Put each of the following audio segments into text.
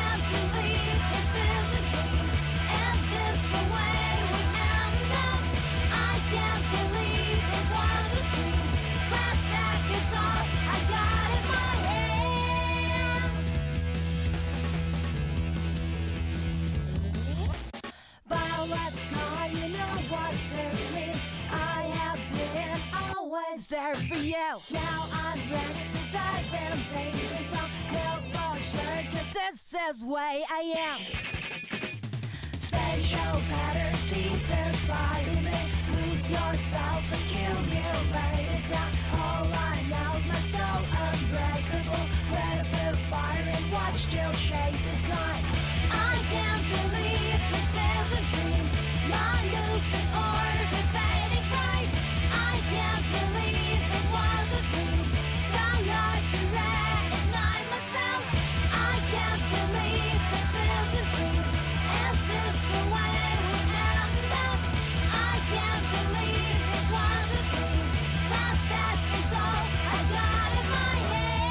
can't believe this is a dream. Is this the way we end up? I can't believe it was a dream. Flashback is all I got in my hands. Violet's gone, you know what this means. I have been always there for you. Now I'm ready to dive in, taking some milk for sure, 'cause this is way I am. Spatial patterns deep inside of me. Lose yourself, accumulated ground. All I know is my soul unbreakable. Let a bit of fire and watch till shape is gone. I can't believe this is a dream. My lucid orbit fading bright. I can't believe it was a dream. So hard to recognize myself. I can't believe this is a dream. Is this the way we end up? I can't believe it was a dream. Flashback is all I got in my hands.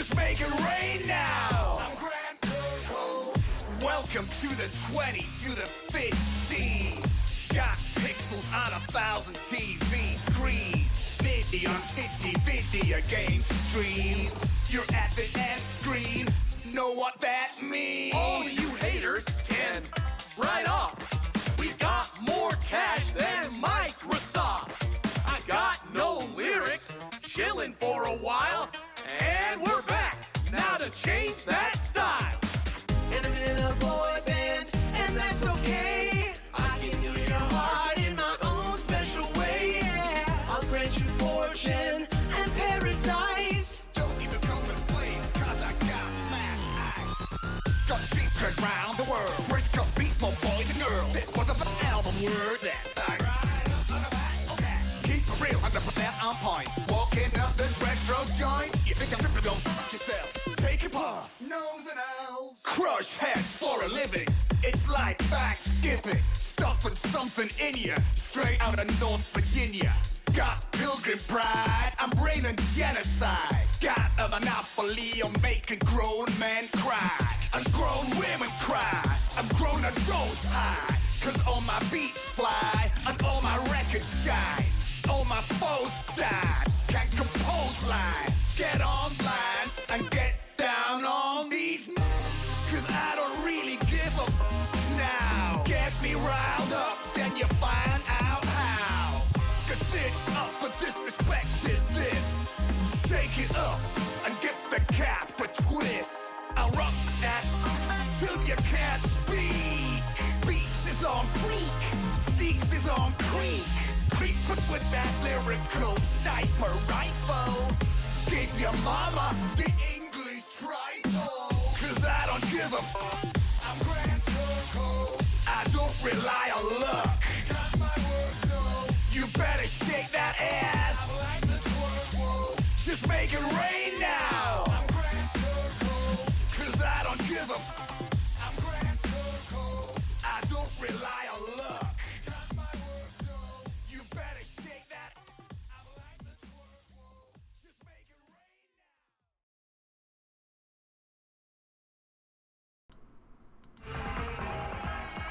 Just make it rain now. I'm Grant Coco. Welcome to the 20 to the 50. Got pixels on 1,000 TV screens. 50 on 50 video game streams. You're at the end screen. Know what that means? All you haters can write off. We got more cash than Microsoft. I got no lyrics, chilling for a while, and we're back now to change that style. And I'm in a boy band, and that's okay. I can heal your heart in my own special way. Yeah. I'll grant you fortune and paradise. Don't even come with flames, cause I got mad ice. Got street cred round the world. Fresh cut beats for boys and girls. This was the album words that keep it real, 100% on point. Walking up this retro joint. You think I'm tripping, don't fuck yourself. Take a puff, nose and elves. Crush heads for a living. It's like Thanksgiving. Stuffing something in you. Straight out of North Virginia. Got pilgrim pride, I'm raining genocide. Got a monopoly on making grown men cry. And grown women cry. I'm grown adults high. Cause all my beats fly. And all my records shine. All my foes died. Can't compose lines. Get online and get down on these. Cause I don't really give a now. Get me riled up, then you find out how. Cause snitch up for disrespecting this. Shake it up and get the cap a twist. I'll rock that till you can't speak. Beats is on freak, sneaks is on creek. Creep with that lyrical sniper rifle. Give your mama the English trifle. Cause I don't give a I'm Grant Coco. I don't rely on luck. Got my work though. You better shake that ass. I like the twerk, whoa. Just make it rain now. I'm Grant Coco. Cause I don't give a I'm Grant Coco. I don't rely on luck. Got my work though. You better shake that. I like the twerk, whoa. Just make it rain now.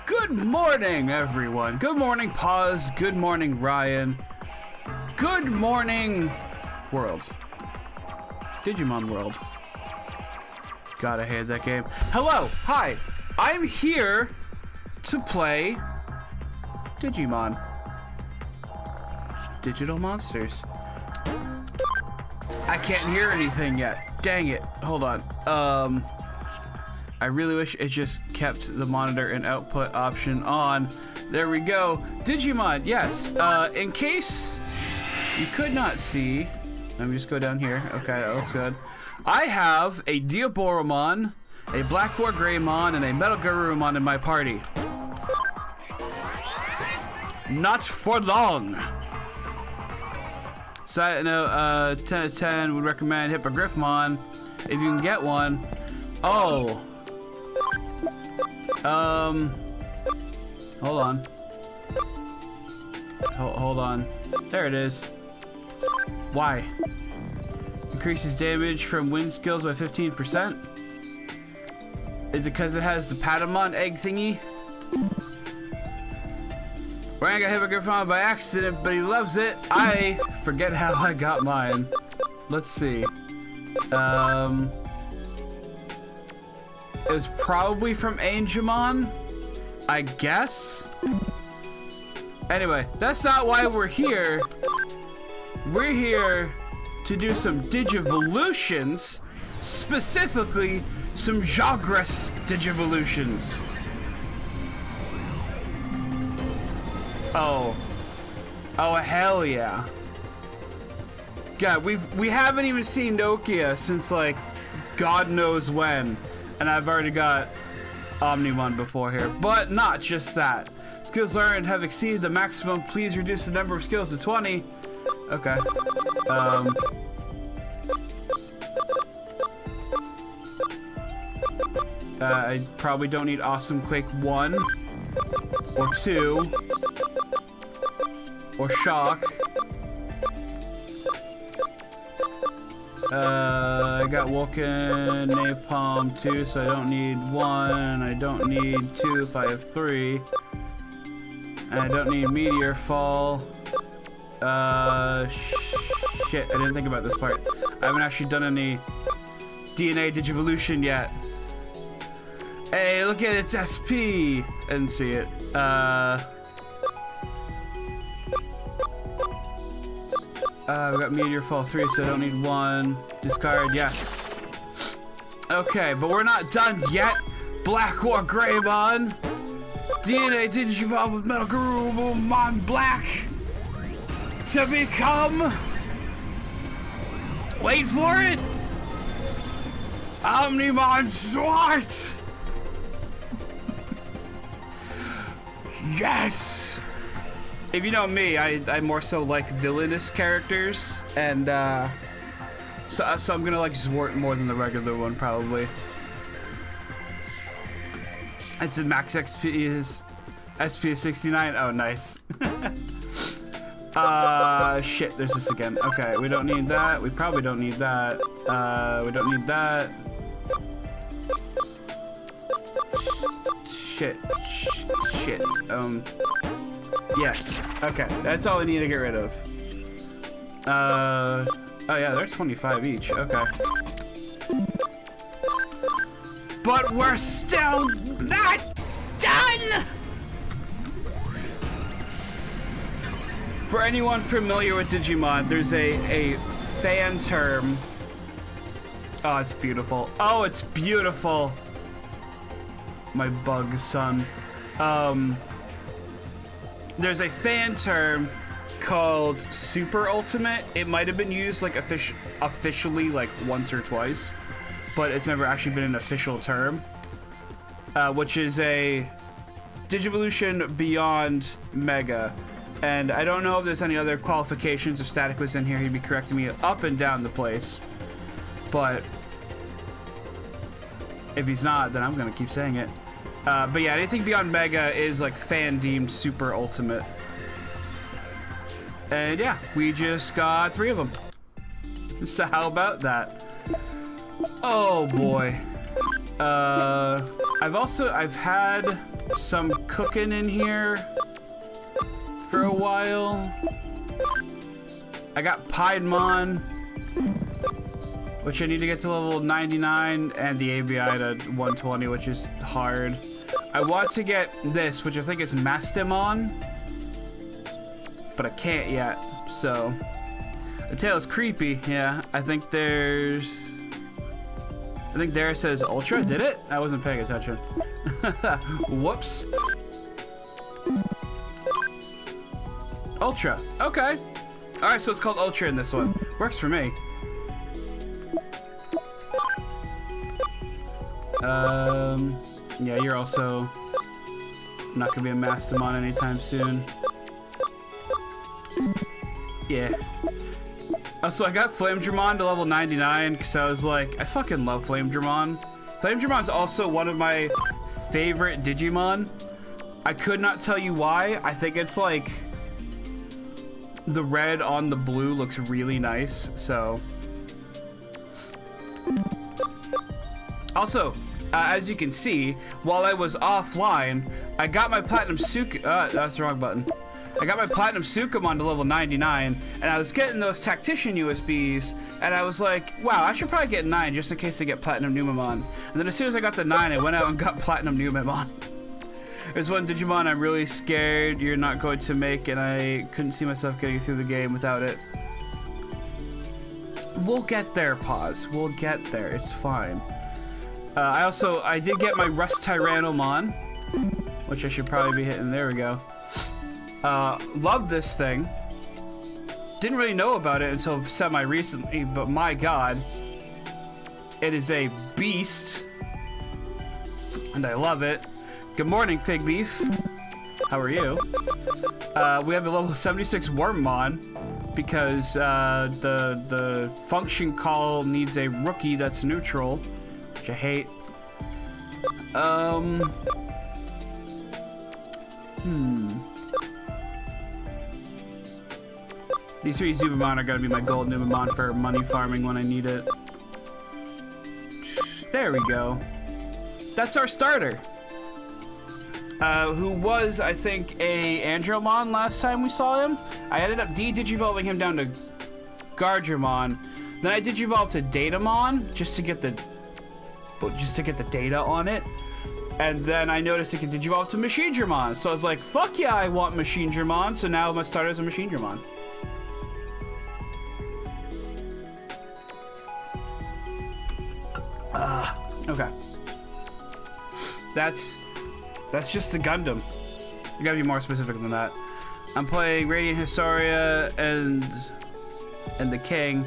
Good morning, everyone. Good morning, Pause. Good morning, Ryan. Good morning, world. Digimon World. God, I hate that game. Hello, hi. I'm here to play Digimon. Digital Monsters. I can't hear anything yet. Dang it. Hold on. I really wish it just kept the monitor and output option on. There we go. Digimon, yes. In case you could not see, let me just go down here. Okay, that looks good. I have a Diaboromon, a Black War Greymon, and a Metal Garurumon in my party. Not for long. Side note, 10 out of 10 would recommend Hippogriffmon if you can get one. Oh. Hold on. Hold on. There it is. Why? Increases damage from wind skills by 15%? Is it because it has the Patamon egg thingy? Ryan got Hippogriffmon by accident, but he loves it. I forget how I got mine. Let's see. It was probably from Angemon, I guess. Anyway, that's not why we're here. We're here to do some Digivolutions, specifically some Jagras Digivolutions. Oh hell yeah. God, we haven't even seen Nokia since like God knows when, and I've already got Omnimon before here. But not just that. Skills learned have exceeded the maximum. Please reduce the number of skills to 20. Okay. I probably don't need Awesome Quake 1 or 2 or Shock. I got Vulcan Napalm 2, so I don't need 1, and I don't need 2 if I have 3. And I don't need Meteor Fall. Shit, I didn't think about this part. I haven't actually done any DNA Digivolution yet. Hey, look at it, it's SP! I didn't see it. We got Meteor Fall 3, so I don't need 1. Discard, yes. Okay, but we're not done yet. Black War Greymon. DNA Digivolve with Metal Garurumon Black. To become... Wait for it! Omnimon Swart! Yes! If you know me, I more so like villainous characters, and so I'm gonna like Zwart more than the regular one probably. It's a max XP is SP is 69. Oh, nice. Shit, there's this again. Okay, we don't need that. We probably don't need that. We don't need that. Shit. Yes. Okay, that's all we need to get rid of. Oh yeah, they're 25 each. Okay. But we're still not done! For anyone familiar with Digimon, there's a fan term. Oh, it's beautiful. Oh, it's beautiful. My bug son. There's a fan term called Super Ultimate. It might have been used like officially like once or twice, but it's never actually been an official term. Which is a Digivolution beyond Mega. And I don't know if there's any other qualifications. If Static was in here, he'd be correcting me up and down the place. But if he's not, then I'm gonna keep saying it. But yeah, anything beyond Mega is like fan-deemed Super Ultimate. And yeah, we just got 3 of them. So how about that? Oh boy. I've had some cooking in here for a while. I got Piedmon, which I need to get to level 99, and the ABI to 120, which is hard. I want to get this, which I think is Mastemon, but I can't yet, so. The tail is creepy, yeah. I think there it says Ultra, did it? I wasn't paying attention. Whoops. Ultra, okay. All right, so it's called Ultra in this one. Works for me. Yeah, you're also not gonna be a Mastemon anytime soon. Yeah. Also, I got Flamedramon to level 99 because I was like, I fucking love Flamedramon. Flamedramon's also one of my favorite Digimon. I could not tell you why. I think it's like the red on the blue looks really nice, so. Also, as you can see, while I was offline, I got my Platinum that's the wrong button. I got my Platinum Sukamon to level 99, and I was getting those Tactician USBs, and I was like, wow, I should probably get 9 just in case I get Platinum Numemon. And then as soon as I got the 9, I went out and got Platinum Numemon. There's one Digimon I'm really scared you're not going to make, and I couldn't see myself getting through the game without it. We'll get there, Pause. We'll get there. It's fine. I did get my Rust Tyrannomon, which I should probably be hitting. There we go. Love this thing. Didn't really know about it until semi-recently, but my god. It is a beast. And I love it. Good morning, Fig Leaf. How are you? We have a level 76 Wormmon because the function call needs a rookie that's neutral, which I hate. These 3 Zubamon are gonna be my gold Numemon for money farming when I need it. There we go. That's our starter. Who was, I think, a Andromon last time we saw him. I ended up digivolving him down to Gardevoir. Then I digivolved to Datamon just to get the data on it. And then I noticed it could digivolve to Machinedramon. So I was like, fuck yeah, I want Machinedramon. So now my starter is a Machinedramon. Okay. That's just a Gundam. You gotta be more specific than that. I'm playing Radiant Historia and the King.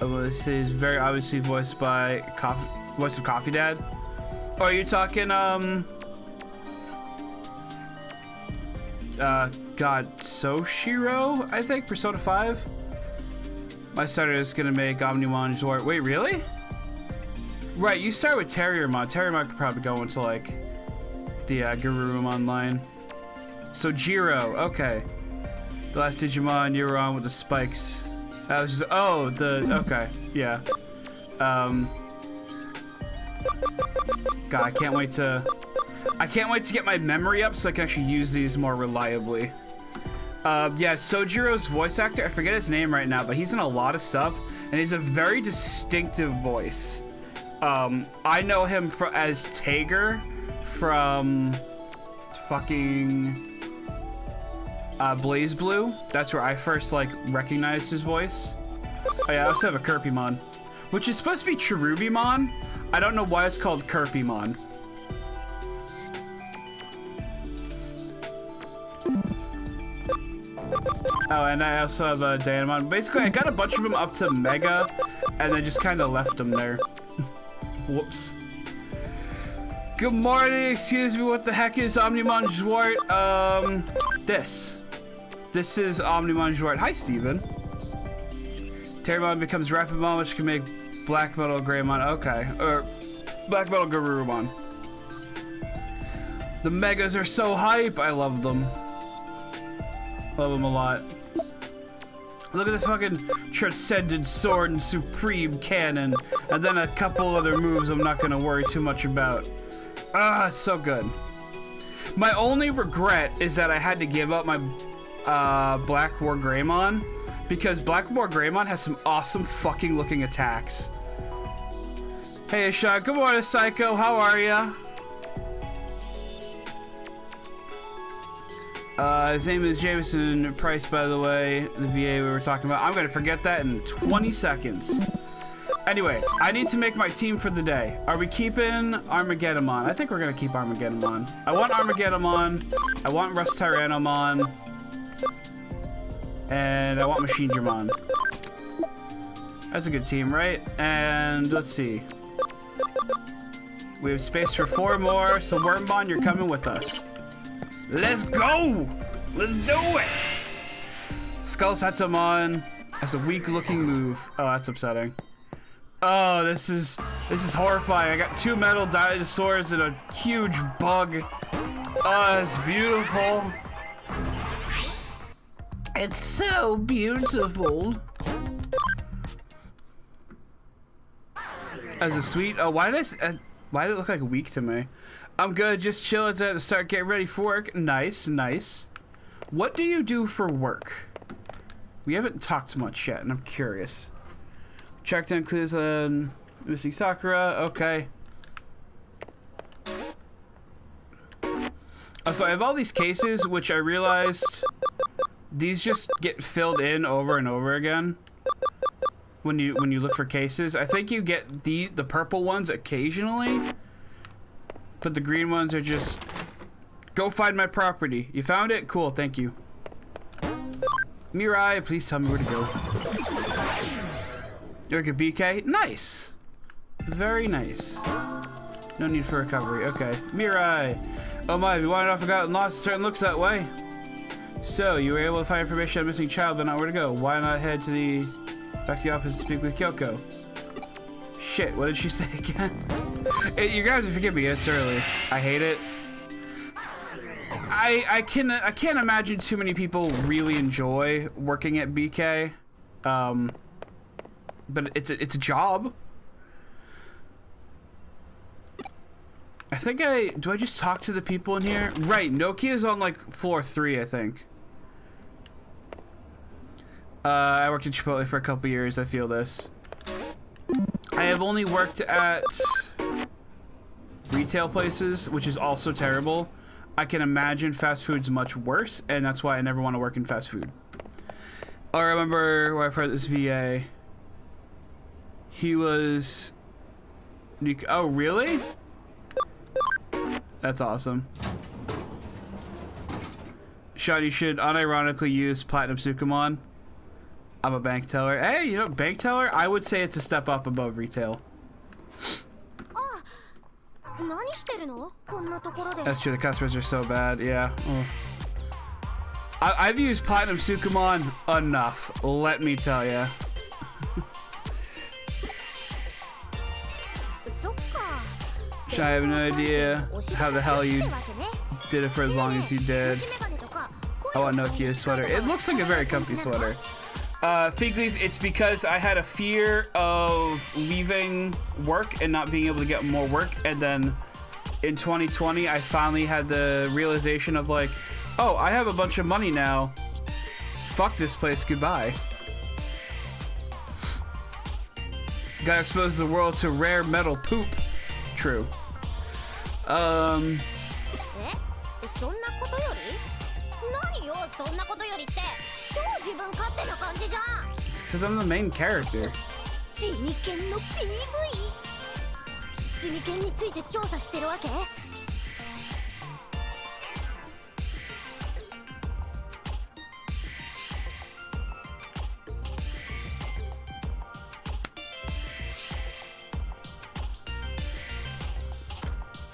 This is very obviously voiced by voice of Coffee Dad. Oh, are you talking God, Soshiro, I think, Persona 5? My starter is gonna make Omnimon Zord. Wait, really? Right, you start with Terriermon. Terriermon could probably go into, like, the Garurumon line. So, Jiro, okay. The last Digimon you were on with the spikes. That was just, oh, okay, yeah. God, I can't wait to get my memory up so I can actually use these more reliably. Yeah, Sojiro's voice actor, I forget his name right now, but he's in a lot of stuff, and he's a very distinctive voice. I know him as Tager from fucking Blaze Blue. That's where I first like recognized his voice. Oh yeah, I also have a Kirpimon, which is supposed to be Cherubimon. I don't know why it's called Kirpimon. Oh, and I also have a Daemon. Basically, I got a bunch of them up to Mega, and then just kind of left them there. Whoops. Good morning, excuse me, what the heck is Omnimon Zwart? This is Omnimon Zwart. Hi, Steven. Terriermon becomes Rapidmon, which can make Black Metal Greymon. Okay, or Black Metal Garurumon. The Megas are so hype. I love them. Love them a lot. Look at this fucking Transcendent Sword and Supreme Cannon. And then a couple other moves I'm not gonna worry too much about. Ah, it's so good. My only regret is that I had to give up my Black War Greymon, because Black War Greymon has some awesome fucking looking attacks. Hey, Sean. Good morning, Psycho. How are ya? His name is Jameson Price, by the way, the VA we were talking about. I'm gonna forget that in 20 seconds. Anyway, I need to make my team for the day. Are we keeping Armageddonmon? I think we're gonna keep Armageddonmon. I want Armageddonmon. I want Rust Tyrannomon. And I want Machinedramon. That's a good team, right? And let's see. We have space for 4 more, so Wormbon, you're coming with us. Let's go! Let's do it! Skull Satomon has a weak-looking move. Oh, that's upsetting. Oh, this is horrifying. I got 2 metal dinosaurs and a huge bug. Oh, it's beautiful. It's so beautiful. As a sweet. Oh, why did it look like weak to me? I'm good, just chilling to start getting ready for work. Nice, nice. What do you do for work? We haven't talked much yet, and I'm curious. Track down clues on missing Sakura. Okay. Oh, so I have all these cases, which I realized these just get filled in over and over again. When you look for cases, I think you get the purple ones occasionally. But the green ones are just, go find my property. You found it? Cool, thank you. Mirai, please tell me where to go. Yorka BK, nice. Very nice. No need for recovery, okay. Mirai. Oh my, we wandered off and got lost, it certainly looks that way. So, you were able to find information on a missing child, but not where to go. Why not head to back to the office and speak with Kyoko? Shit, what did she say again? Hey, you guys forgive me, it's early. I hate it. I can't imagine too many people really enjoy working at BK, but it's a job. I think do I just talk to the people in here? Right, Nokia's on like floor 3, I think. I worked at Chipotle for a couple years. I feel this. I have only worked at retail places, which is also terrible. I can imagine fast food's much worse, and that's why I never want to work in fast food. I remember when I heard this VA. He was... Oh, really? That's awesome. Sean, you should unironically use Platinum Sukumon. I'm a bank teller. Hey, you know, bank teller, I would say it's a step up above retail. That's true, the customers are so bad, yeah. Oh. I've used Platinum Sukumon enough, let me tell ya. I have no idea how the hell you did it for as long as you did. I want Nokia's sweater. It looks like a very comfy sweater. Fig Leaf, it's because I had a fear of leaving work and not being able to get more work, and then in 2020 I finally had the realization of like, oh, I have a bunch of money now. Fuck this place, goodbye. Gotta expose the world to rare metal poop. True. It's because I'm the main character.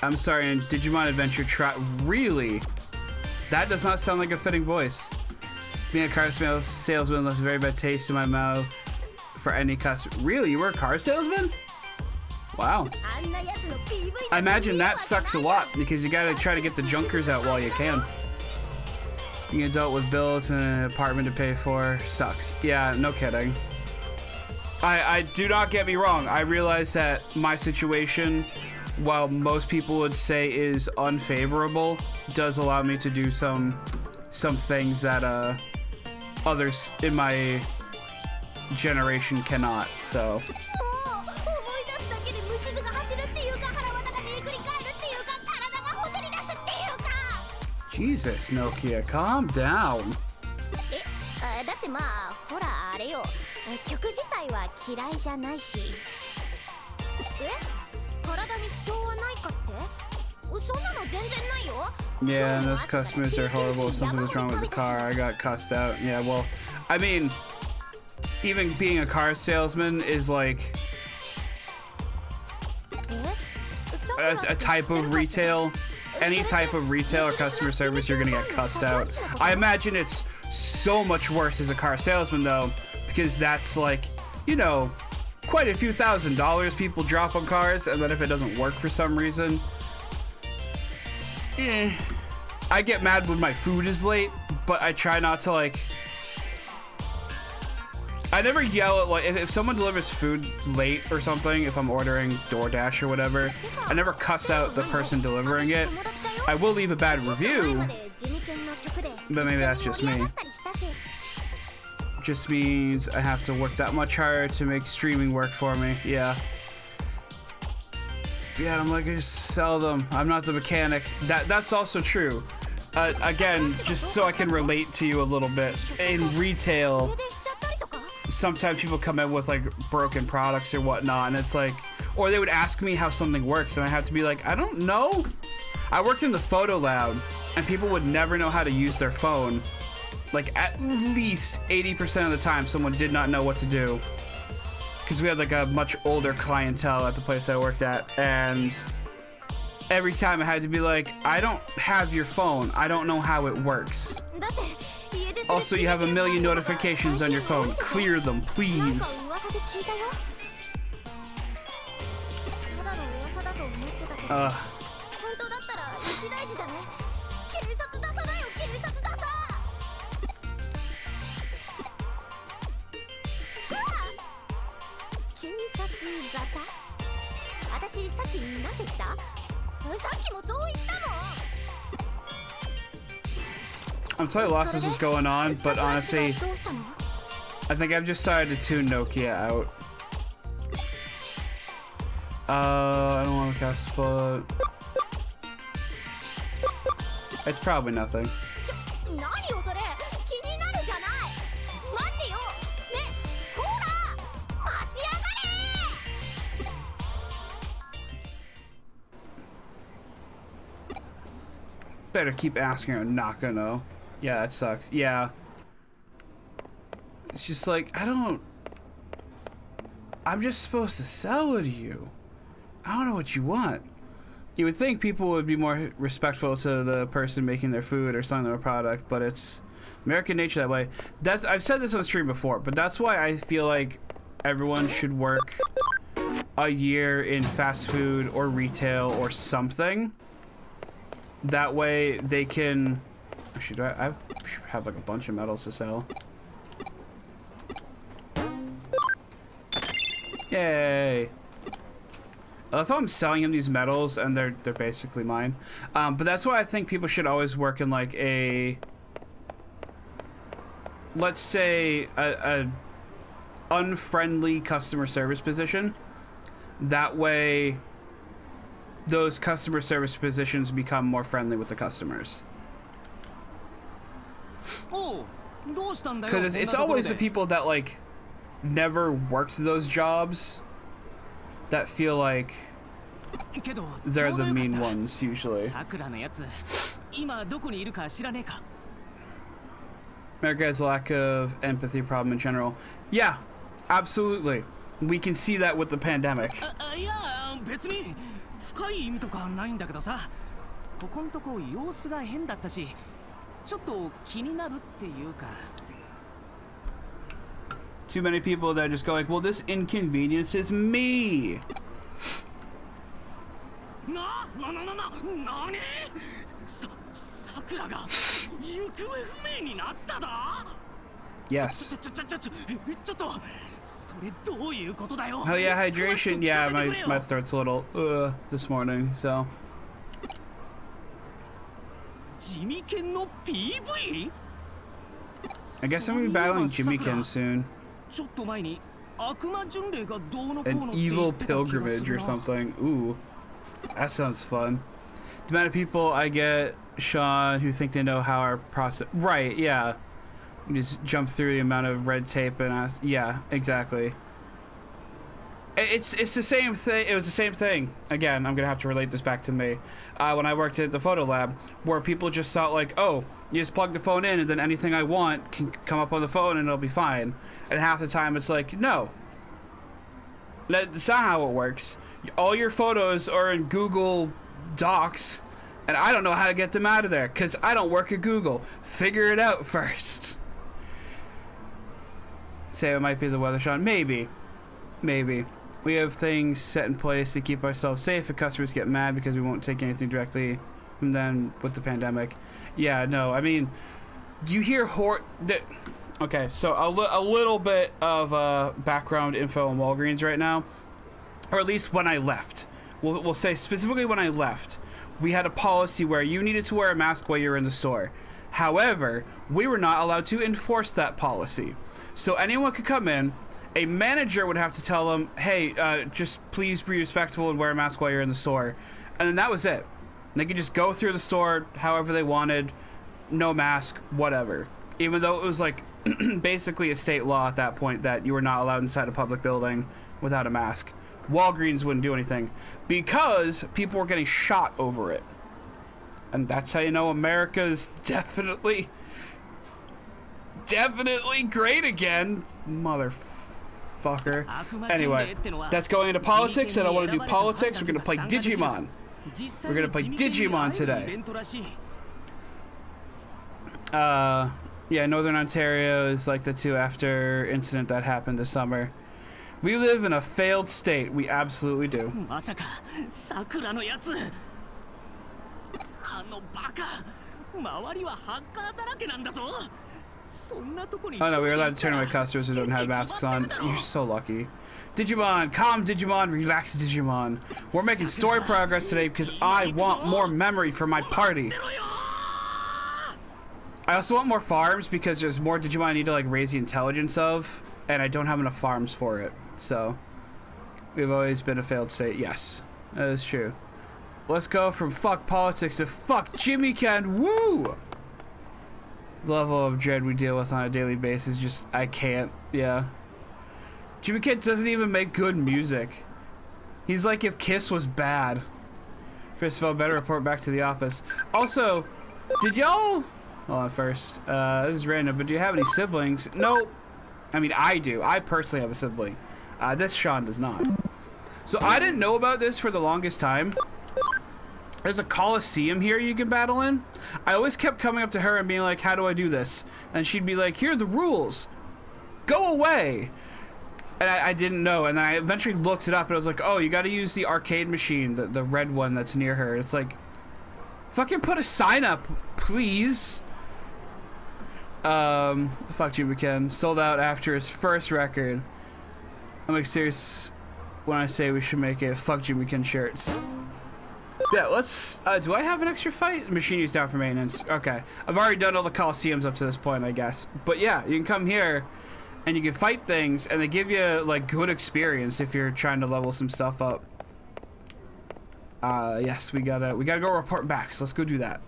I'm sorry, in Digimon Adventure Trot, really? That does not sound like a fitting voice. Being a car salesman left a very bad taste in my mouth for any customer. Really? You were a car salesman? Wow. I imagine that sucks a lot because you gotta try to get the junkers out while you can. Being an adult with bills and an apartment to pay for sucks. Yeah, no kidding. I do not get me wrong. I realize that my situation, while most people would say is unfavorable, does allow me to do some things that others in my generation cannot. So Jesus, Nokia, calm down. Yeah, and those customers are horrible. If something was wrong with the car, I got cussed out. Yeah, well, I mean, even being a car salesman is like a type of retail. Any type of retail or customer service, you're gonna get cussed out. I imagine it's so much worse as a car salesman though, because that's like, you know, quite a few $1,000s people drop on cars, and then if it doesn't work for some reason, I get mad when my food is late, but I try not to like. I never yell at like if someone delivers food late or something. If I'm ordering DoorDash or whatever, I never cuss out the person delivering it. I will leave a bad review, but maybe that's just me. Just means I have to work that much harder to make streaming work for me. Yeah. Yeah, I'm like, I just sell them. I'm not the mechanic. That's also true. Again, just so I can relate to you a little bit. In retail, sometimes people come in with like broken products or whatnot, and it's like, or they would ask me how something works, and I have to be like, I don't know. I worked in the photo lab, and people would never know how to use their phone. Like at least 80% of the time, someone did not know what to do. Because we had like a much older clientele at the place I worked at, and every time I had to be like, I don't have your phone. I don't know how it works. Also, you have a million notifications on your phone. Clear them, please. 私さっきなんて言った？さっきもそう言ったの。 I'm totally lost this was going on, but honestly, I think I've just decided to tune Nokia out. I don't want to cast, but it's probably nothing. 何よそれ、気になるじゃない。待ってよ。ね、ほら、待ち上がれ。 Better keep asking her, not gonna. Yeah, that sucks. Yeah. It's just like, I'm just supposed to sell it to you. I don't know what you want. You would think people would be more respectful to the person making their food or selling their product, but it's American nature that way. I've said this on stream before, but that's why I feel like everyone should work a year in fast food or retail or something. That way they can... Actually, I should have like a bunch of medals to sell. Yay! If I'm selling him these medals and they're basically mine, but that's why I think people should always work in like a, let's say a unfriendly customer service position. That way, those customer service positions become more friendly with the customers. Because it's always the people that like never worked those jobs that feel like they're the mean ones usually. America has a lack of empathy problem in general. Yeah, absolutely. We can see that with the pandemic. Too many people that just go like, well, this inconveniences me. Yes. Oh yeah, hydration. Yeah, my throat's a little this morning, so. I guess I'm gonna be battling Jimmy-kin soon. An evil pilgrimage or something. Ooh, that sounds fun. The amount of people I get, Sean, who think they know how our process. Right? Yeah. You just jump through the amount of red tape and ask. Yeah, exactly. It's the same thing. It was the same thing. Again, I'm gonna have to relate this back to me. When I worked at the photo lab, where people just thought like, oh, you just plug the phone in and then anything I want can come up on the phone and it'll be fine. And half the time it's like, no. That's not how it works. All your photos are in Google Docs, and I don't know how to get them out of there because I don't work at Google. Figure it out first. Say it might be the weather, Sean. Maybe. Maybe. We have things set in place to keep ourselves safe if customers get mad because we won't take anything directly from them with the pandemic. Yeah, no, I mean, do you hear okay, so a little bit of background info on Walgreens right now, or at least when I left. We'll say specifically when I left, we had a policy where you needed to wear a mask while you're in the store. However, we were not allowed to enforce that policy. So anyone could come in, a manager would have to tell them, hey, just please be respectful and wear a mask while you're in the store. And then that was it. They could just go through the store however they wanted, no mask, whatever. Even though it was like basically a state law at that point that you were not allowed inside a public building without a mask. Walgreens wouldn't do anything because people were getting shot over it. And that's how you know America's definitely great again, motherfucker. Anyway, that's going into politics, and I want to do politics. We're going to play Digimon. We're going to play Digimon today. Yeah, Northern Ontario is like the 2 after incident that happened this summer. We live in a failed state. We absolutely do. Oh no, we are allowed to turn away customers who don't have masks on. You're so lucky. Digimon, calm Digimon, relax Digimon. We're making story progress today because I want more memory for my party. I also want more farms because there's more Digimon I need to like raise the intelligence of, and I don't have enough farms for it. So we've always been a failed state. Yes, that is true. Let's go from fuck politics to fuck Jimmy Ken. Woo! The level of dread we deal with on a daily basis, just I can't. Yeah. Jimmy Ken doesn't even make good music. He's like if Kiss was bad. First of all, better report back to the office. Also, did y'all... Hold on first. This is random, but do you have any siblings? No. I mean, I do. I personally have a sibling. This Sean does not. So I didn't know about this for the longest time. There's a Coliseum here you can battle in. I always kept coming up to her and being like, how do I do this? And she'd be like, here are the rules. Go away. And I didn't know. And then I eventually looked it up and I was like, oh, you got to use the arcade machine, the red one that's near her. It's like, fucking put a sign up, please. Fuck Jimmy Ken. Sold out after his first record. I'm like serious when I say we should make a fuck Jimmy Ken shirts. Yeah, let's, do I have an extra fight? Machine used down for maintenance. Okay. I've already done all the Coliseums up to this point, I guess. But yeah, you can come here and you can fight things and they give you like good experience if you're trying to level some stuff up. Yes, we gotta go report back, so let's go do that.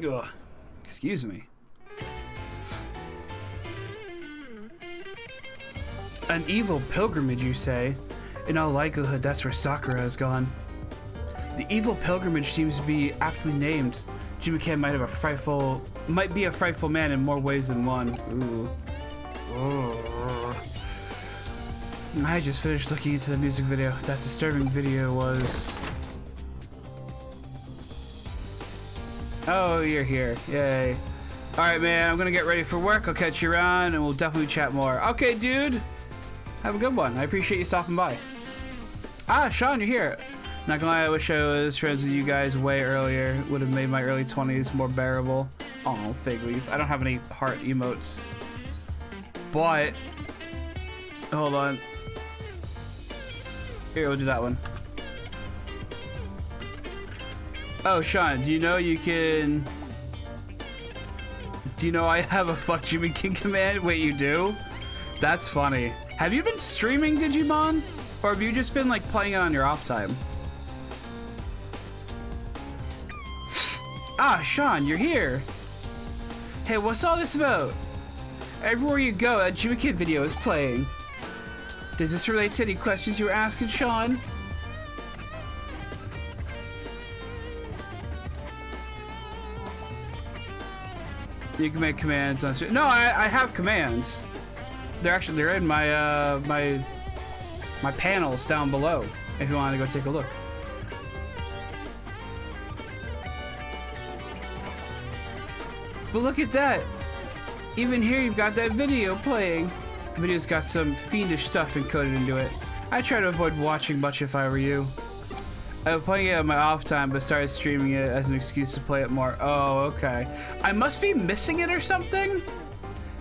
Ugh. Excuse me. An evil pilgrimage, you say? In all likelihood, that's where Sakura has gone. The evil pilgrimage seems to be aptly named. Jimmy Ken might be a frightful man in more ways than one. Ooh. Ooh. I just finished looking into the music video. That disturbing video was... Oh, you're here. Yay. Alright, man, I'm gonna get ready for work. I'll catch you around, and we'll definitely chat more. Okay, dude. Have a good one. I appreciate you stopping by. Ah, Sean, you're here. Not gonna lie, I wish I was friends with you guys way earlier. Would have made my early 20s more bearable. Oh, fig leaf. I don't have any heart emotes. But... Hold on. Here, we'll do that one. Oh, Sean, do you know you can... Do you know I have a fuck Jimmy King command? Wait, you do? That's funny. Have you been streaming Digimon? Or have you just been, like, playing it on your off time? Ah, Sean, you're here. Hey, what's all this about? Everywhere you go, that Jimmy Kid video is playing. Does this relate to any questions you were asking, Sean? You can make commands on... No, I have commands. They're in my my panels down below. If you want to go take a look. But look at that. Even here, you've got that video playing. The video's got some fiendish stuff encoded into it. I try to avoid watching much if I were you. I was playing it on my off time, but started streaming it as an excuse to play it more. Oh, okay. I must be missing it or something?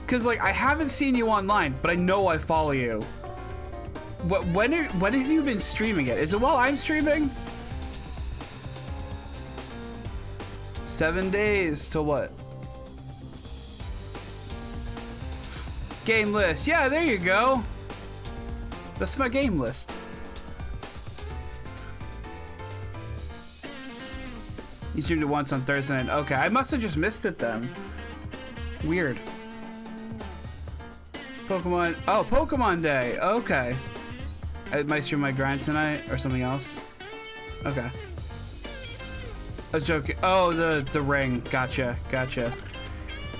Because, like, I haven't seen you online, but I know I follow you. When have you been streaming it? Is it while I'm streaming? 7 days to what? Game list. Yeah, there you go. That's my game list. You streamed it once on Thursday night. Okay, I must have just missed it then. Weird. Pokemon. Oh, Pokemon Day. Okay. I might stream my grind tonight or something else. Okay. I was joking. Oh, the ring. Gotcha. Gotcha.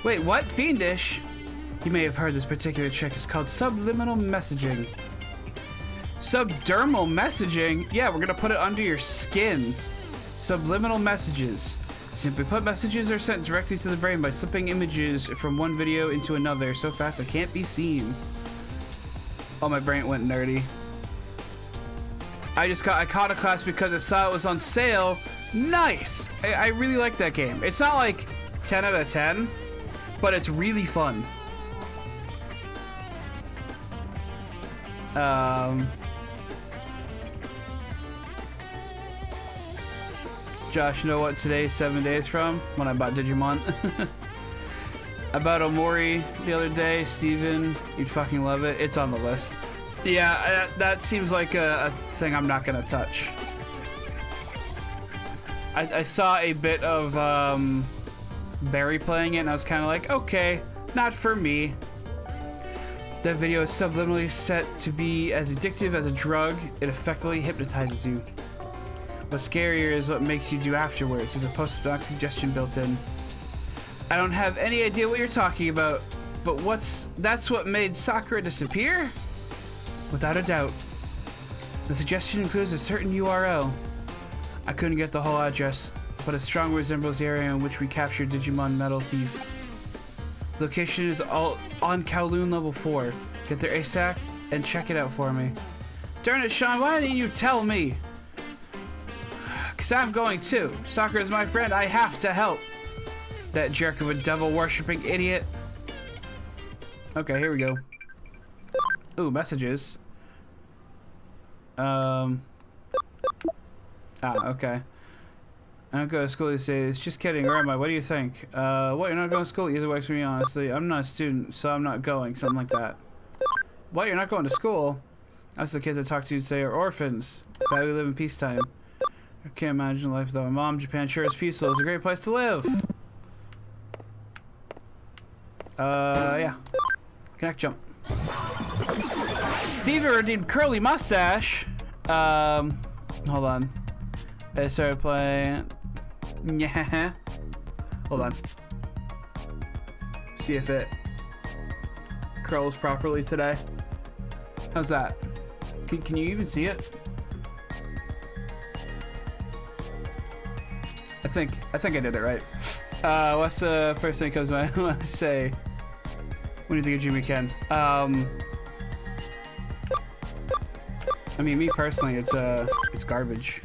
Wait, what? Fiendish? You may have heard this particular trick is called subliminal messaging. Subdermal messaging? Yeah, we're gonna put it under your skin. Subliminal messages. Simply put, messages are sent directly to the brain by slipping images from one video into another so fast it can't be seen. Oh, my brain went nerdy. I caught a class because I saw it was on sale. Nice! I really like that game. It's not like 10 out of 10, but it's really fun. Josh, know what today's 7 days from? When I bought Digimon. I bought Omori the other day. Steven, you'd fucking love it. It's on the list. Yeah, that seems like a thing I'm not gonna touch. I saw a bit of Barry playing it, and I was kind of like, okay, not for me. That video is subliminally set to be as addictive as a drug. It effectively hypnotizes you. What's scarier is what makes you do afterwards. There's a post-doc suggestion built in. I don't have any idea what you're talking about, but that's what made Sakura disappear? Without a doubt. The suggestion includes a certain URL. I couldn't get the whole address, but it strongly resembles the area in which we captured Digimon Metal Thief. The location is all on Kowloon level 4. Get there ASAP and check it out for me. Darn it, Sean, why didn't you tell me? Cause I'm going too. Sakura's my friend, I have to help. That jerk of a devil-worshipping idiot. Okay, here we go. Ooh, messages. Okay. I don't go to school these days. Just kidding, where am I? What do you think? What, you're not going to school? Either way for me, honestly. I'm not a student, so I'm not going. Something like that. What, you're not going to school? That's the kids I talk to today are orphans. Glad we live in peacetime. I can't imagine life without my mom. Japan sure is peaceful. It's a great place to live. Yeah. Connect jump. Steven redeemed curly mustache. Hold on. I started playing. Yeah. Hold on. See if it curls properly today. How's that? Can you even see it? I think I did it right. What's the first thing that comes to mind when I say? What do you think of Jimmy Ken? I mean, me personally, it's garbage.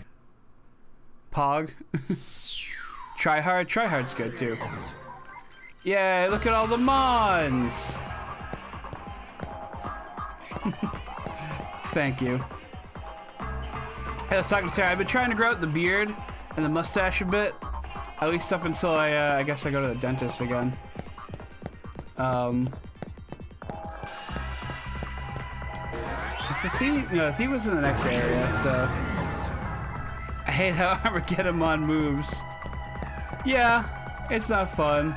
Pog. Try hard. Try hard's good too. Yay! Look at all the mons. Thank you. I was talking to Sarah. I've been trying to grow out the beard and the mustache a bit, at least up until I guess I go to the dentist again. Is the thief? No, the thief was in the next area, so I hate how Armageddon moves. Yeah, it's not fun.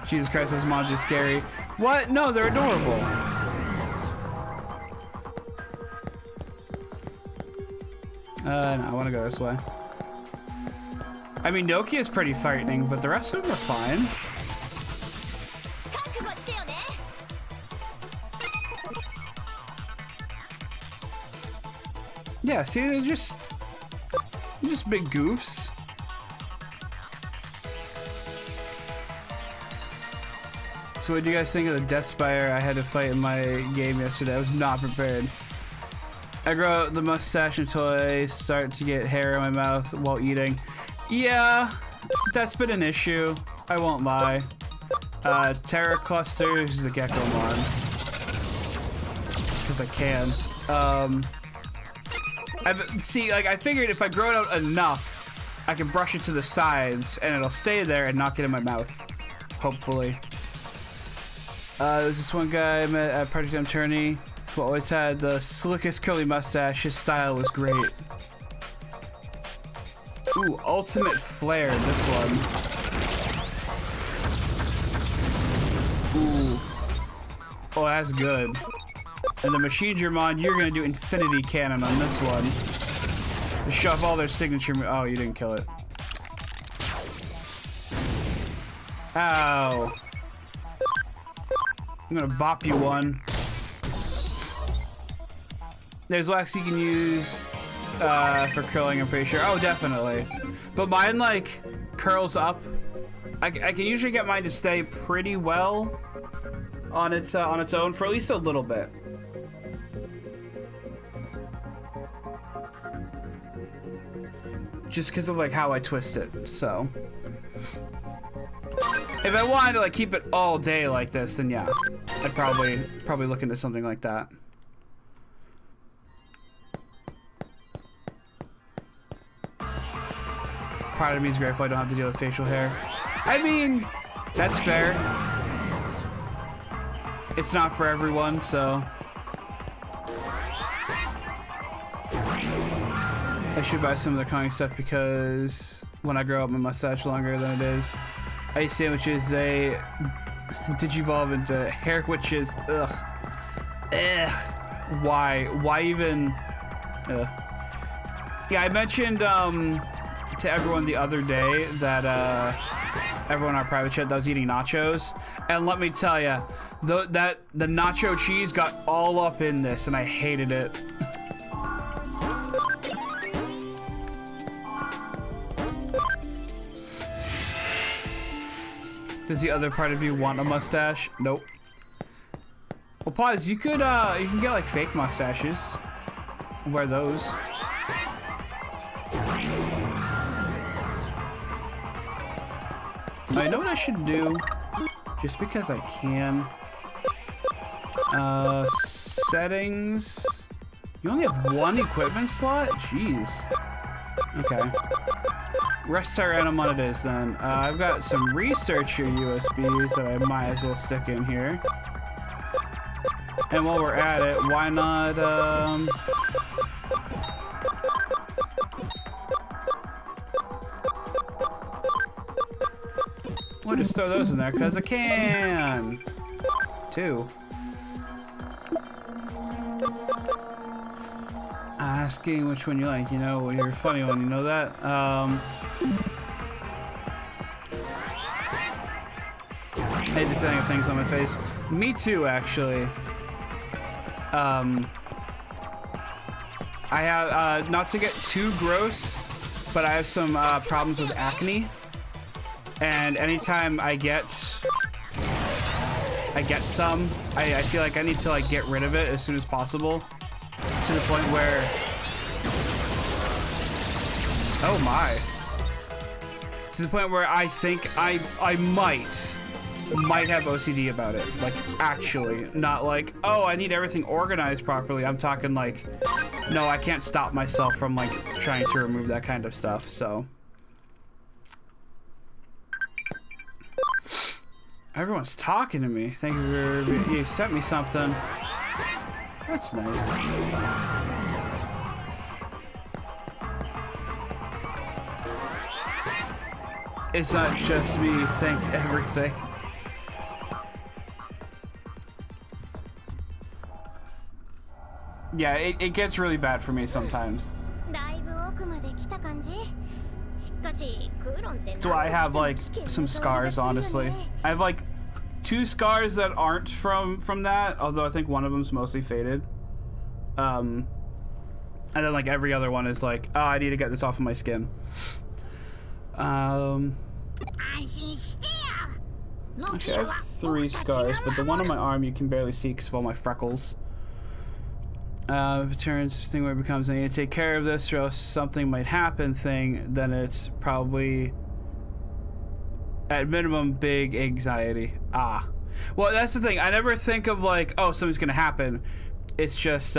Jesus Christ, those mons are scary. What? No, they're adorable. No, I want to go this way. I mean, Nokia is pretty frightening, but the rest of them are fine. Yeah, see, they're just big goofs. So what do you guys think of the Death Spire I had to fight in my game yesterday? I was not prepared. I grow out the mustache until I start to get hair in my mouth while eating. Yeah, that's been an issue. I won't lie. Terra Clusters is a Geckomon. Because I can. I figured if I grow it out enough, I can brush it to the sides and it'll stay there and not get in my mouth. Hopefully. There's this one guy I met at Project M Tourney who always had the slickest curly mustache. His style was great. Ooh, Ultimate Flare, this one. Ooh. Oh, that's good. And the Machine Germon, you're gonna do Infinity Cannon on this one. To shove all their signature oh, you didn't kill it. Ow. I'm gonna bop you one. There's wax you can use for curling, I'm pretty sure. Oh, definitely. But mine, like, curls up. I can usually get mine to stay pretty well on its own for at least a little bit. Just because of like how I twist it. So if I wanted to like keep it all day like this, then yeah, I'd probably look into something like that. Part of me is grateful I don't have to deal with facial hair. I mean, that's fair. It's not for everyone, so. I should buy some of the comic stuff because when I grow up, my mustache longer than it is. Ice sandwiches, they digivolve into hair witches. Ugh. Ugh. Why? Why even? Ugh. Yeah, I mentioned to everyone the other day that everyone in our private chat that was eating nachos, and let me tell you, the nacho cheese got all up in this, and I hated it. Does the other part of you want a mustache? Nope. Well, pause. You could you can get like fake mustaches. Wear those. I know what I should do, just because I can. Settings. You only have one equipment slot? Jeez. Okay. Rest our item on it is then. I've got some researcher USBs that I might as well stick in here. And while we're at it, why not, we'll just throw those in there because I can. 2. Asking which one you like, you know, you're a funny one, you know that? I hate the feeling of things on my face. Me too, actually. I have, not to get too gross, but I have some problems with acne. And anytime I get some, I feel like I need to like get rid of it as soon as possible. To the point where, oh my, to the point where I think I might have OCD about it. Like actually, not like, oh, I need everything organized properly. I'm talking like, no, I can't stop myself from like trying to remove that kind of stuff. So everyone's talking to me. Thank you for, you sent me something. That's nice. It's not just me, thank everything. Yeah, it gets really bad for me sometimes. So I have like some scars, honestly. I have like 2 scars that aren't from that, although I think one of them's mostly faded. And then like every other one is like, oh, I need to get this off of my skin. Actually, I have 3 scars, but the one on my arm you can barely see because of all my freckles. If it turns thing where it becomes I need to take care of this or else something might happen thing, then it's probably at minimum big anxiety. Ah. Well, that's the thing. I never think of like, oh, something's gonna happen. It's just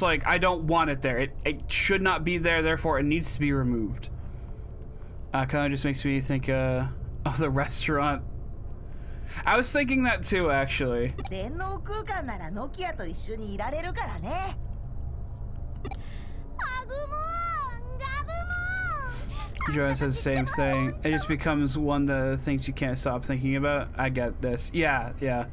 like I don't want it there. It should not be there, therefore it needs to be removed. Kind of just makes me think of the restaurant. I was thinking that too, actually. Joanne says the same thing. It just becomes one of the things you can't stop thinking about. I get this. Yeah, yeah.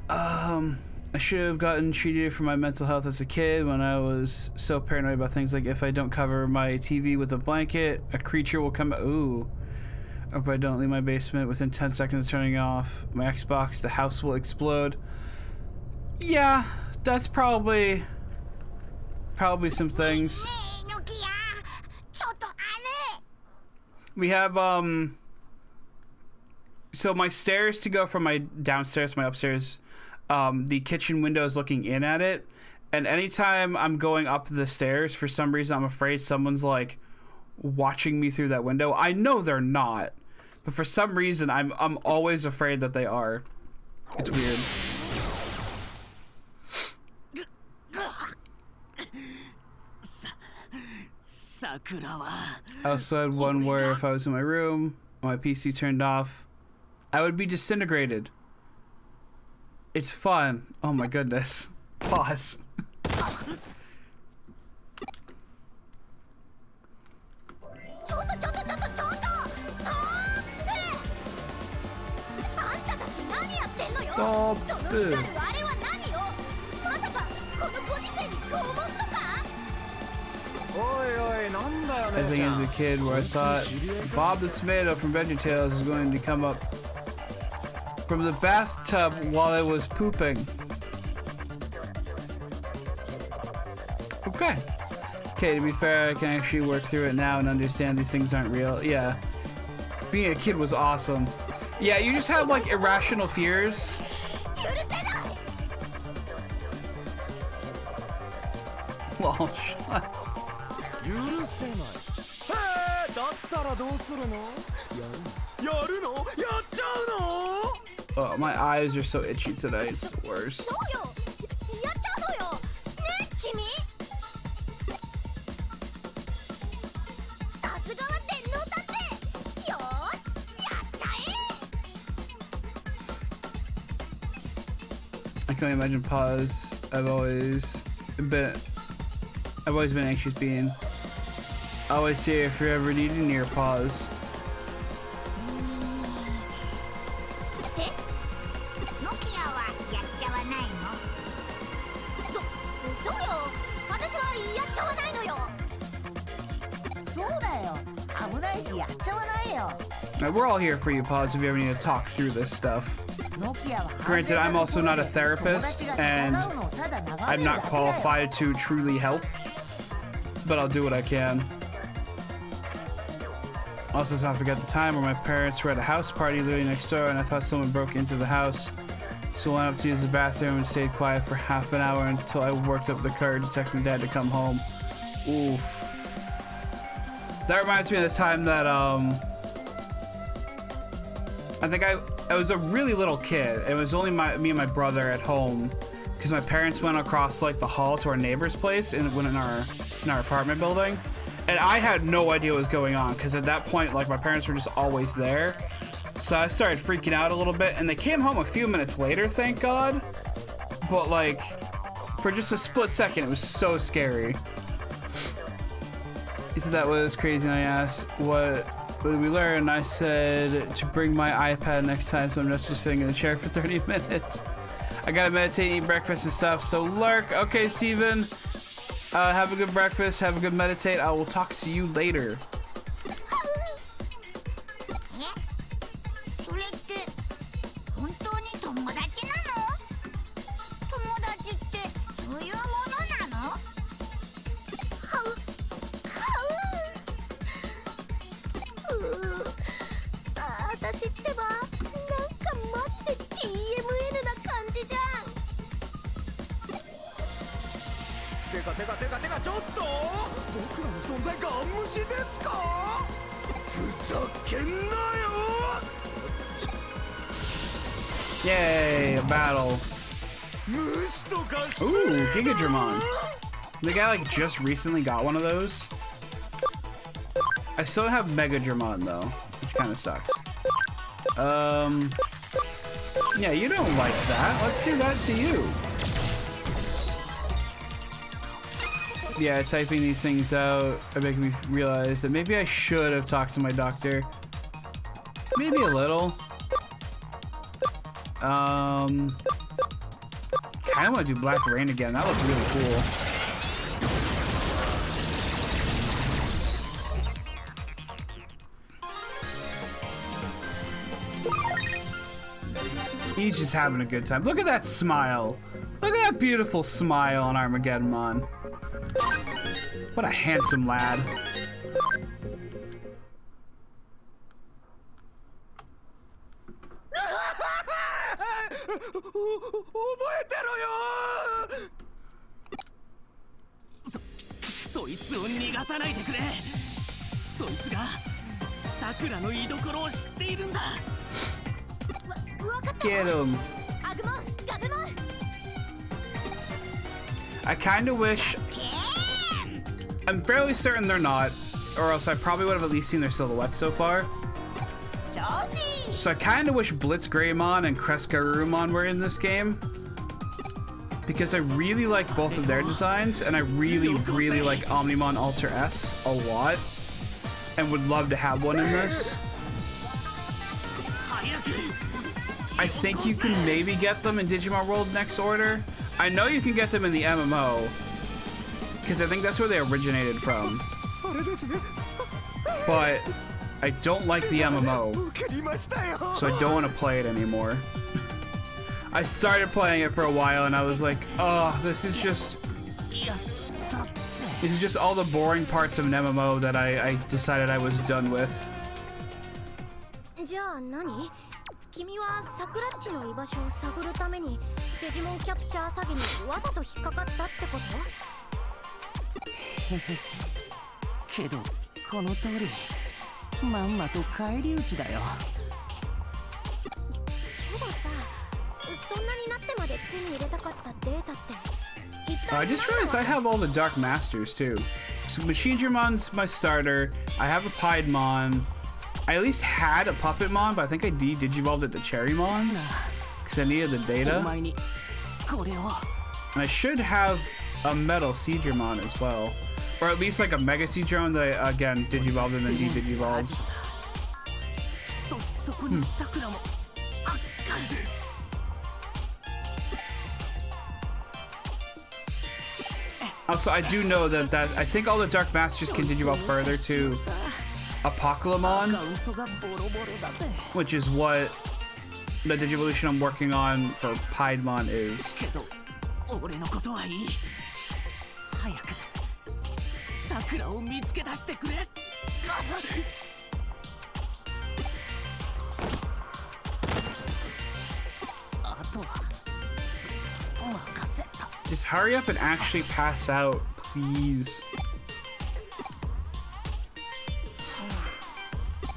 I should have gotten treated for my mental health as a kid when I was so paranoid about things like if I don't cover my TV with a blanket, a creature will come. Ooh. Or if I don't leave my basement within 10 seconds of turning off my Xbox, the house will explode. Yeah, that's probably some things. We have so my stairs to go from my downstairs to my upstairs, the kitchen window is looking in at it, and anytime I'm going up the stairs, for some reason I'm afraid someone's like watching me through that window. I know they're not, but for some reason I'm always afraid that they are. It's weird. I also had one where if I was in my room, my PC turned off, I would be disintegrated. It's fun. Oh my goodness. Pause. Stop it. I think as a kid where I thought Bob the Tomato from VeggieTales is going to come up from the bathtub while I was pooping. Okay. Okay, to be fair, I can actually work through it now and understand these things aren't real. Yeah. Being a kid was awesome. Yeah, you just have like irrational fears. Lol, shut. Oh, my eyes are so itchy today. It's the worst. I can't imagine pause. I've always been anxious being. Always say if you're ever needing near pause. Now, we're all here for you, pause, if you ever need to talk through this stuff. Granted, I'm also not a therapist, and I'm not qualified to truly help, but I'll do what I can. Also, let's not forget the time where my parents were at a house party literally next door, and I thought someone broke into the house. So I went up to use the bathroom and stayed quiet for half an hour until I worked up the courage to text my dad to come home. Ooh. That reminds me of the time that, I think I was a really little kid. It was only me and my brother at home because my parents went across like the hall to our neighbor's place in our apartment building, and I had no idea what was going on because at that point like my parents were just always there. So I started freaking out a little bit, and they came home a few minutes later, thank God. But like for just a split second, it was so scary. He said that was crazy, and I asked what did we learn. I said to bring my iPad next time, so I'm not just sitting in the chair for 30 minutes. I gotta meditate, eat breakfast and stuff. So lurk. Okay, Steven. Have a good breakfast. Have a good meditate. I will talk to you later. Yay, a battle. Ooh, Digimon. The guy like just recently got one of those. I still have Megadramon though, which kind of sucks. Yeah, you don't like that. Let's do that to you. Yeah, typing these things out are making me realize that maybe I should have talked to my doctor. Maybe a little. Kind of want to do Black Rain again. That looks really cool. He's just having a good time. Look at that smile. Look at that beautiful smile on Armageddon. What a handsome lad. そいつを逃がさないでくれ。そいつがさくらの居所を知っているんだ。わかった。 Get him. アグモン、ガブモン。 I kind of wish. I'm fairly certain they're not, or else I probably would have at least seen their silhouettes so far. So I kind of wish Blitzgreymon and Kresgarurumon were in this game, because I really like both of their designs, and I really, really like Omnimon Alter S a lot, and would love to have one in this. I think you can maybe get them in Digimon World Next Order. I know you can get them in the MMO, because I think that's where they originated from. But I don't like the MMO, so I don't want to play it anymore. I started playing it for a while and I was like, oh, this is just all the boring parts of an MMO that I decided I was done with. じゃあ何？君はサクラッチの居場所を探るためにデジモンキャプチャー詐欺にわざと引っかかったってこと？けどこの通りまんまと返り討ちだよ。けどさ、そんなになってまで手に入れたかったデータって。I just realized I have all the Dark Masters too. So Machinedramon's my starter. I have a Piedmon. I at least had a Puppetmon, but I think I digivolved it to Cherrymon because I needed the data. And I should have a Metal Seadramon as well. Or at least like a Mega Seadramon that I, again, digivolved and then digivolved. Also, I do know that I think all the Dark Masters can digivolve further to Apocalypse, which is what the digivolution I'm working on for Piedmon is. Just hurry up and actually pass out, please.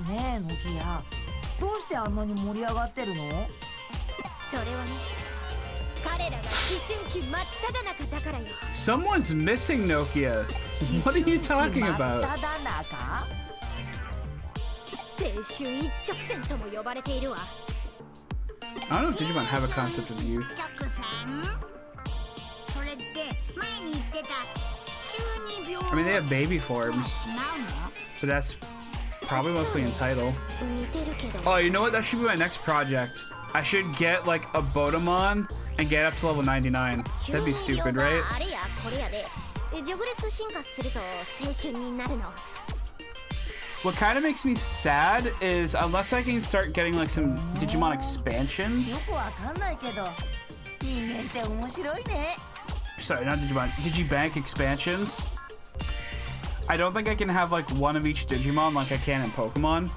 ねえノキア、どうしてあんなに盛り上がってるの？それはね、彼らが思春期真っ只中だからよ。 Someone's missing Nokia. What are you talking about? 真っ只中？青春一直線とも呼ばれているわ。I don't know if Digimon have a concept of youth. それって前に言ってた中二病 I mean, they have baby forms, but that's probably mostly in title. 似てるけど。 Oh, you know what? That should be my next project. I should get like a Botamon and get up to level 99. That'd be stupid, right? あれやこれやで、ジョグレス進化すると青春になるの。 What kind of makes me sad is unless I can start getting like some Digimon よ expansions. くわかんないけど、人間って面白いね。 Sorry, not Digimon. Digibank expansions. I don't think I can have like one of each Digimon like I can in Pokemon.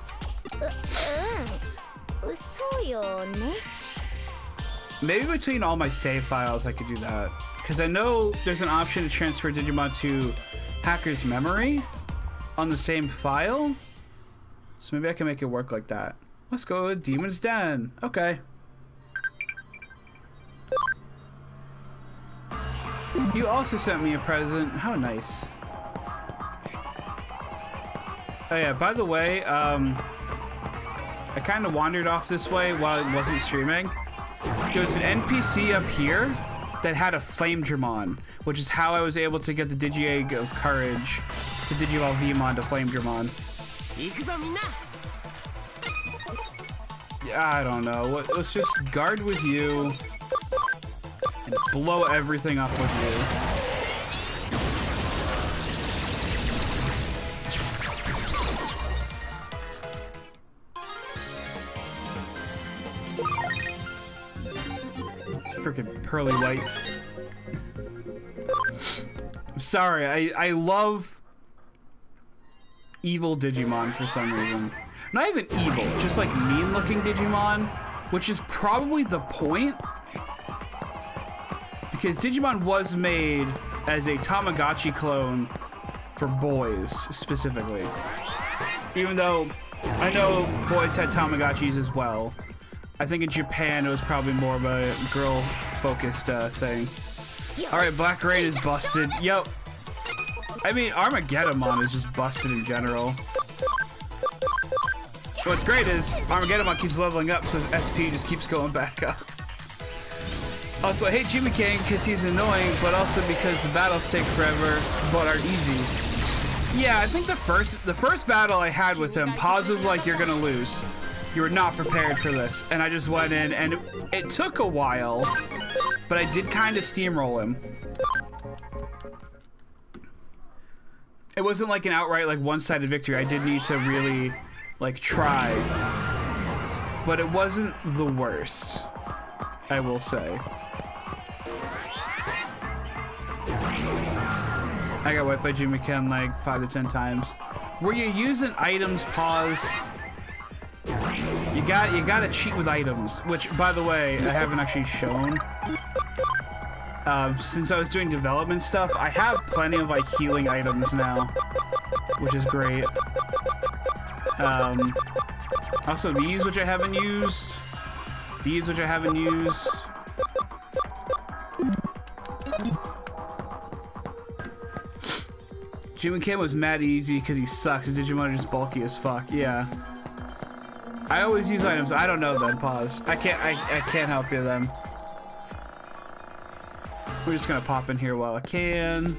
そうよね。 Maybe between all my save files I could do that. Because I know there's an option to transfer Digimon to Hacker's Memory on the same file. So maybe I can make it work like that. Let's go with Demon's Den. Okay. You also sent me a present. How nice. Oh yeah, by the way, I kind of wandered off this way while I wasn't streaming. There was an NPC up here that had a Flamedramon, which is how I was able to get the Digi-Egg of Courage to Digivolve Vmon to Flamedramon. Yeah, I don't know. Let's just guard with you and blow everything up with you. Freaking pearly whites. I'm sorry, I love evil Digimon for some reason. Not even evil, just like mean looking Digimon. which is probably the point, because Digimon was made as a Tamagotchi clone for boys specifically, even though I know boys had Tamagotchis as well. I think in Japan it was probably more of a girl-focused thing. All right, Black Rain is busted. Yo, I mean Armageddon is just busted in general. What's great is Armageddon keeps leveling up, so his SP just keeps going back up. Also, I hate Jimmy King because he's annoying, but also because the battles take forever, but are easy. Yeah, I think the first battle I had with him, Paz was like, "You're gonna lose. You were not prepared for this," and I just went in, and it took a while, but I did kind of steamroll him. It wasn't like an outright like one-sided victory. I did need to really like try, but it wasn't the worst, I will say. I got wiped by Jimmy Ken like 5 to 10 times. Were you using items, Pause? You gotta cheat with items, which, by the way, I haven't actually shown. Since I was doing development stuff, I have plenty of like healing items now, which is great. Also these, which I haven't used. These, which I haven't used. Jimmy Kim was mad easy because he sucks. His Digimon are just bulky as fuck. Yeah. I always use items. I don't know then. Pause. I can't help you then. We're just gonna pop in here while I can.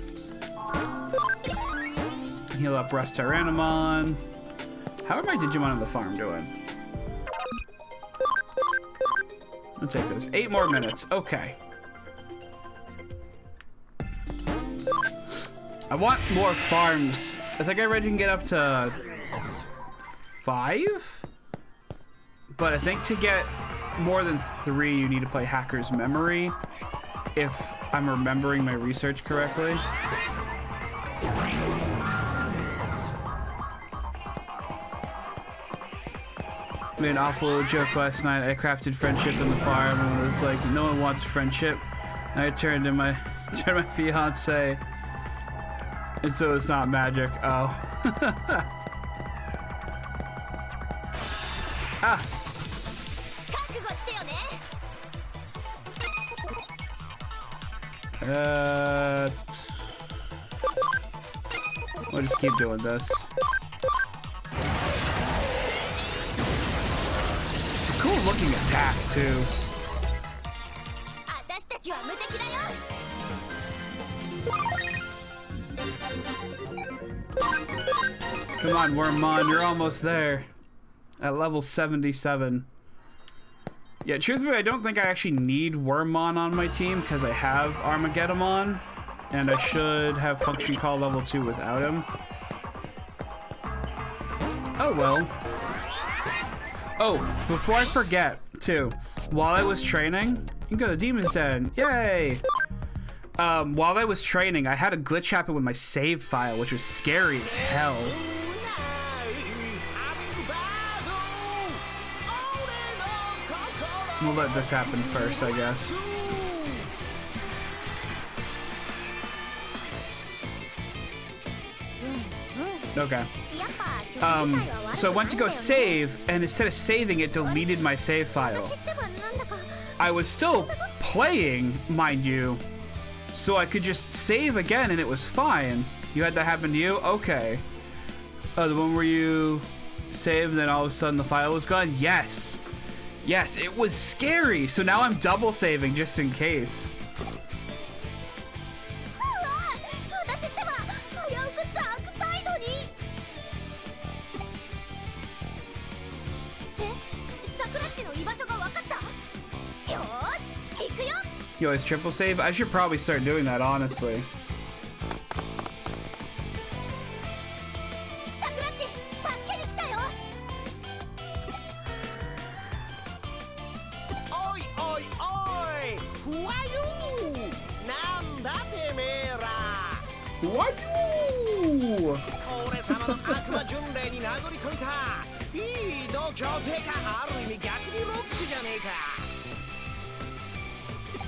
Heal up Rust Tyrannomon. How are my Digimon on the farm doing? Let's take this. 8 more minutes. Okay. I want more farms. I think I read you can get up to 5? But I think to get more than 3, you need to play Hacker's Memory, if I'm remembering my research correctly. Made an awful joke last night. I crafted friendship in the farm and was like, no one wants friendship. And I turned to my fiance. And so it's not magic. Oh. Ah. We'll just keep doing this. It's a cool looking attack too. Come on, Wormmon, you're almost there. At level 77. Yeah, truthfully, I don't think I actually need Wormmon on my team because I have Armageddon, and I should have Function Call level 2 without him. Oh well. Oh, before I forget, too, while I was training, you can go to Demon's Den. Yay! While I was training, I had a glitch happen with my save file, which was scary as hell. We'll let this happen first, I guess. Okay. So I went to go save, and instead of saving, it deleted my save file. I was still playing, mind you, so I could just save again, and it was fine. You had that happen to you? Okay. Oh, the one where you saved, and then all of a sudden the file was gone? Yes. Yes, it was scary. So now I'm double saving just in case. You always triple save? I should probably start doing that, honestly.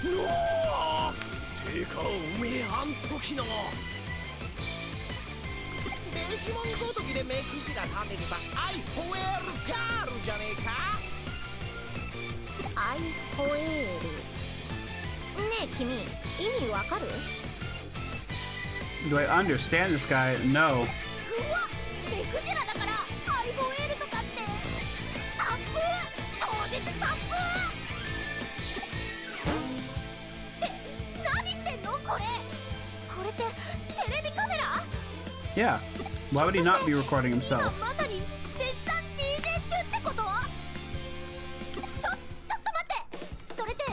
てかおめえあん時のデジモンごときで目くじら立ててたアイホエールガールじゃねえか。アイホエールねえ君意味わかる？ Do I understand this guy? No. うわ目くじらだからアイホエールとかってサップ超絶サップって何してんのこれ。これってテレビカメラ？ Yeah. Why would he not be recording 今 himself? まさに絶賛 DJ 中ってこと？ちょっと待ってそれって今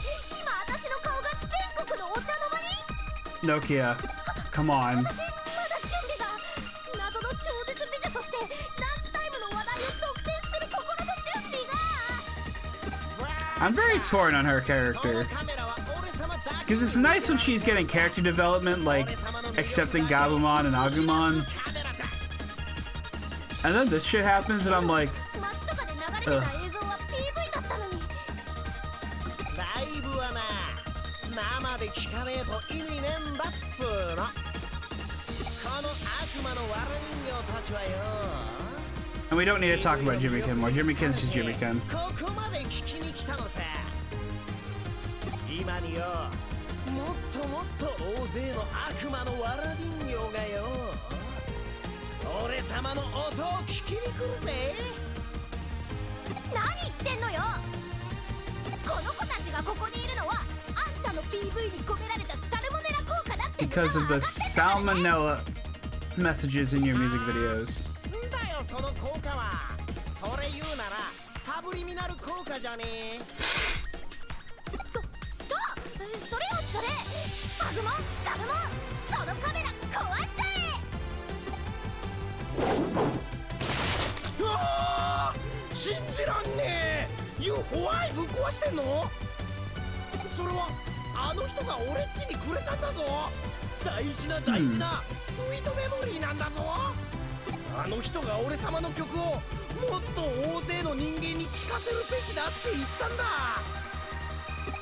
私の顔が全国のお茶の間に？ Nokia. Come on. 私まだ準備が謎の超絶美女としてランチタイムの話題を独占する心の準備が。 I'm very torn on her character. Because it's nice when she's getting character development, like accepting Gabumon and Agumon. And then this shit happens and I'm like, 街とかで流れてた映像は PV だったのに。ライブはな生で聞かねえと意味ねえんだっつーの。この悪魔のわら人形たちはよ。 and we don't need to talk about Jimmykin more. Jimmykin's just Jimmykin. ここまで聞きに来たのさ。今によもっともっと大勢の悪魔のわら人形がよ俺様の音を聞きに来るぜ。何言ってんのよ。この子たちがここにいるのはあんたの PV に込められたサルモネラ効果だって。 Because of the salmonella messages in your music videos. んだよその効果は。それ言うならサブリミナル効果じゃねえ。それよそれ。アグモンガブモンそのカメラ壊しちゃえ。うわー信じらんねえ。UFO ぶっ壊してんの？それはあの人が俺っちにくれたんだぞ。大事な大事なスイートメモリーなんだぞ。あの人が俺様の曲をもっと大勢の人間に聴かせるべきだって言ったんだ。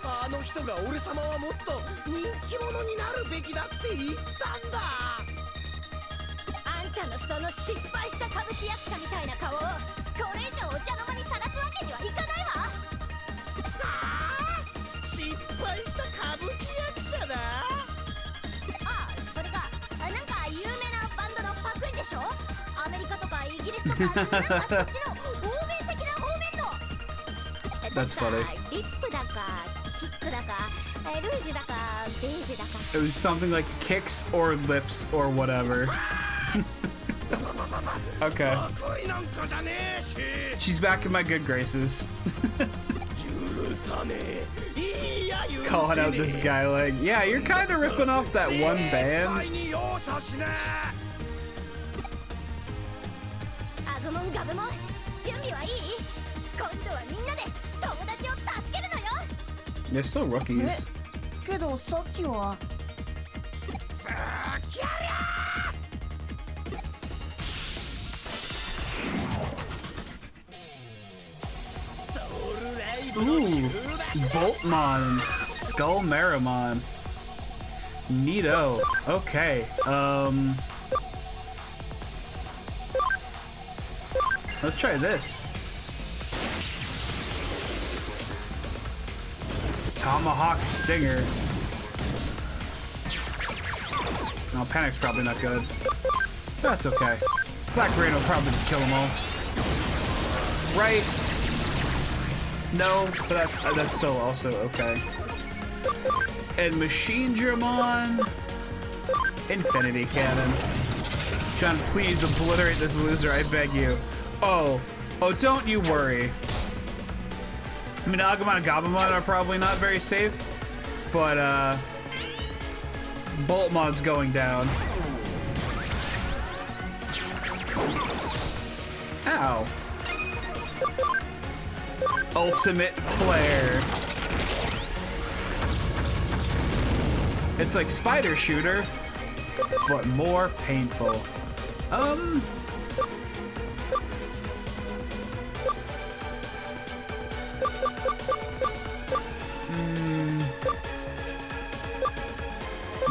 あの人が俺様はもっと人気者になるべきだって言ったんだ。あんたのその失敗した歌舞伎役者みたいな顔をこれ以上お茶の間にさらすわけにはいかないわ。失敗した歌舞伎役者だ。ああそれがなんか有名なバンドのパクリでしょ。アメリカとかイギリスとかなんかそっちの欧米的な方面の。 That's 確か funny. リップだかキックだかルージュだかベージュだか。 It was something like kicks or lips or whatever. Okay. パクリなんかじゃねえし。 She's back in my good graces. 許さねえ。いや許せねえ。 Calling out this guy like, yeah, you're kind of ripping off that one 絶 band. 対に容赦しねアグモンガブモン準備はいい？今度はみんなで友達を助けるのよ。 They're still rookies. けどさっきはえ。さあキャリャ Ooh, Boltmon, Skullmarimon. Neato. Okay. Let's try this. Tomahawk Stinger. No, Panic's probably not good. That's okay. Black Rain will probably just kill them all. Right? No, but that's still also okay. And Machine Dramon. Infinity Cannon. John, please obliterate this loser, I beg you. Oh, don't you worry. I mean, Agumon and Gabumon are probably not very safe, but Boltmon's going down. Ow. Ultimate Flare. It's like Spider Shooter, but more painful.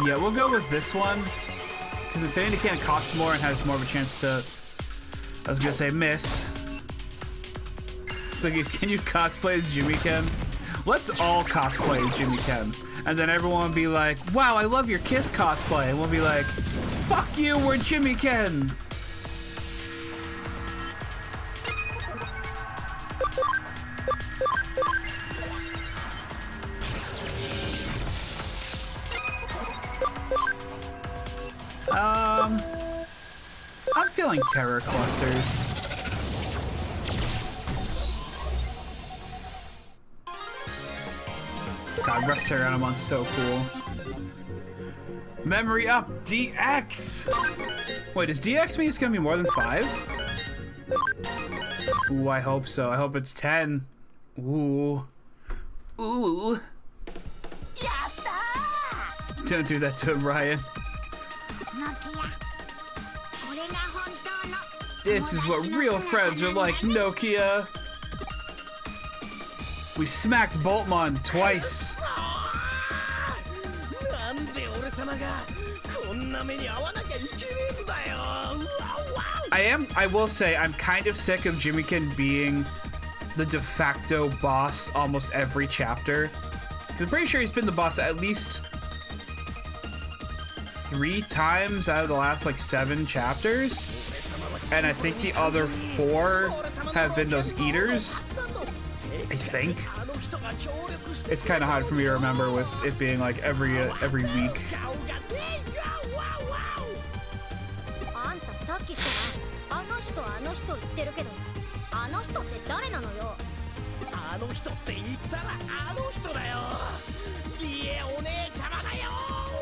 Yeah, we'll go with this one. Because Infinity Can costs more and has more of a chance to, I was gonna say, miss. Like, can you cosplay as Jimmy Ken? Let's all cosplay as Jimmy Ken. And then everyone will be like, wow, I love your Kiss cosplay. And we'll be like, fuck you, we're Jimmy Ken. I'm feeling terror clusters. God, Rust Terranomon's so cool. Memory up, DX! Wait, does DX mean it's gonna be more than 5? Ooh, I hope so. I hope it's 10. Ooh. Ooh. Don't do that to him, Ryan. This is what real friends are like, Nokia. We smacked Boltmon twice. I will say, I'm kind of sick of Jimmykin being the de facto boss almost every chapter. I'm pretty sure he's been the boss at least 3 times out of the last, like, 7 chapters. And I think the other 4 have been those eaters. I think. It's kind of hard for me to remember with it being like every week.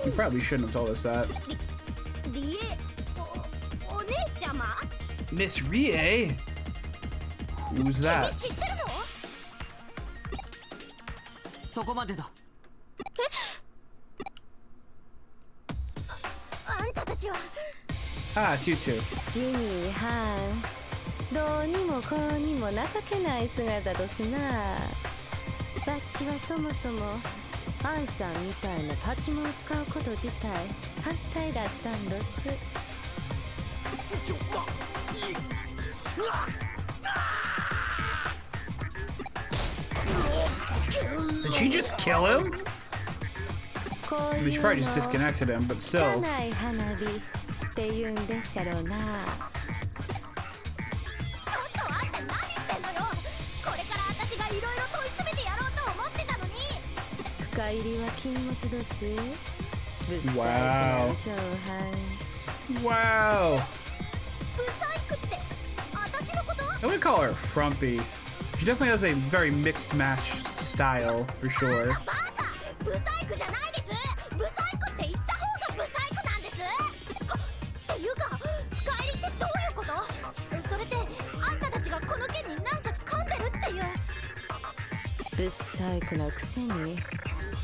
You probably shouldn't have told us that. Miss Rie? Who's that? そこまでだ。あんたたちは Ah, Tutu. ジミーハン、どうにもこうにも情けない姿どすな。バッチはそもそもアンさんみたいなパチモンを使うこと自体反対だったんです。 Did she just kill him? I mean, she probably just disconnected him, but still. ない花火って言うんでっしゃろうな。ちょっとあんた何してんのよ。これから私がいろいろ問い詰めてやろうと思ってたのに。深入りは禁物どす。 Wow. Wow. ブサイクって私のこと？ I would call her frumpy. She definitely has a very mixed match style, for sure. バカ！ブサイクじゃないです。ブサイクって言った方がブサイクなんです。っていうか、深入りってどういうこと？それってあんたたちがこの件になんか掴んでるっていう。ブサイクなくせに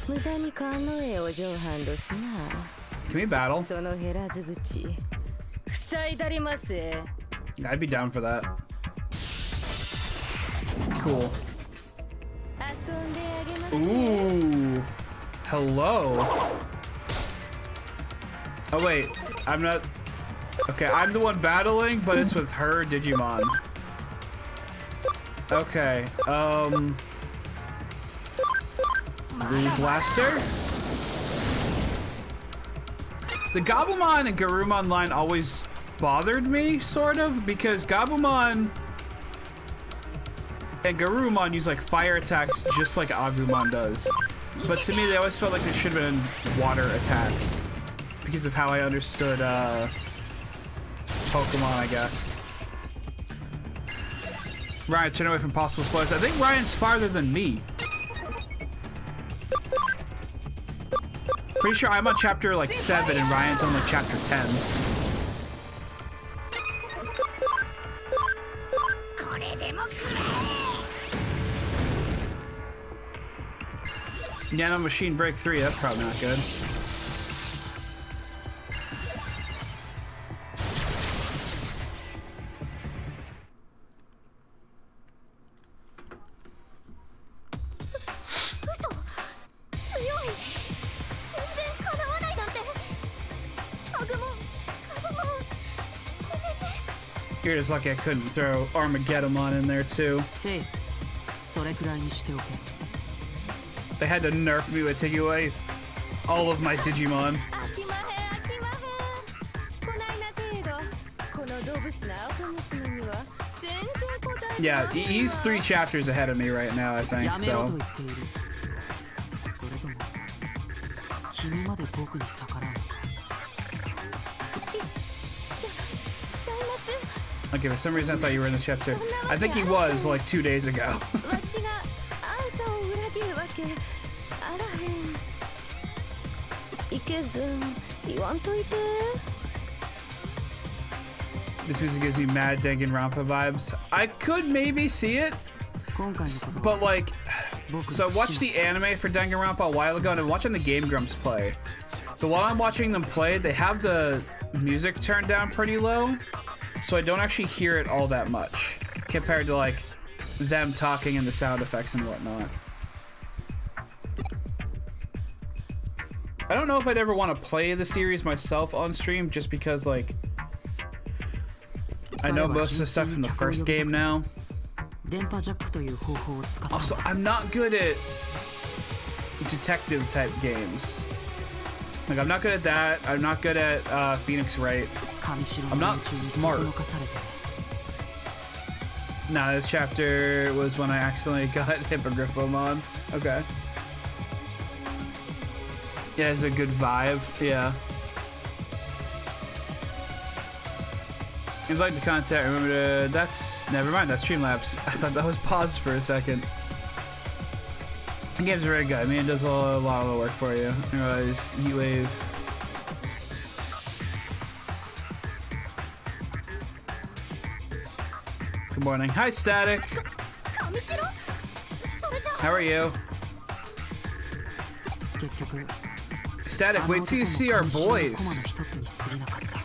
無駄に勘のええお嬢はんどすな。 Can we battle? その減らず口塞いだります。 I'd be down for that. Cool. 遊んであげます。 Ooh. Hello. Oh wait, I'm not. Okay, I'm the one battling, but it's with her Digimon. Okay. Blue Blaster. The Gabumon and Garurumon line always bothered me, sort of, because Gabumon and Garurumon use like fire attacks just like Agumon does. But to me, they always felt like they should have been water attacks because of how I understood Pokemon, I guess. Ryan, turn away from possible spoilers. I think Ryan's farther than me. Pretty sure I'm on chapter like 7 and Ryan's on like chapter 10. Nano Machine Break 3, that's probably not good. You're just lucky I couldn't throw Armageddon in there too. フェイ、それくらいにしておけ。 They had to nerf me by taking away all of my Digimon. 飽きまへん飽きまへん。こないな程度。この動物の青娘には全然答えてないわ。 Yeah, he's 3 chapters ahead of me right now, I think. やめろと So 言っている。それとも君まで僕に逆らうのか。ちゃいます。 okay, for some reason I thought you were in the chapter. I think he was like 2 days ago. わっちがあんたを裏切るわけあらへん。いけずん言わんといて。 This music gives me mad Danganronpa vibes. I could maybe see it, 今回のこと but は like, so I watched the anime for Danganronpa a while ago and I'm watching the Game Grumps play. But while I'm watching them play, they have the music turned down pretty low, so I don't actually hear it all that much compared to like them talking and the sound effects and whatnot. I don't know if I'd ever want to play the series myself on stream just because like I know most of the stuff from the first game now. 電波ジャックという方法を使った。 Also, I'm not good at detective type games. Like, I'm not good at that. I'm not good at Phoenix Wright. 上白 I'm の not 連中に smart. そそのかされてね。 Nah, this chapter was when I accidentally got Hippogriffomon. Okay. Yeah, it's a good vibe. Yeah. Invite to contact. Remember to. That's. Never mind. That's Streamlabs. I thought that was paused for a second. The game's very good. I mean, it does a lot of the work for you. Anyways, Heatwave. Good morning. Hi, Static. 上白それじゃ How are you? 結局 Static, wait till you see our あの男も上白の boys. 駒の一つに過ぎなかった。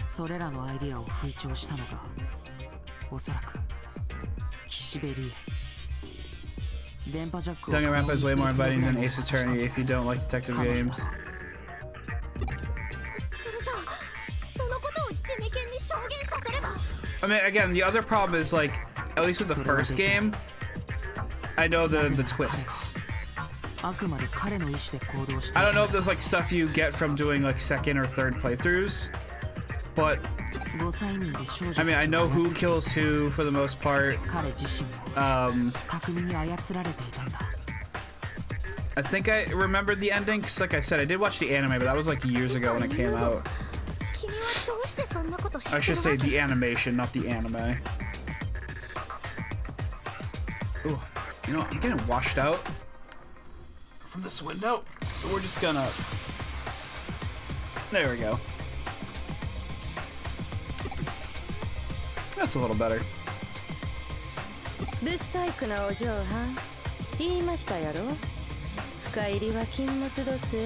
それらのアイディアを吹聴したのがおそらく岸辺理恵。電波ジャックを Danganronpa is way more inviting than Ace 可能 Attorney に if you don't like detective 彼女 games. だ。それじゃそのことを地味犬に証言させれば I mean, again, the other problem is like, at least with the first game, I know the twists. あくまで彼の意思で行動してい I た don't know if there's like stuff you get from doing like second or third playthroughs, but 5歳民で少女 I mean, I know who kills who for the most part. 彼自身も 巧みに操られていたんだ。 I think I remembered the ending because, like I said, I did watch the anime, but that was like years ago when it came out. 君はどうしてそんなこと知って I る should わ say け the animation, not the anime. Ooh, you know, I'm getting washed out from this window, so we're just gonna. There we go. That's a little better. ブサイクなお嬢はん言いましたやろ。深入りは禁物どす。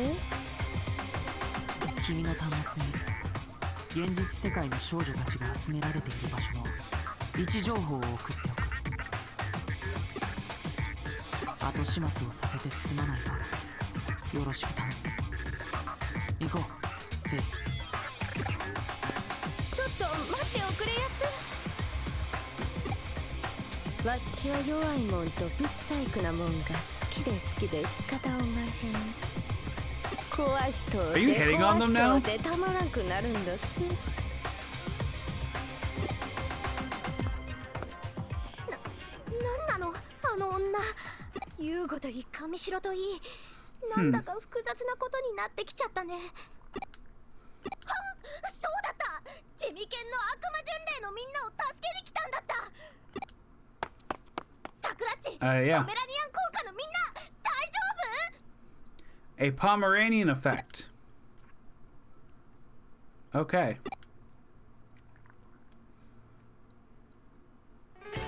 君の端末に現実世界の少女たちが集められている場所の位置情報を送っておく。後始末をさせてすまないがよろしく頼む。行こう、フェイ。ちょっと待っておくれやす。わっちは弱いもんとブサイクなもんが好きで好きで仕方おまへん。壊しとう Are you て hitting on 壊 them し now? とうてたまらんくなるんだす。なんなのあの女優吾といい上白といいなんだか複雑なことになってきちゃったね。はっそうだった地味犬の悪魔巡礼のみんなを助けに来たんだった。サクラッチ、ポメラニア Yeah. ン効果のみんな大丈夫？ A Pomeranian effect. Okay.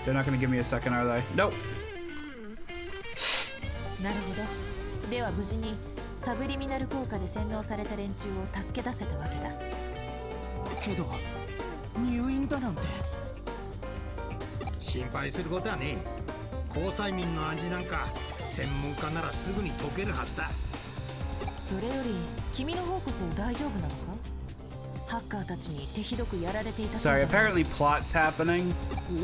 They're not gonna give me a second, are they? Nope. なるほど。では無事にサブリミナル効果で洗脳された連中を助け出せたわけだ。けど入院だなんて。心配することはねえ。交際民の味なんか専門家ならすぐに解けるはずだ。それより君の方こそ大丈夫なのか？ハッカーたちに手ひどくやられていた。 Sorry, apparently plots happening.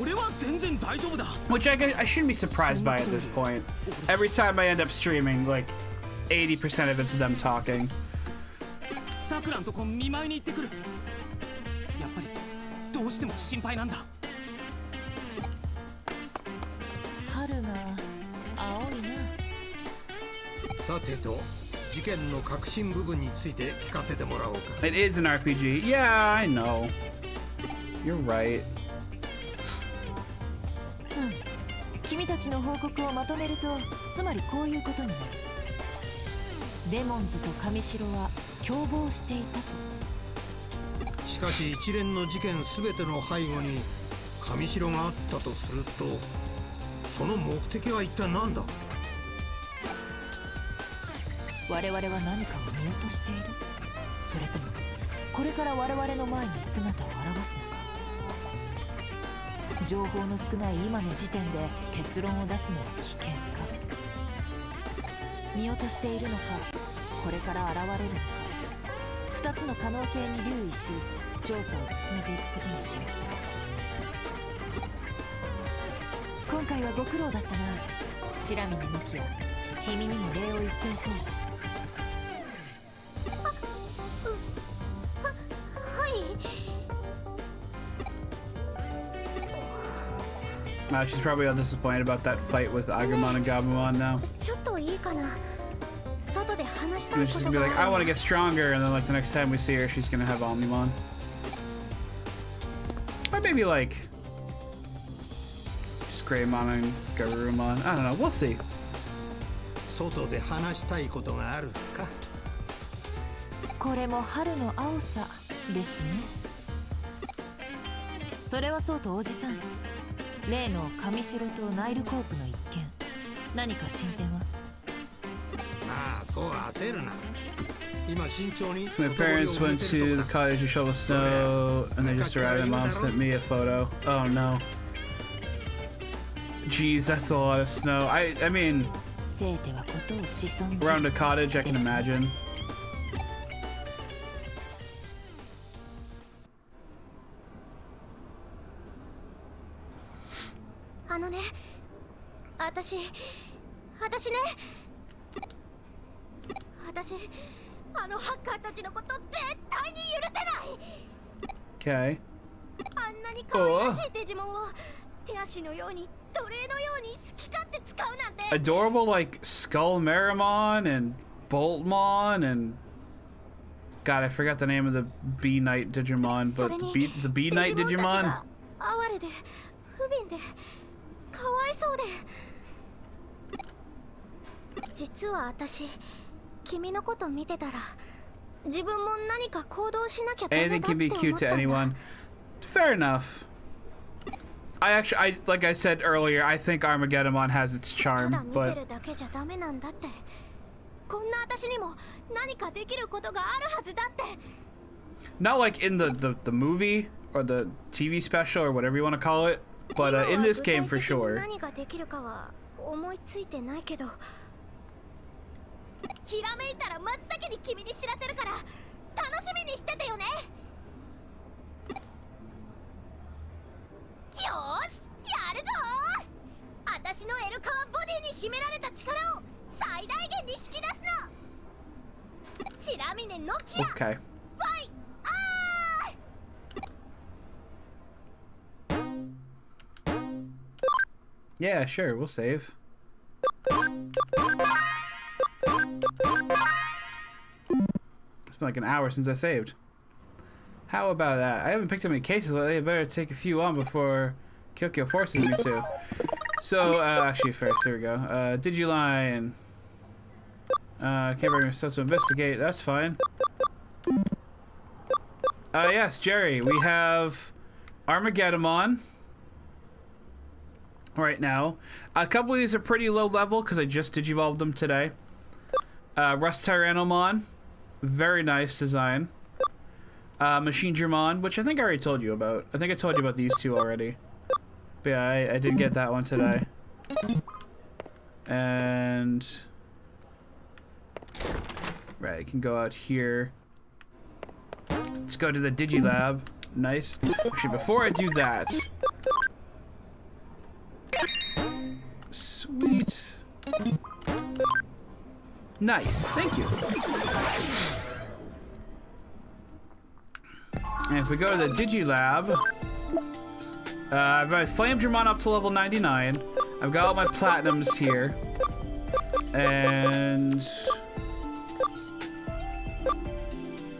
俺は全然大丈夫だ。 Which I shouldn't be surprised by at this point. Every time I end up streaming, like 80% of it's them talking. さくらんとこ見舞いに行ってくる。やっぱりどうしても心配なんだ。春が青いな。さてと、事件の核心部分について聞かせてもらおうか。 It is an RPG. Yeah, I know. You're right. 君たちの報告をまとめると、つまりこういうことになる。デモンズと神城は共謀していたと。しかし一連の事件すべての背後に神城があったとすると、その目的は一体何だ。我々は何かを見落としている。それともこれから我々の前に姿を現すのか。情報の少ない今の時点で結論を出すのは危険か。見落としているのか、これから現れるのか。2つの可能性に留意し、調査を進めていくことにしよう。今回はご苦労だったな。白峰のきや、君にも礼を言っておこう。She's probably all disappointed about that fight with Agumon and Gabumon now. ちょっといいかな。外で話したい She's こ just と gonna be が like, I want to get stronger, and then like the next time we see her, she's gonna have Omnimon. Or maybe like just Greymon and Garurumon. I don't know. We'll see. 外で話したいことがあるか。これも春の青さですね。それはそうとおじさん、例の神城とナイルコープの一件、何か進展は。まあそう焦るな。今慎重に。 So my parents went to the cottage to shovel snow, and they just arrived, and Mom sent me a photo. Oh no. Jeez, that's a lot of snow. I mean, せいてはことを子孫じ around a cottage, I can imagine. あのね、私ね、あのハッカーたちのこと絶対に許せない。 Okay. あんなに可愛らしいデジモンを手足のように奴隷のように好き勝手使うなんて。 Adorable like Skull Marimon and Boltmon and God, I forgot the name of the Bee Knight Digimon, but the Bee Knight Digimon. 哀れで不憫でかわいそうで。実は私、君のこと見てたら自分も何か行動しなきゃダメだ Anything って can be 思 cute った to んだ。 anyone. Fair enough. Like I said earlier, I think Armageddon has its ただ charm, 見て but るだけじゃダメなんだって。こんな私にも何かできることがあるはずだって。 not like in the movie or the TV special or whatever you want to call it, but in this game for 今は sure. 具体的に何ができるかは思いついてないけど、ひらめいたら真っ先に君に知らせるから楽しみにしててよね。よーし、やるぞー。私のエルカワボディに秘められた力を最大限に引き出すの。白峰のきや。 Okay. ファイアー。 Yeah, sure, we'll save. It's been like an hour since I saved. How about that? I haven't picked up any cases lately. I better take a few on before Kyokyo forces me to. So, actually, first, here we go. Digiline. Can't bring myself to investigate. That's fine. Yes, Jerry, we have Armageddon right now. A couple of these are pretty low level because I just digivolved them today. Rust Tyrannomon, very nice design. Machine Germon, which I think I already told you about. I think I told you about these two already. But yeah, I did get that one today. And right, I can go out here. Let's go to the Digilab. Nice. Actually, before I do that... Sweet. Nice. Thank you. And if we go to the Digilab... I've got Flame Digimon up to level 99. I've got all my Platinums here. And...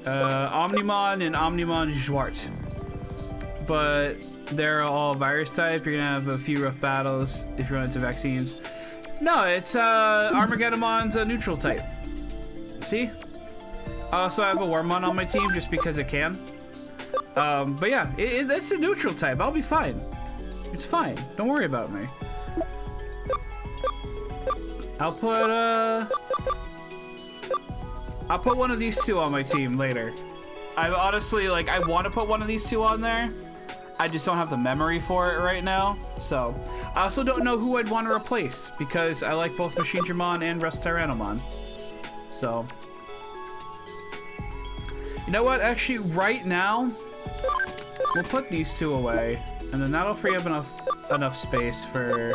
Omnimon and Omnimon Zwart. But they're all virus type. You're gonna have a few rough battles if you run into vaccines. No, it's Armageddonmon's a neutral type. See? I also have a Wormmon on my team just because it can. But yeah, it's a neutral type. I'll be fine. It's fine. Don't worry about me. I'll put one of these two on my team later. I honestly, like, I want to put one of these two on there. I just don't have the memory for it right now. So, I also don't know who I'd want to replace because I like both Machine Dramon and Rust Tyrannomon. So, you know what? Actually, right now, we'll put these two away, and then that'll free up enough space for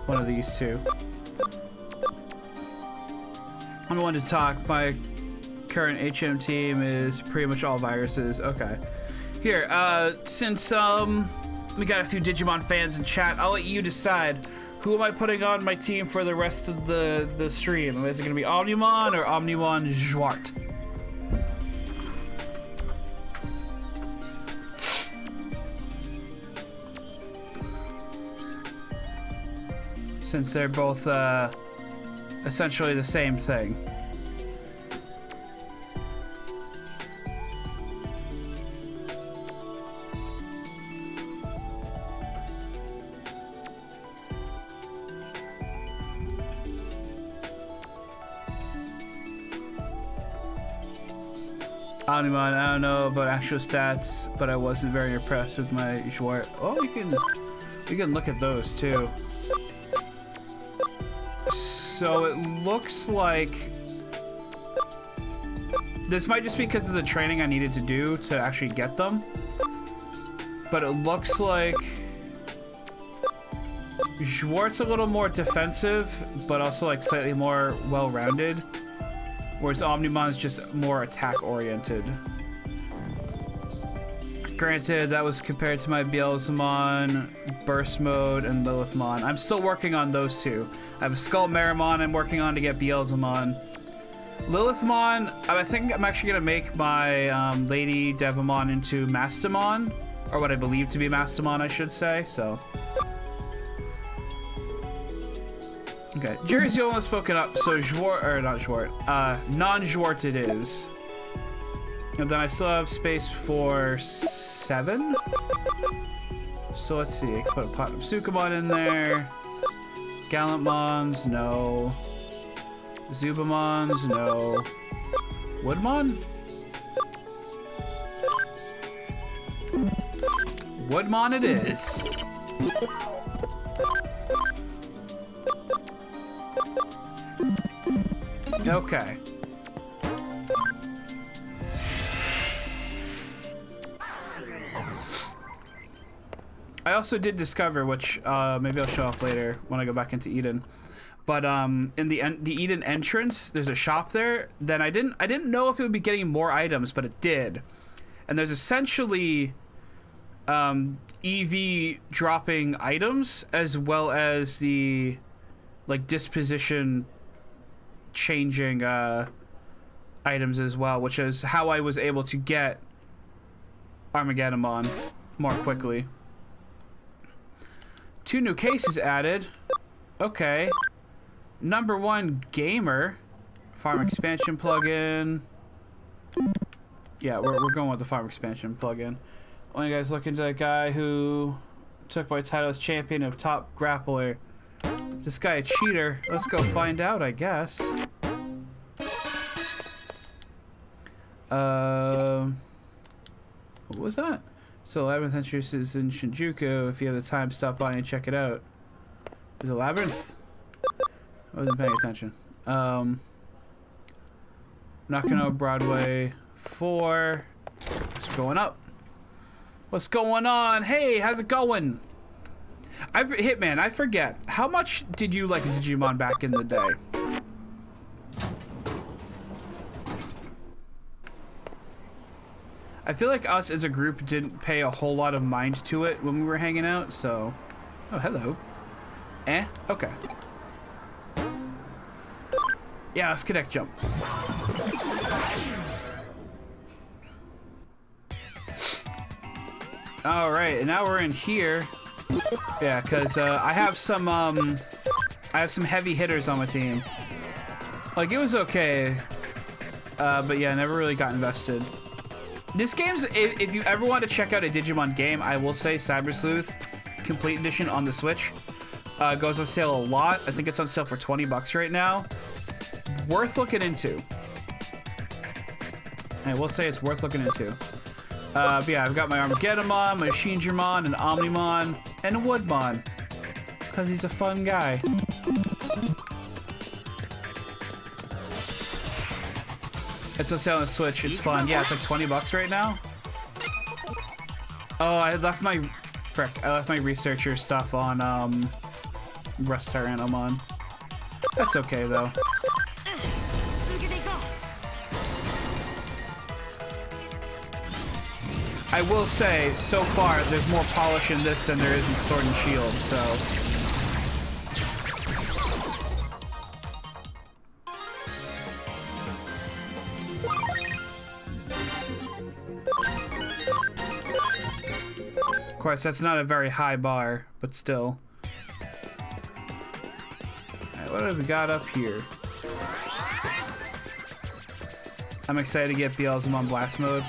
one of these two. I'm the one to talk. My current HM team is pretty much all viruses. Okay. Here, since we got a few Digimon fans in chat, I'll let you decide who am I putting on my team for the rest of the stream. Is it gonna be Omnimon or Omnimon Zwart? Since they're both essentially the same thing. Omnimon, I don't know about actual stats, but I wasn't very impressed with my Zwart. Oh, we can look at those too. So it looks like this might just be because of the training I needed to do to actually get them, but it looks like Zwart's a little more defensive, but also like slightly more well-rounded, whereas Omnimon's just more attack-oriented. Granted, that was compared to my Beelzemon, Burst Mode, and Lilithmon. I'm still working on those two. I have a Skull Marimon I'm working on to get Beelzemon. Lilithmon, I think I'm actually going to make my Lady Devamon into Mastamon, or what I believe to be Mastamon, I should say, so. Okay, Jerry's the only one spoken up, so Zwart, or not Zwart, non-Zwart it is. And then I still have space for 7. So let's see, I can put a Platinum Sukamon in there. Gallantmons, no. Zubamons, no. Woodmon? Woodmon it is. Okay. I also did discover, which maybe I'll show off later when I go back into Eden. But in the Eden entrance, there's a shop there. Then I didn't know if it would be getting more items, but it did. And there's essentially EV dropping items as well as the like disposition changing items as well, which is how I was able to get Armageddonmon more quickly. 2 new cases added. Okay. Number 1 gamer. Farm expansion plugin. Yeah, we're going with the farm expansion plugin. When you guys look into that guy who took my title as champion of top grappler. Is this guy a cheater? Let's go find out, I guess. What was that? So 11th entrance is in Shinjuku. If you have the time, stop by and check it out. There's a labyrinth? I wasn't paying attention. Nakano Broadway 4. What's going up? What's going on? Hey, how's it going? Hitman, I forget. How much did you like Digimon back in the day? I feel like us as a group didn't pay a whole lot of mind to it when we were hanging out, so... Oh, hello. Okay. Yeah, let's connect jump. Alright, and now we're in here. Yeah, because I have some heavy hitters on my team. Like, it was okay. But yeah, never really got invested. This game's, if you ever want to check out a Digimon game, I will say Cyber Sleuth Complete Edition on the Switch goes on sale a lot. I think it's on sale for 20 bucks right now. Worth looking into. I will say it's worth looking into. But yeah, I've got my Armageddonmon, my Shinjamon, an Omnimon, and a Woodmon. Because he's a fun guy. It's on sale on the Switch. It's fun. Yeah, it's like 20 bucks right now. Oh, I left my researcher stuff on Rust Tyrannomon. That's okay though. I will say, so far, there's more polish in this than there is in Sword and Shield, so. Of course, that's not a very high bar, but still. Alright, what have we got up here? I'm excited to get Beelzemon Blast Mode.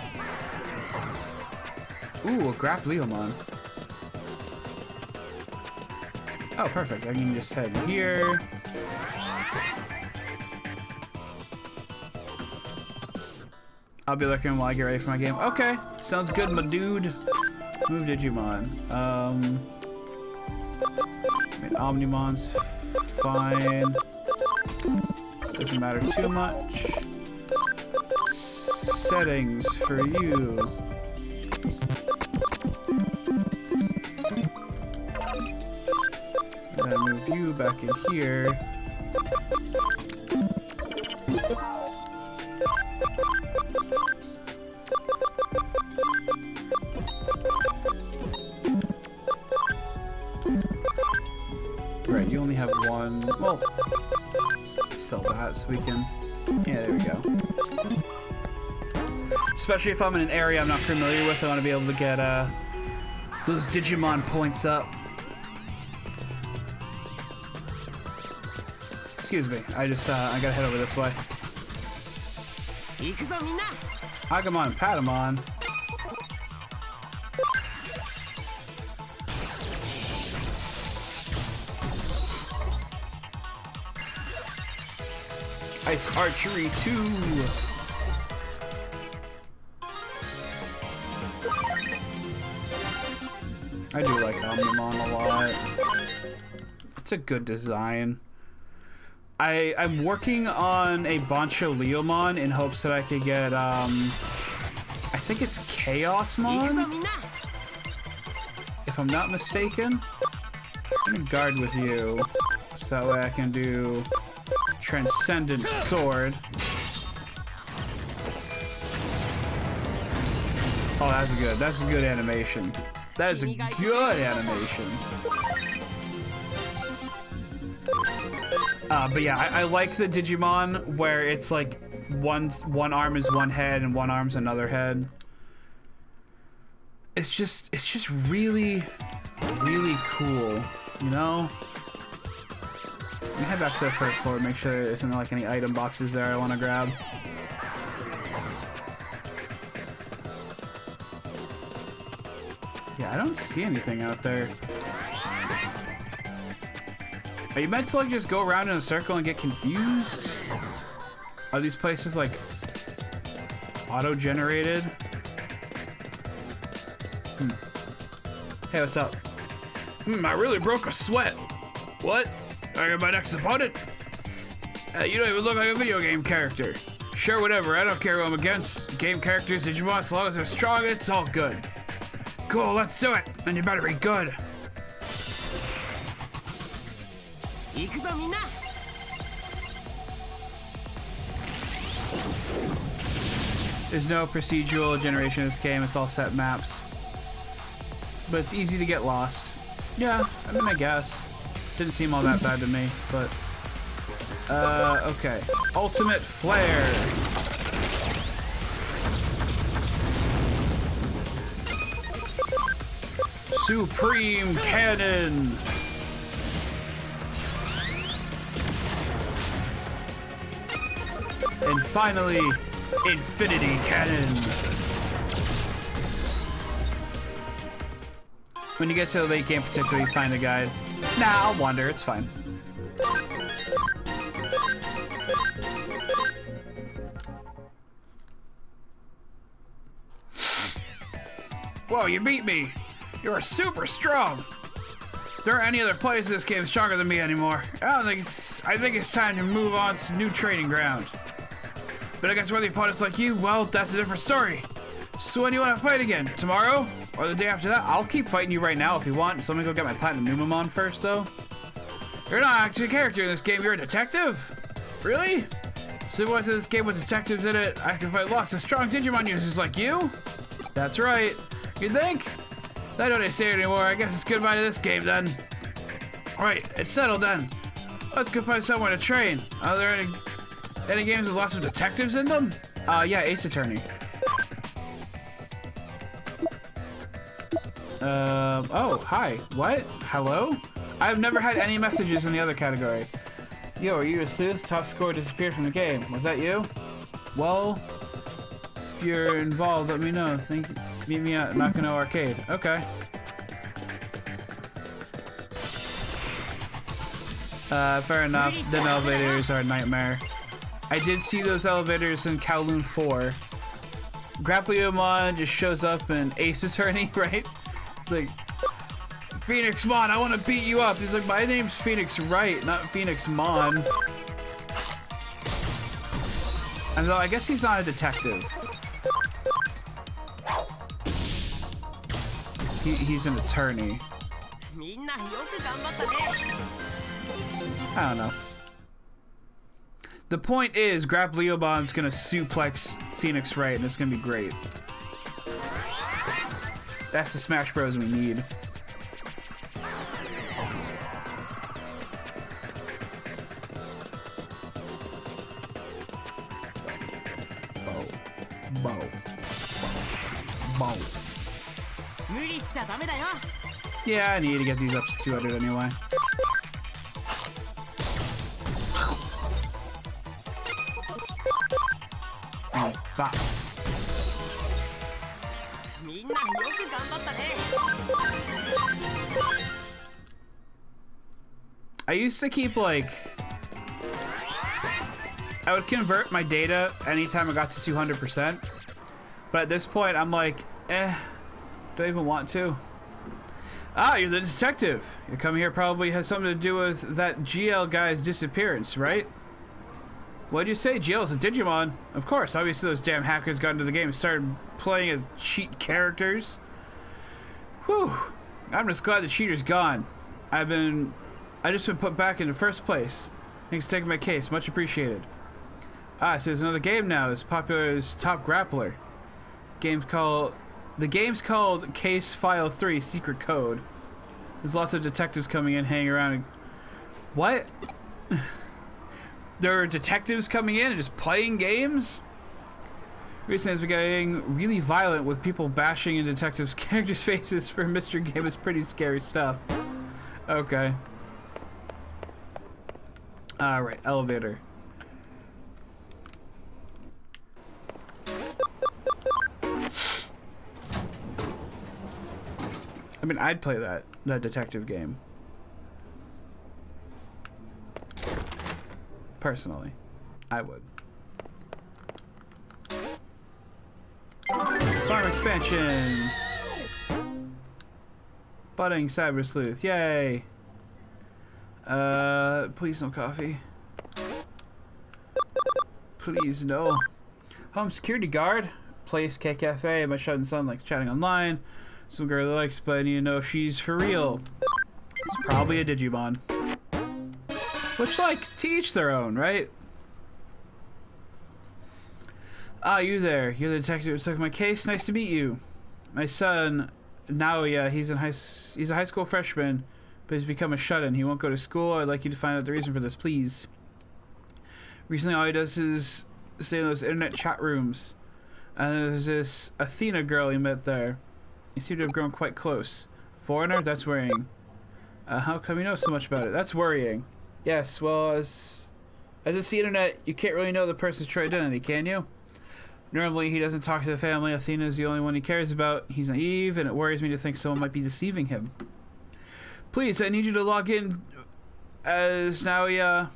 Ooh, a Grappleomon. Oh, perfect. I can just head here. I'll be looking while I get ready for my game. Okay, sounds good, my dude. Move Digimon. Omnimon's fine. Doesn't matter too much. Settings for you. And then move you back in here. Right, you only have one. Well, sell that so we can. Yeah, there we go. Especially if I'm in an area I'm not familiar with, I want to be able to get those Digimon points up. Excuse me, I gotta head over this way. Agumon and Patamon. Ice Archery 2. I do like Omnimon a lot. It's a good design. I'm working on a Boncho-Leomon in hopes that I could get, I think it's Chaosmon? If I'm not mistaken. I'm gonna guard with you, so that way I can do Transcendent Sword. Oh, that's good. That's a good animation. That is a good animation. But yeah, I like the Digimon where it's like one arm is one head and one arm's another head. It's just really, really cool, you know? Let me head back to the first floor, make sure there isn't like any item boxes there I want to grab. Yeah, I don't see anything out there. Are you meant to like just go around in a circle and get confused? Are these places like auto-generated? Hey, what's up? I really broke a sweat. What? I got my next opponent? You don't even look like a video game character. Sure, whatever. I don't care who I'm against. Game characters, Digimon, as long as they're strong, it's all good. Cool, let's do it. And you better be good. There's no procedural generation in this game. It's all set maps. But it's easy to get lost. Yeah, I mean, I guess. Didn't seem all that bad to me, but... okay. Ultimate Flare. Supreme Cannon. And finally, Infinity Cannon. When you get to the late game particularly, find a guide. Nah, I'll wander, it's fine. Whoa, you beat me! You're super strong! There aren't any other players in this game stronger than me anymore. I think it's time to move on to new training ground. But against worthy opponents like you, well, that's a different story. So when do you want to fight again? Tomorrow? Or the day after that? I'll keep fighting you right now if you want. So let me go get my Platinum Numamon first, though. You're not actually a character in this game. You're a detective? Really? So what's in this game with detectives in it? I can fight lots of strong Digimon users like you? That's right. You think? I don't say it anymore. I guess it's goodbye to this game then. Right, it's settled then. Let's go find somewhere to train. Are there any games with lots of detectives in them? Yeah, Ace Attorney. Oh, hi. What? Hello? I've never had any messages in the other category. Yo, are you a Sleuth? Top score disappeared from the game. Was that you? Well, if you're involved, let me know. Meet me at Nakano Arcade. Okay. Fair enough. Then elevators are a nightmare. I did see those elevators in Kowloon 4. Grappleyomon just shows up in Ace Attorney, right? It's like, Phoenix Mon, I want to beat you up. He's like, my name's Phoenix Wright, not Phoenix Mon. And so I guess he's not a detective. He's an attorney. I don't know. The point is, Grappleyomon gonna suplex Phoenix Wright, and it's gonna be great. That's the Smash Bros we need. Bow. Yeah, I need to get these up to 200 anyway. Bop. I used to keep I would convert my data anytime I got to 200%, but at this point I'm like, do I even want to? Ah, you're the detective. Your coming here probably has something to do with that GL guy's disappearance, right? What'd you say? GL's a Digimon? Of course, obviously those damn hackers got into the game and started playing as cheat characters. Whew. I'm just glad the cheater's gone. I just been put back in the first place. Thanks for taking my case. Much appreciated. Ah, so there's another game now as popular as Top Grappler. The game's called Case File 3 Secret Code. There's lots of detectives coming in, hanging around. And... What? There are detectives coming in and just playing games? Recently it's been getting really violent with people bashing in detectives' characters' faces for Mr. Game. It's pretty scary stuff. Okay. Alright, elevator. I mean, I'd play that detective game. Personally, I would. Farm expansion! Budding Cyber Sleuth, yay! Please no coffee. Please, no. Home security guard. Place K Cafe. My shut-in son likes chatting online. Some girl likes, but I need to know if she's for real. It's probably a Digimon. Which, like, to each their own, right? Ah, you there. You're the detective who took my case. Nice to meet you. My son, Naoya, he's a high school freshman, but he's become a shut-in. He won't go to school. I'd like you to find out the reason for this, please. Recently, all he does is stay in those internet chat rooms. And there's this Athena girl he met there. You seem to have grown quite close. Foreigner? That's worrying. How come you know so much about it? That's worrying. Yes, well, as it's the internet, you can't really know the person's true identity, can you? Normally, he doesn't talk to the family. Athena's the only one he cares about. He's naive, and it worries me to think someone might be deceiving him. Please, I need you to log in as Naoya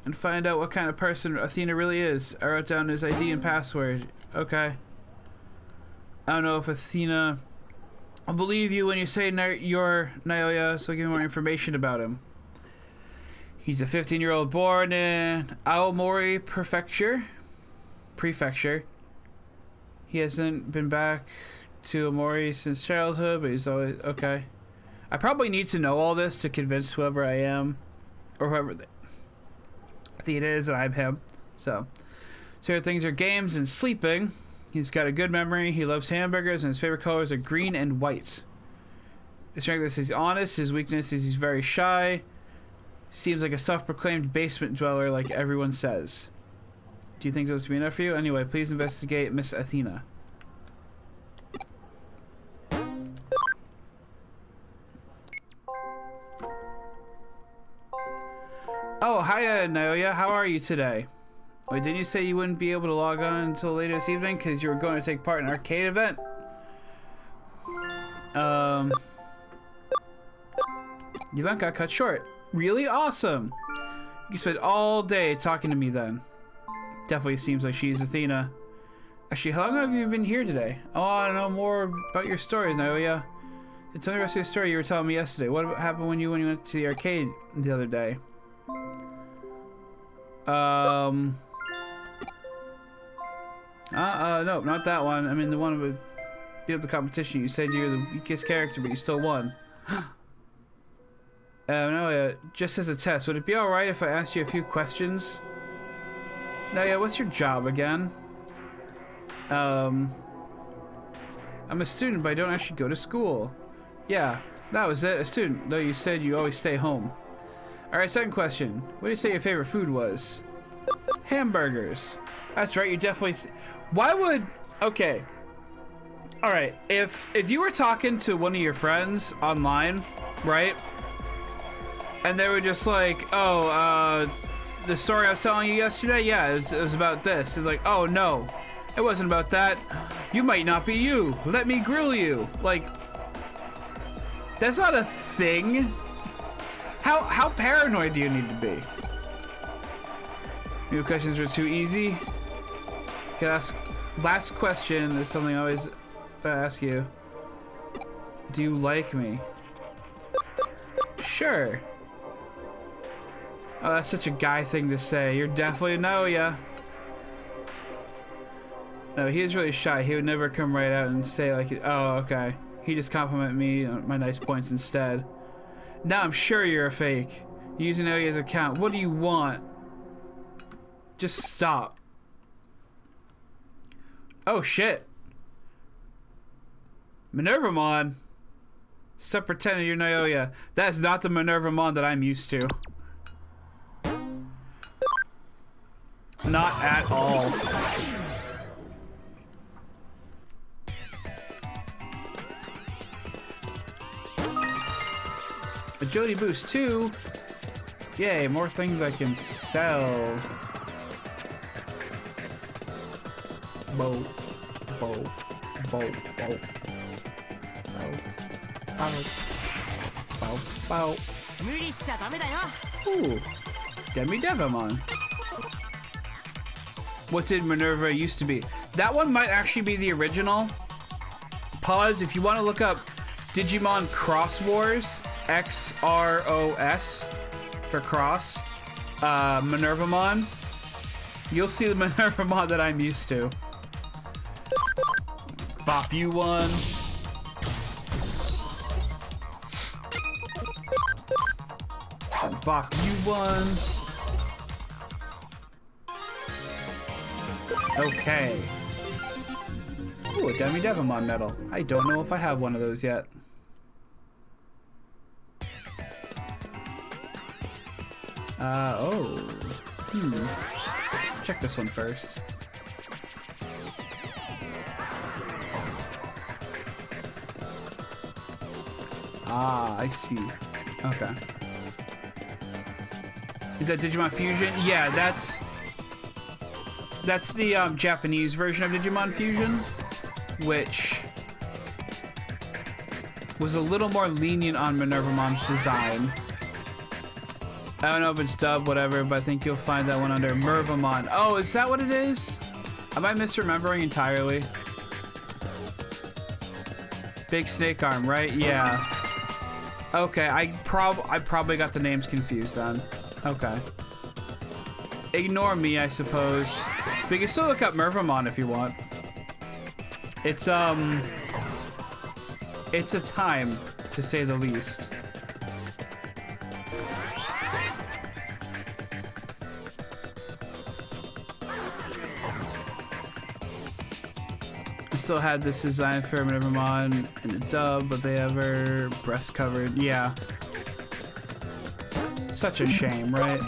and find out what kind of person Athena really is. I wrote down his ID and password. Okay. I don't know if Athena will believe you when you say you're Naoya, so give me more information about him. He's a 15-year-old born in Aomori Prefecture. He hasn't been back to Aomori since childhood, but he's always... Okay. I probably need to know all this to convince whoever I am, or whoever Athena is, that I'm him. So favorite things are games and sleeping. He's got a good memory. He loves hamburgers, and his favorite colors are green and white. His strength is he's honest. His weakness is he's very shy. Seems like a self-proclaimed basement dweller, like everyone says. Do you think those would be enough for you? Anyway, please investigate Miss Athena. Oh, hiya, Naoya. How are you today? Wait, didn't you say you wouldn't be able to log on until later this evening because you were going to take part in an arcade event? The event got cut short. Really awesome. You spent all day talking to me then. Definitely seems like she's Athena. Actually, how long have you been here today? I want to know more about your stories, Naoya. Tell me the rest of your story you were telling me yesterday. What happened when you went to the arcade the other day? No, not that one. I mean, the one with beat up the competition. You said you're the weakest character, but you still won. No, just as a test, would it be alright if I asked you a few questions? Now, what's your job again? I'm a student, but I don't actually go to school. Yeah, that was it, a student, though you said you always stay home. Alright, second question. What do you say your favorite food was? Hamburgers. That's right, you definitely... Why would... Okay. Alright, if you were talking to one of your friends online, right? And they were just like, oh, the story I was telling you yesterday? Yeah, it was about this. It's like, oh, no. It wasn't about that. You might not be you. Let me grill you. Like, that's not a thing. How paranoid do you need to be? Maybe questions are too easy. Okay, last question is something I always ask you. Do you like me? Sure. Oh, that's such a guy thing to say. You're definitely a Naoya. No, he is really shy. He would never come right out and say like, oh, okay. He just complimented me on my nice points instead. Now I'm sure you're a fake. You're using Naoya's account. What do you want? Just stop. Oh, shit. Minervamon. Stop pretending you're Naoya. That's not the Minervamon that I'm used to. Not at all. Agility boost 2. Yay, more things I can sell. Bow. Bow. Bow. Bow. Bow. Bow. Bow. Ooh. Demi-Devamon. What did Minerva used to be? That one might actually be the original. Pause if you want to look up Digimon Cross Wars, X-R-O-S for cross, Minervamon. You'll see the Minerva mod that I'm used to. Bop you one. Bop you one. Okay. Ooh, a Demi Devimon medal. I don't know if I have one of those yet. Oh. Check this one first. Ah, I see. Okay. Is that Digimon Fusion? Yeah, that's the Japanese version of Digimon Fusion, which was a little more lenient on Minervamon's design. I don't know if it's dubbed, whatever, but I think you'll find that one under Mervamon. Oh, is that what it is? Am I misremembering entirely? Big snake arm, right? Yeah. Okay, I probably got the names confused then. Okay. Ignore me, I suppose. But you can still look up Mervamon if you want. It's a time, to say the least. I still had this design for Mervamon in a dub, but they ever breast covered. Yeah. Such a shame, right?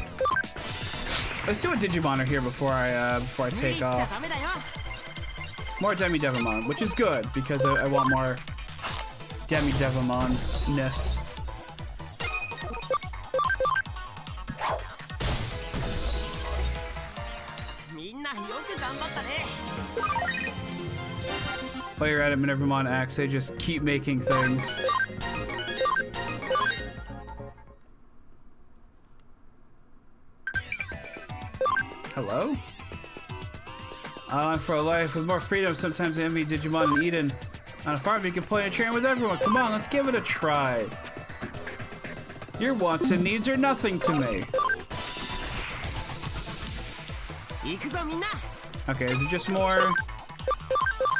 Let's see what Digimon are here before I take off. More Demi Devimon, which is good because I want more Demi Devimon-ness. While you're at it, Minervamon X, they just keep making things. Hello? For a life with more freedom, sometimes I envy Digimon and Eden. On a farm, you can play and train with everyone. Come on, let's give it a try. Your wants and needs are nothing to me. Okay, is it just more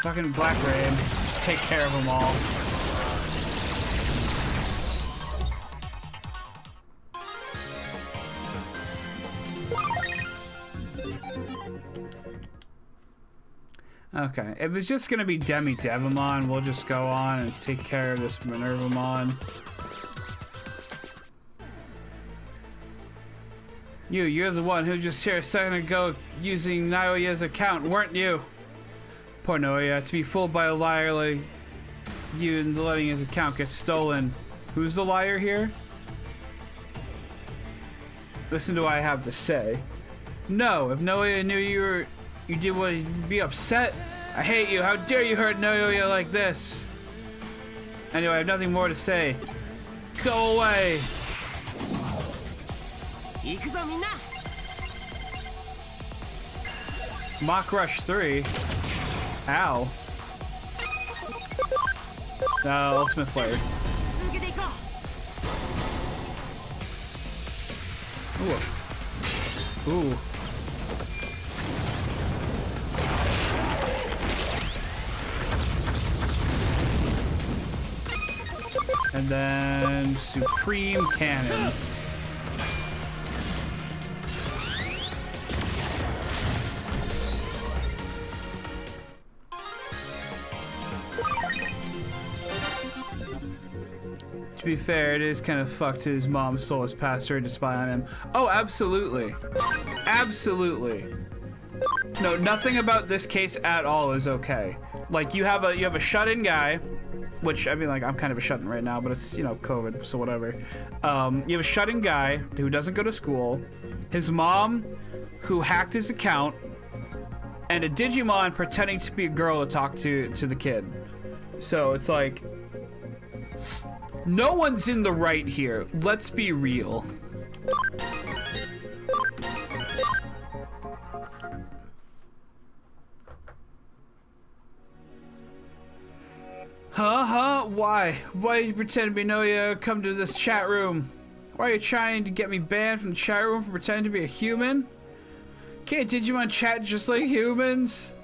fucking Black Rain? Just take care of them all. Okay, if it's just gonna be Demi Devimon, we'll just go on and take care of this Minervamon. You're the one who just here a second ago using Naoya's account, weren't you? Poor Naoya, to be fooled by a liar like you and letting his account get stolen. Who's the liar here? Listen to what I have to say. No, if Naoya knew you did what, he'd be upset. I hate you. How dare you hurt Naoya like this? Anyway, I have nothing more to say. Go away. Mach Rush 3. Ow. Ultimate Flare. Ooh. Ooh. And then Supreme Cannon. To be fair, it is kind of fucked his mom stole his password to spy on him. Oh, absolutely. Absolutely. No, nothing about this case at all is okay. Like, you have a shut-in guy, which, I mean, like, I'm kind of a shut-in right now, but it's, you know, COVID, so whatever. You have a shut-in guy who doesn't go to school, his mom who hacked his account, and a Digimon pretending to be a girl to talk to the kid. So it's like, no one's in the right here. Let's be real. Huh? Why? Why did you pretend to be Naoya? Come to this chat room. Why are you trying to get me banned from the chat room for pretending to be a human? Can't Digimon chat just like humans?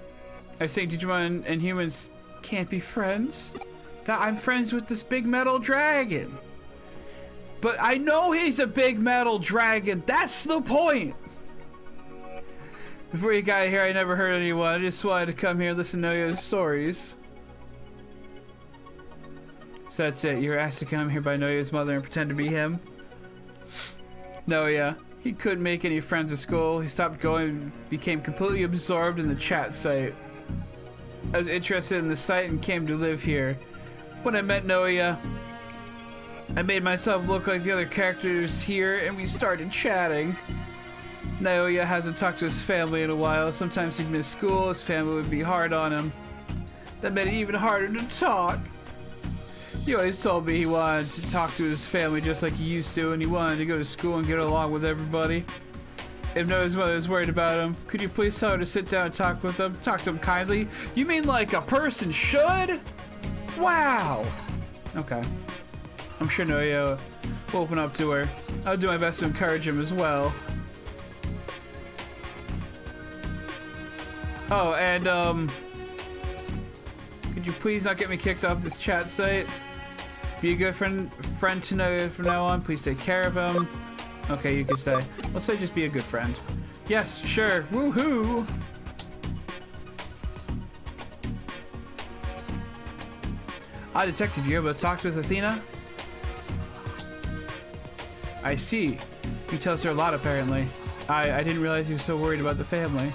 I say Digimon and humans can't be friends. Now I'm friends with this big metal dragon. But I know he's a big metal dragon. That's the point. Before you got here, I never heard anyone. I just wanted to come here and listen to your stories. So that's it. You were asked to come here by Noya's mother and pretend to be him. Noya. He couldn't make any friends at school. He stopped going and became completely absorbed in the chat site. I was interested in the site and came to live here. When I met Noya, I made myself look like the other characters here and we started chatting. Noya hasn't talked to his family in a while. Sometimes he'd miss school, his family would be hard on him. That made it even harder to talk. He always told me he wanted to talk to his family just like he used to, and he wanted to go to school and get along with everybody. If Noah's mother is worried about him, could you please tell her to sit down and talk with him? Talk to him kindly? You mean like a person should? Wow! Okay. I'm sure Noya will open up to her. I'll do my best to encourage him as well. Oh, and could you please not get me kicked off this chat site? Be a good friend to Noya from now on. Please take care of him. Okay, you can stay. Let's say just be a good friend. Yes, sure. Woohoo! Detective, you able to talk with Athena? I see. You tells her a lot, apparently. I didn't realize you were so worried about the family.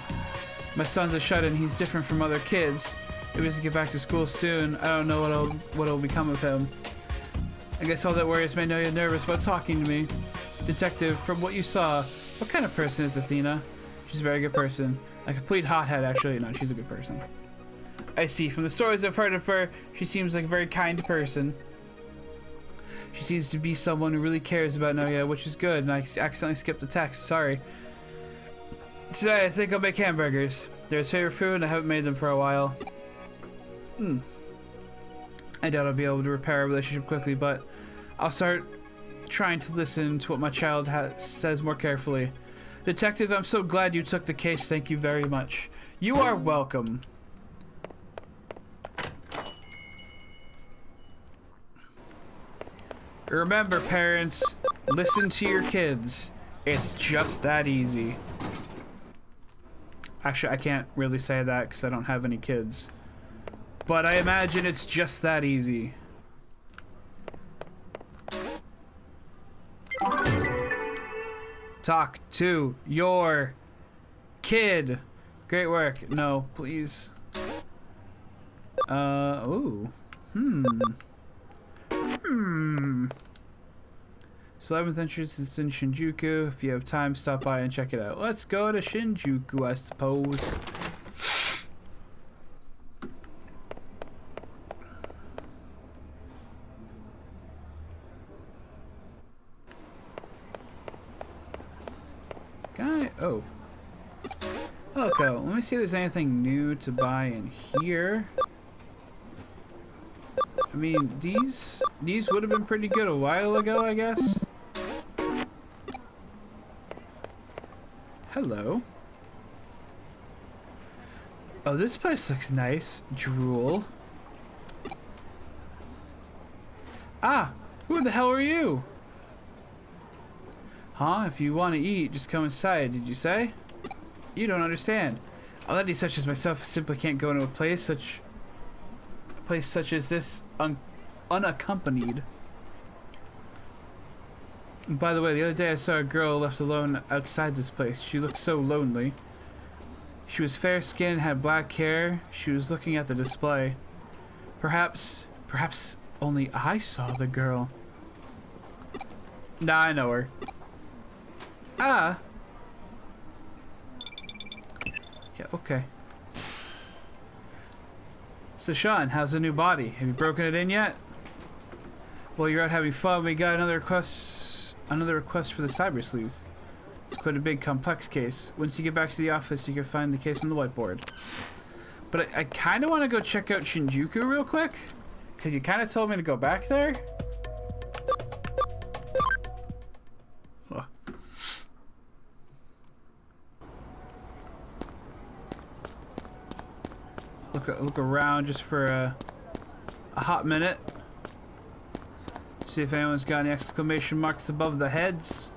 My son's a shut-in. He's different from other kids. If he doesn't get back to school soon, I don't know what'll become of him. I guess all that worries made Noya nervous about talking to me. Detective, from what you saw, what kind of person is Athena? She's a very good person. A complete hothead, actually. No, she's a good person. I see. From the stories I've heard of her, she seems like a very kind person. She seems to be someone who really cares about Noya, which is good, and I accidentally skipped the text. Sorry. Today, I think I'll make hamburgers. They're his favorite food, and I haven't made them for a while. I doubt I'll be able to repair a relationship quickly, but I'll start trying to listen to what my child says more carefully. Detective, I'm so glad you took the case. Thank you very much. You are welcome. Remember, parents, listen to your kids. It's just that easy. Actually, I can't really say that because I don't have any kids. But I imagine it's just that easy. Talk to your kid. Great work. No, please. Ooh. So 11th entrance is in Shinjuku. If you have time, stop by and check it out. Let's go to Shinjuku, I suppose. Oh. Okay, let me see if there's anything new to buy in here. I mean, these would have been pretty good a while ago, I guess. Hello. Oh, this place looks nice. Drool. Ah, who the hell are you? Huh? If you want to eat, just come inside, did you say? You don't understand. A lady such as myself simply can't go into a place such as this unaccompanied. And by the way, the other day I saw a girl left alone outside this place. She looked so lonely. She was fair-skinned and had black hair. She was looking at the display. Perhaps only I saw the girl. Nah, I know her. Ah. Yeah, okay. So Sean, how's the new body? Have you broken it in yet? Well, you're out having fun. We got another request for the Cyber Sleuth. It's quite a big, complex case. Once you get back to the office, you can find the case on the whiteboard. But I kind of want to go check out Shinjuku real quick, because you kind of told me to go back there. look around just for a hot minute. See if anyone's got any exclamation marks above the heads.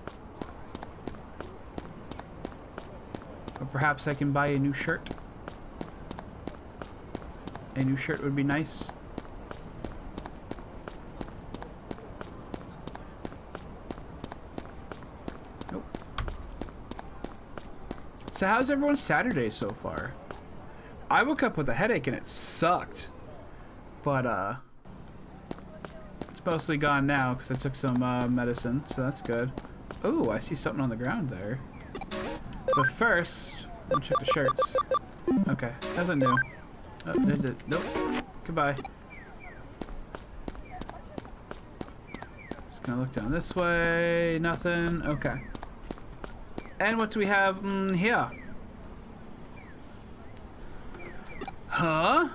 Or perhaps I can buy a new shirt. A new shirt would be nice. Nope. So how's everyone's Saturday so far? I woke up with a headache and it sucked. But it's mostly gone now because I took some medicine, so that's good. Oh, I see something on the ground there. But first, let me check the shirts. Okay, nothing new. Oh, nope. Goodbye. Just gonna look down this way. Nothing. Okay. And what do we have here? Huh?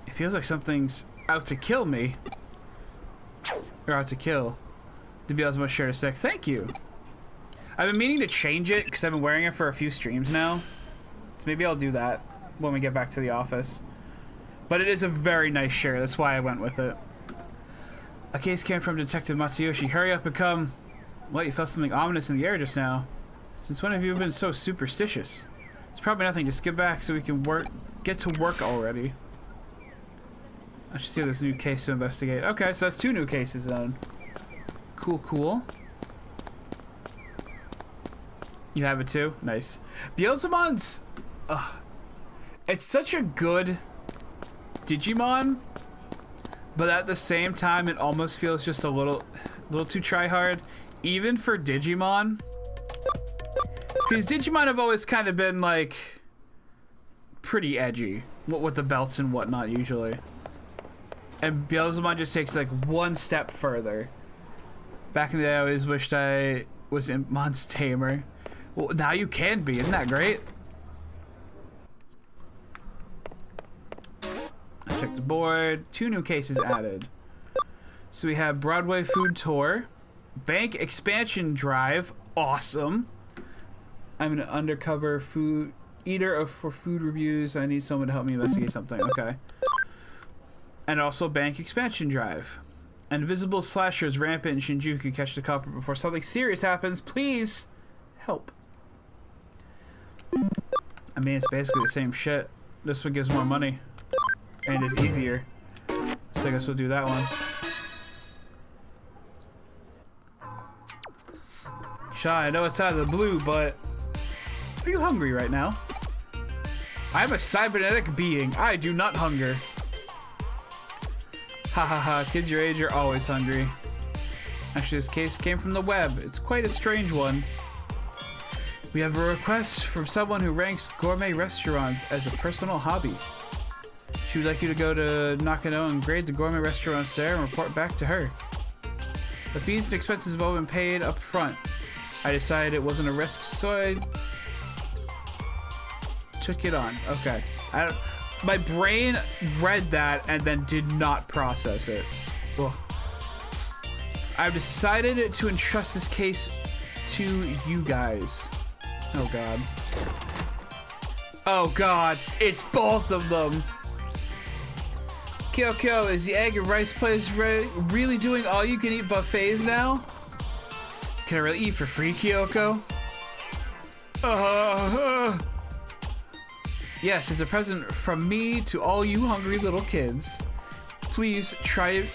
It feels like something's out to kill me. Or out to kill. To be honest, my shirt is sick. Thank you. I've been meaning to change it because I've been wearing it for a few streams now. So maybe I'll do that when we get back to the office. But it is a very nice shirt. That's why I went with it. A case came from Detective Matsuyoshi. Hurry up and come. What, you felt something ominous in the air just now? Since when have you been so superstitious? It's probably nothing. Just get back so we can get to work already. I should see if there's a new case to investigate. Okay, so that's 2 new cases then. Cool, cool. You have it too? Nice. Beelzemon's... it's such a good Digimon, but at the same time it almost feels just a little too try-hard, even for Digimon. Because Digimon have always kind of been like pretty edgy with the belts and whatnot usually. And Beelzemon just takes like one step further. Back in the day I always wished I was in Mon's Tamer. Well, now you can be. Isn't that great? I checked the board. 2 new cases added. So we have Broadway Food Tour. Bank Expansion Drive. Awesome. I'm an undercover food eater for food reviews. I need someone to help me investigate something. Okay. And also Bank Expansion Drive. Invisible slashers rampant in Shinjuku. Catch the culprit before something serious happens. Please help. I mean, it's basically the same shit. This one gives more money. And is easier. So I guess we'll do that one. Shy, I know it's out of the blue, but... Are you hungry right now? I'm a cybernetic being. I do not hunger. Ha ha ha, kids your age are always hungry. Actually, this case came from the web. It's quite a strange one. We have a request from someone who ranks gourmet restaurants as a personal hobby. She would like you to go to Nakano and grade the gourmet restaurants there and report back to her. The fees and expenses have all been paid up front. I decided it wasn't a risk, so I took it on. Okay. My brain read that and then did not process it. Ugh. I've decided to entrust this case to you guys. Oh god. Oh god, it's both of them. Kyoko, is the egg and rice place really doing all you can eat buffets now? Can I really eat for free, Kyoko? Yes, it's a present from me to all you hungry little kids. Please try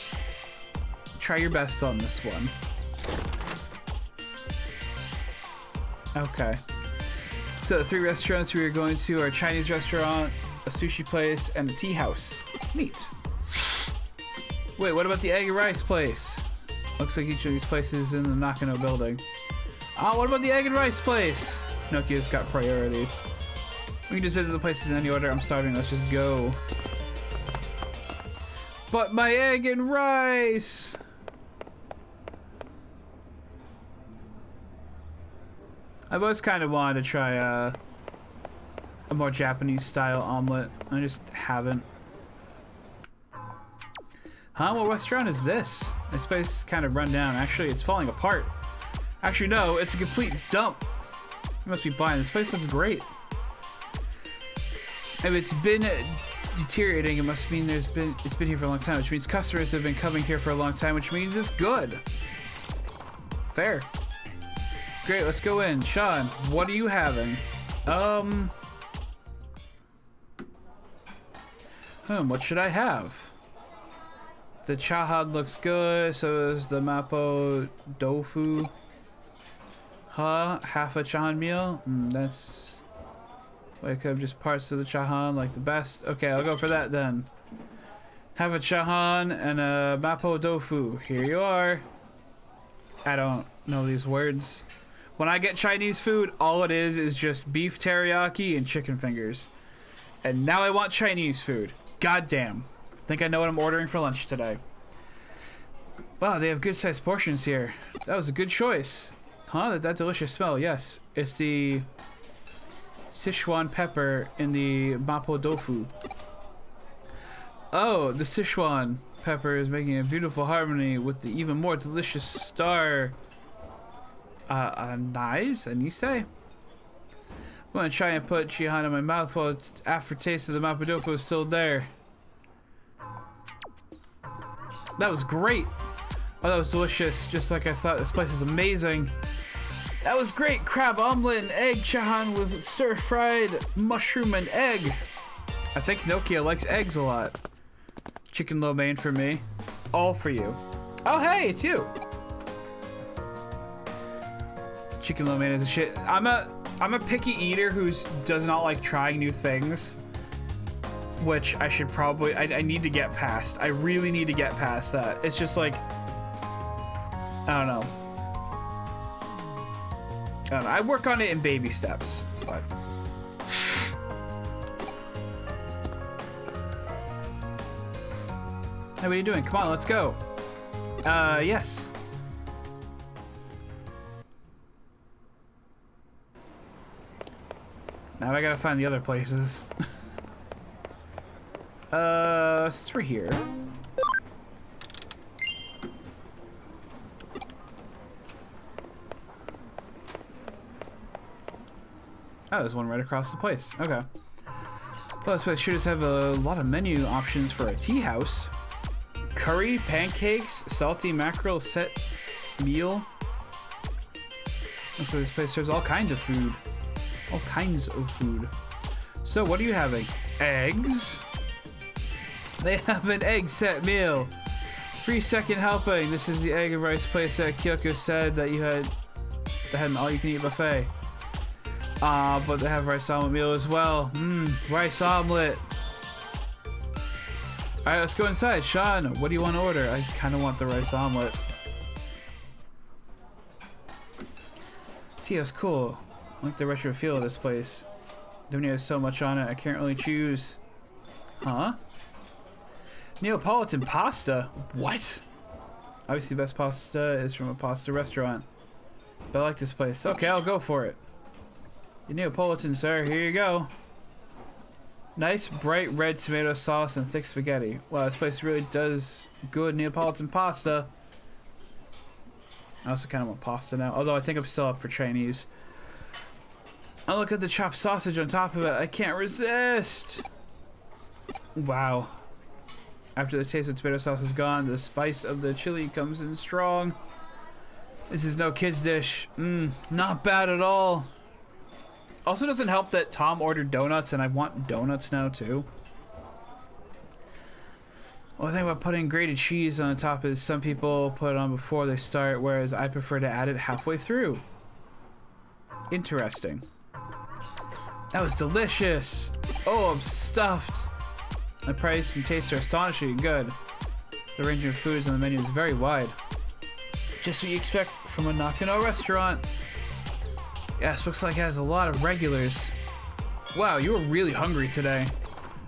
your best on this one. Okay. So the 3 restaurants we are going to are a Chinese restaurant, a sushi place, and a tea house. Neat. Wait, what about the egg and rice place? Looks like each of these places is in the Nakano building. Oh, what about the egg and rice place? Pinocchio's got priorities. We can just visit the places in any order. I'm starving. Let's just go. But my egg and rice! I've always kind of wanted to try a more Japanese style omelet. I just haven't. Huh? What restaurant is this? This place is kind of run down. Actually, it's falling apart. Actually, no. It's a complete dump. You must be buying. This place looks great. If it's been deteriorating, it must mean it's been here for a long time, which means customers have been coming here for a long time, which means it's good. Fair. Great, let's go in. Sean, what are you having? What should I have? The chahan looks good, so does the mapo tofu. Huh? Half a chahan meal? That's... I could have just parts of the chahan, like the best. Okay, I'll go for that then. Have a chahan and a mapo tofu. Here you are. I don't know these words. When I get Chinese food, all it is just beef teriyaki and chicken fingers. And now I want Chinese food. Goddamn. Think I know what I'm ordering for lunch today. Wow, they have good sized portions here. That was a good choice. Huh? That delicious smell. Yes. It's the Sichuan pepper in the mapo tofu. Oh, the Sichuan pepper is making a beautiful harmony with the even more delicious star anise, anise? I'm gonna try and put chihan in my mouth while its aftertaste of the mapo tofu is still there. That was great. Oh, that was delicious, just like I thought. This place is amazing. That was great. Crab omelet and egg chahan with stir-fried mushroom and egg. I think Nokia likes eggs a lot. Chicken lo mein for me. All for you. Oh, hey, it's you. Chicken lo mein is a shit. I'm a picky eater who does not like trying new things, which I should probably I need to get past. I really need to get past that. It's just like I don't know. I work on it in baby steps, but hey, what are you doing? Come on, let's go. Yes. Now I gotta find the other places. Since we're here. Oh, there's one right across the place. Okay. Well, this place should just have a lot of menu options for a tea house. Curry, pancakes, salty mackerel set meal. And so this place serves all kinds of food. All kinds of food. So what are you having? Eggs? They have an egg set meal. 3-second helping. This is the egg and rice place that Kyoko said that you had an all-you-can-eat buffet. But they have rice omelet meal as well. Rice omelet. Alright, let's go inside. Sean, what do you want to order? I kind of want the rice omelet. Tio's cool. I like the retro feel of this place. The menu has so much on it, I can't really choose. Huh? Neapolitan pasta? What? Obviously the best pasta is from a pasta restaurant. But I like this place. Okay, I'll go for it. Your Neapolitan, sir. Here you go. Nice bright red tomato sauce and thick spaghetti. Wow, this place really does good Neapolitan pasta. I also kind of want pasta now, although I think I'm still up for Chinese. Oh, look at the chopped sausage on top of it. I can't resist. Wow. After the taste of tomato sauce is gone, the spice of the chili comes in strong. This is no kid's dish. Not bad at all. Also doesn't help that Tom ordered donuts and I want donuts now too. One thing about putting grated cheese on the top is some people put it on before they start, whereas I prefer to add it halfway through. Interesting. That was delicious. Oh, I'm stuffed. The price and taste are astonishingly good. The range of foods on the menu is very wide. Just what you expect from a Nakano restaurant. Yes, looks like it has a lot of regulars. Wow, you were really hungry today.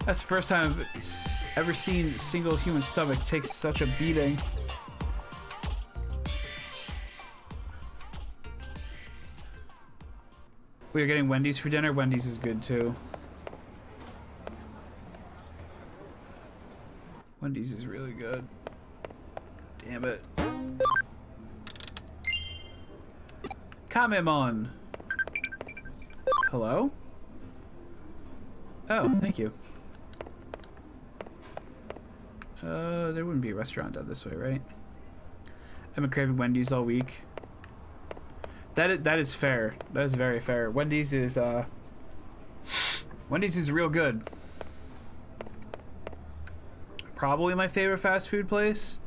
That's the first time I've ever seen a single human stomach take such a beating. We are getting Wendy's for dinner. Wendy's is good too. Wendy's is really good. Damn it. Kamemon. Hello? Oh, thank you. There wouldn't be a restaurant down this way, right? I've been craving Wendy's all week. That is fair. That is very fair. Wendy's is real good. Probably my favorite fast food place.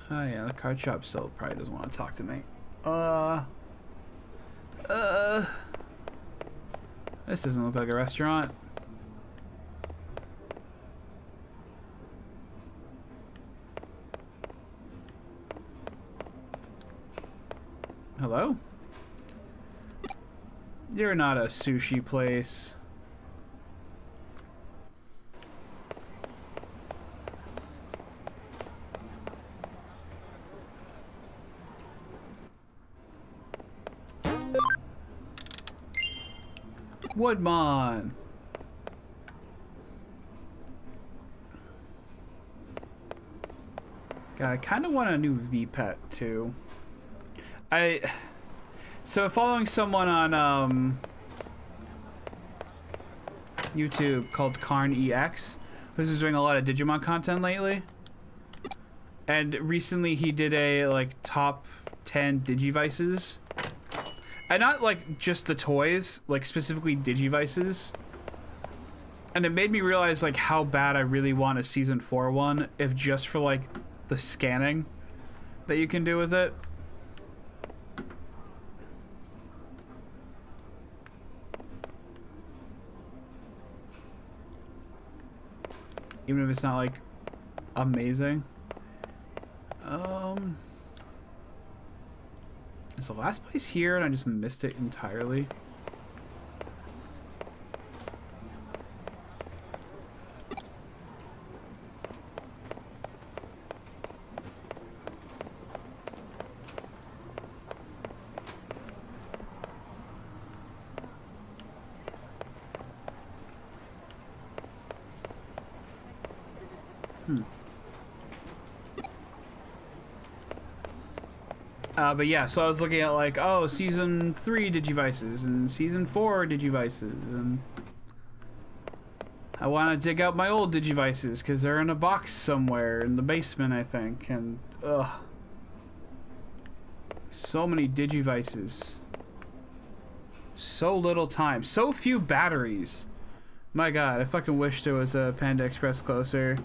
Oh yeah, the card shop still probably doesn't want to talk to me. This doesn't look like a restaurant. Hello? You're not a sushi place. Woodmon. God, I kind of want a new V-Pet too. So following someone on YouTube called Karn EX, who's doing a lot of Digimon content lately. And recently he did a like top 10 Digivices. And not like just the toys, like specifically Digivices. And it made me realize like how bad I really want a season 4 one, if just for like the scanning that you can do with it. Even if it's not like amazing. Is the last place here and I just missed it entirely? But yeah, so I was looking at like, oh, season 3 Digivices and season 4 Digivices, and I want to dig out my old Digivices because they're in a box somewhere in the basement, I think, and ugh. So many Digivices. So little time. So few batteries. My god, I fucking wish there was a Panda Express closer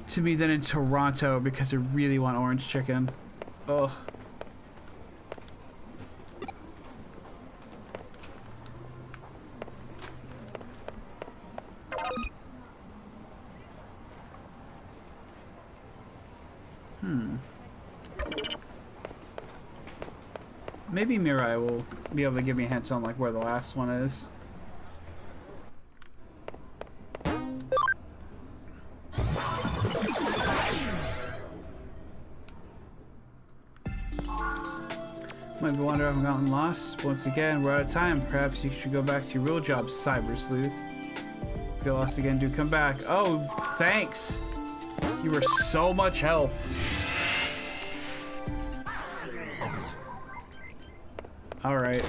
to me than in Toronto because I really want orange chicken. Ugh. Maybe Mirai will be able to give me hints on like where the last one is. Might be wondering if I've gotten lost. Once again, we're out of time. Perhaps you should go back to your real job, Cyber Sleuth. If you're lost again, do come back. Oh, thanks! You were so much help. Alright.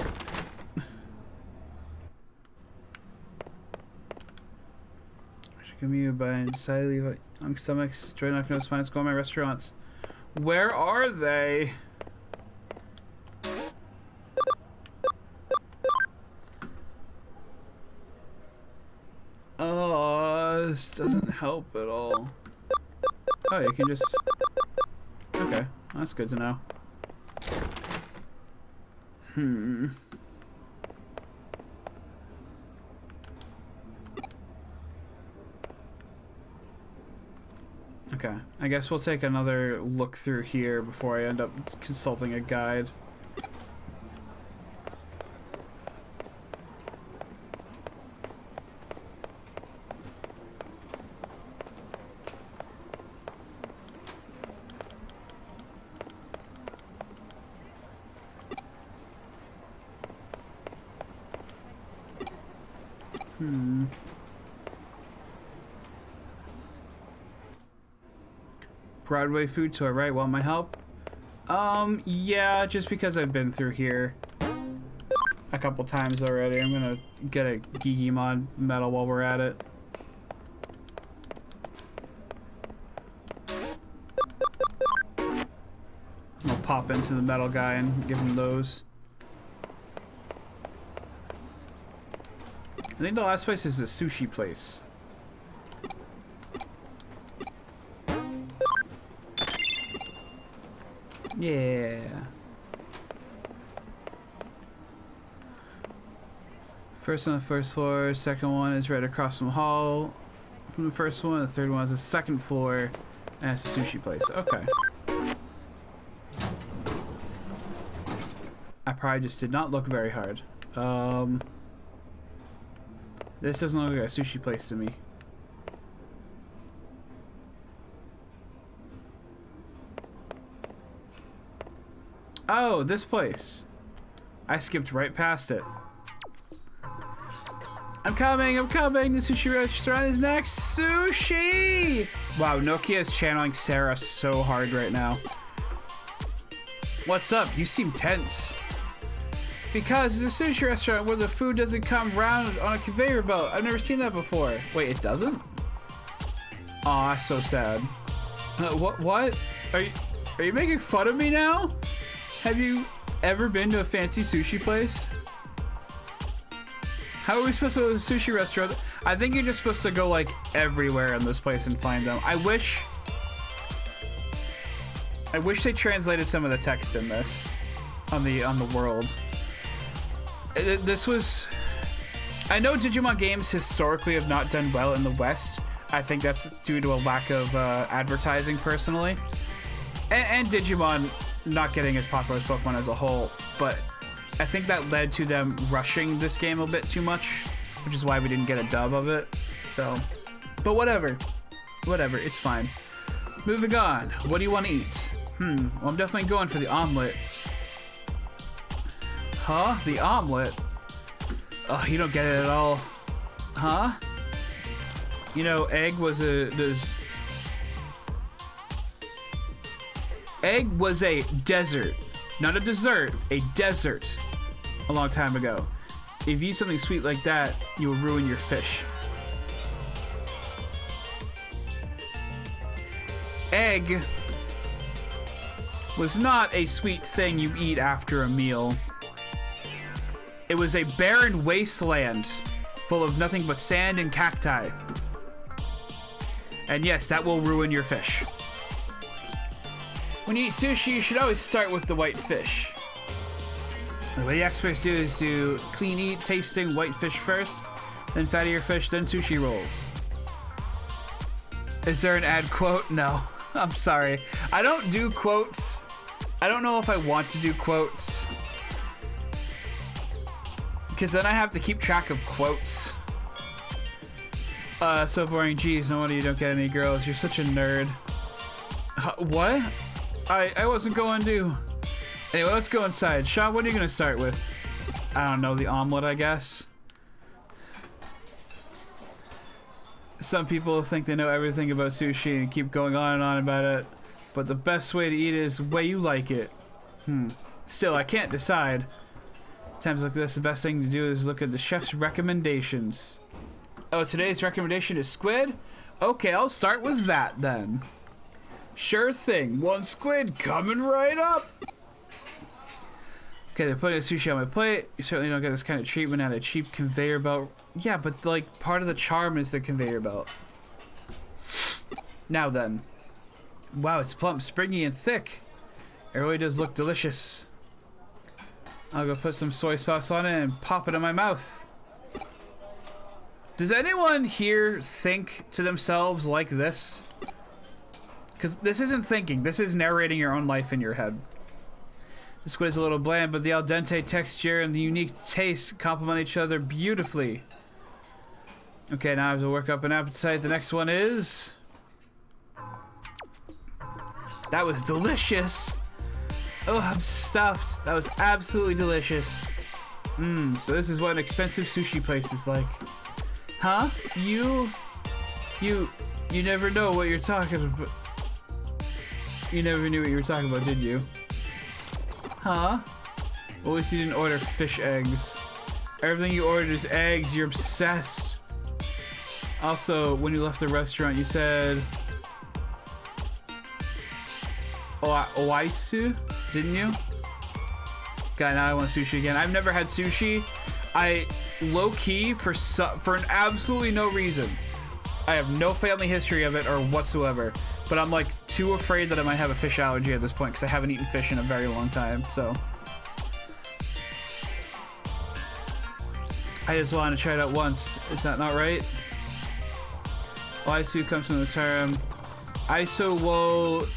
Give me a bite. Decided to leave it on stomachs. Try not to know find go to my restaurants. Where are they? Oh, this doesn't help at all. Oh, you can just... Okay, that's good to know. Okay, I guess we'll take another look through here before I end up consulting a guide. Broadway food tour, right? Want my help? Yeah, just because I've been through here a couple times already. I'm gonna get a Digimon medal while we're at it. I'll pop into the metal guy and give him those. I think the last place is the sushi place. Yeah. First on the first floor, second one is right across from the hall from the first one, the third one is the second floor, and it's a sushi place. Okay. I probably just did not look very hard. This doesn't look like a sushi place to me. Oh, this place. I skipped right past it. I'm coming, I'm coming. The sushi restaurant is next. Sushi! Wow, Nokia is channeling Sarah so hard right now. What's up? You seem tense. Because it's a sushi restaurant where the food doesn't come round on a conveyor belt. I've never seen that before. Wait, it doesn't? Aw, so sad. What? Are you making fun of me now? Have you ever been to a fancy sushi place? How are we supposed to go to a sushi restaurant? I think you're just supposed to go like everywhere in this place and find them. I wish they translated some of the text in this on the world. This was, I know Digimon games historically have not done well in the West. I think that's due to a lack of advertising personally, and Digimon not getting as popular as Pokemon as a whole, but I think that led to them rushing this game a bit too much, which is why we didn't get a dub of it. So, but whatever, it's fine. Moving on. What do you want to eat? Well, I'm definitely going for the omelet. Huh? The omelet? Oh, you don't get it at all. Huh? You know, egg was a desert. Not a dessert, a desert. A long time ago. If you eat something sweet like that, you will ruin your fish. Egg was not a sweet thing you eat after a meal. It was a barren wasteland full of nothing but sand and cacti. And yes, that will ruin your fish. When you eat sushi, you should always start with the white fish. The way the experts do is do clean eat, tasting white fish first, then fattier fish, then sushi rolls. Is there an ad quote? No. I'm sorry. I don't do quotes. I don't know if I want to do quotes. Because then I have to keep track of quotes. So boring. Geez, no wonder you don't get any girls. You're such a nerd. What? I wasn't going to. Anyway, let's go inside. Sean, what are you going to start with? I don't know, the omelet, I guess. Some people think they know everything about sushi and keep going on and on about it. But the best way to eat it is the way you like it. Still, I can't decide. Times like this, the best thing to do is look at the chef's recommendations. Oh, today's recommendation is squid? Okay, I'll start with that then. Sure thing. One squid coming right up. Okay, they're putting a sushi on my plate. You certainly don't get this kind of treatment at a cheap conveyor belt. Yeah, but like part of the charm is the conveyor belt. Now then. Wow, it's plump, springy, and thick. It really does look delicious. I'll go put some soy sauce on it and pop it in my mouth. Does anyone here think to themselves like this? Because this isn't thinking, this is narrating your own life in your head. The squid is a little bland, but the al dente texture and the unique taste complement each other beautifully. Okay, now I have to work up an appetite. The next one is... That was delicious! Oh, I'm stuffed. That was absolutely delicious. So this is what an expensive sushi place is like. Huh? You never know what you're talking about. You never knew what you were talking about, did you? Huh? Well, at least you didn't order fish eggs. Everything you ordered is eggs. You're obsessed. Also, when you left the restaurant, you said Oisu, didn't you? God, now I want sushi again. I've never had sushi. I low-key for an absolutely no reason. I have no family history of it or whatsoever, but I'm like too afraid that I might have a fish allergy at this point because I haven't eaten fish in a very long time. So I just wanted to try it out once. Is that not right? Oisu comes from the term Iso wo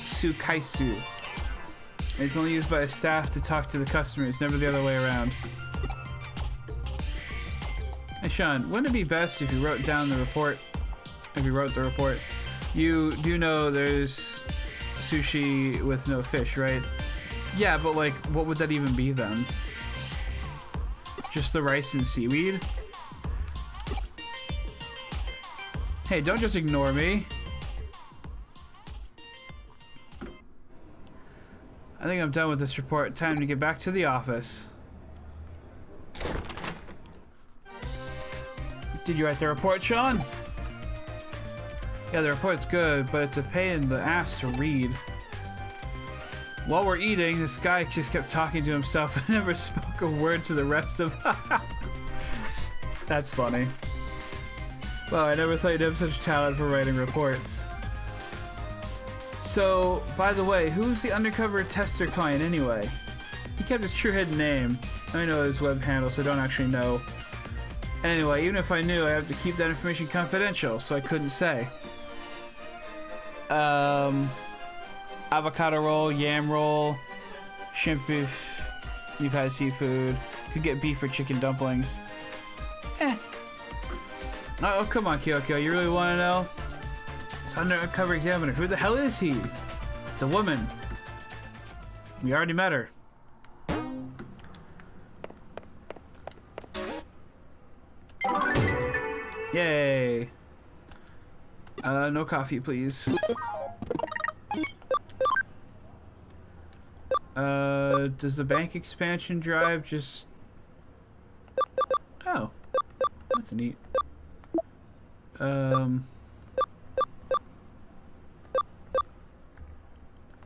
sukaisu. It's only used by the staff to talk to the customers, never the other way around. Hey Sean, wouldn't it be best if you wrote down the report? If you wrote the report, you do know there's sushi with no fish, right? Yeah, but like, what would that even be then? Just the rice and seaweed? Hey, don't just ignore me. I think I'm done with this report. Time to get back to the office. Did you write the report, Sean? Yeah, the report's good, but it's a pain in the ass to read. While we're eating, this guy just kept talking to himself and never spoke a word to the rest of... That's funny. Well, I never thought you'd have such talent for writing reports. So, by the way, who's the undercover tester client anyway? He kept his true hidden name. I know his web handle, so I don't actually know. Anyway, even if I knew, I have to keep that information confidential, so I couldn't say. Avocado roll, yam roll, shrimp beef. You've had seafood. Could get beef or chicken dumplings. Oh, come on, Kyoko. You really want to know? It's undercover examiner. Who the hell is he? It's a woman. We already met her. Yay. No coffee, please. Does the bank expansion drive just... Oh. That's neat.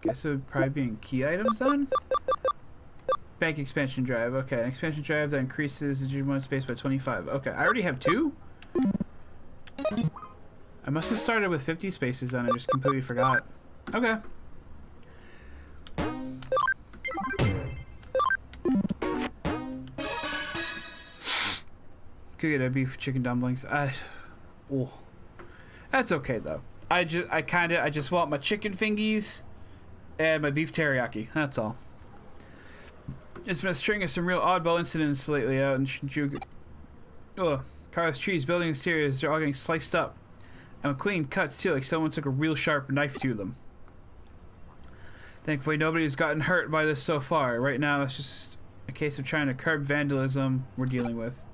Guess it would probably be in key items then? Bank expansion drive. Okay, an expansion drive that increases the Digimon space by 25. Okay, I already have 2? I must have started with 50 spaces then. I just completely forgot. Okay. Could get a beef chicken dumplings. Oh. That's okay though. I just want my chicken fingies and my beef teriyaki. That's all. It's been a string of some real oddball incidents lately out in Shinjuku. Cars, trees, building exteriors, they're all getting sliced up. And clean cuts too, like someone took a real sharp knife to them. Thankfully nobody's gotten hurt by this so far. Right now it's just a case of trying to curb vandalism we're dealing with.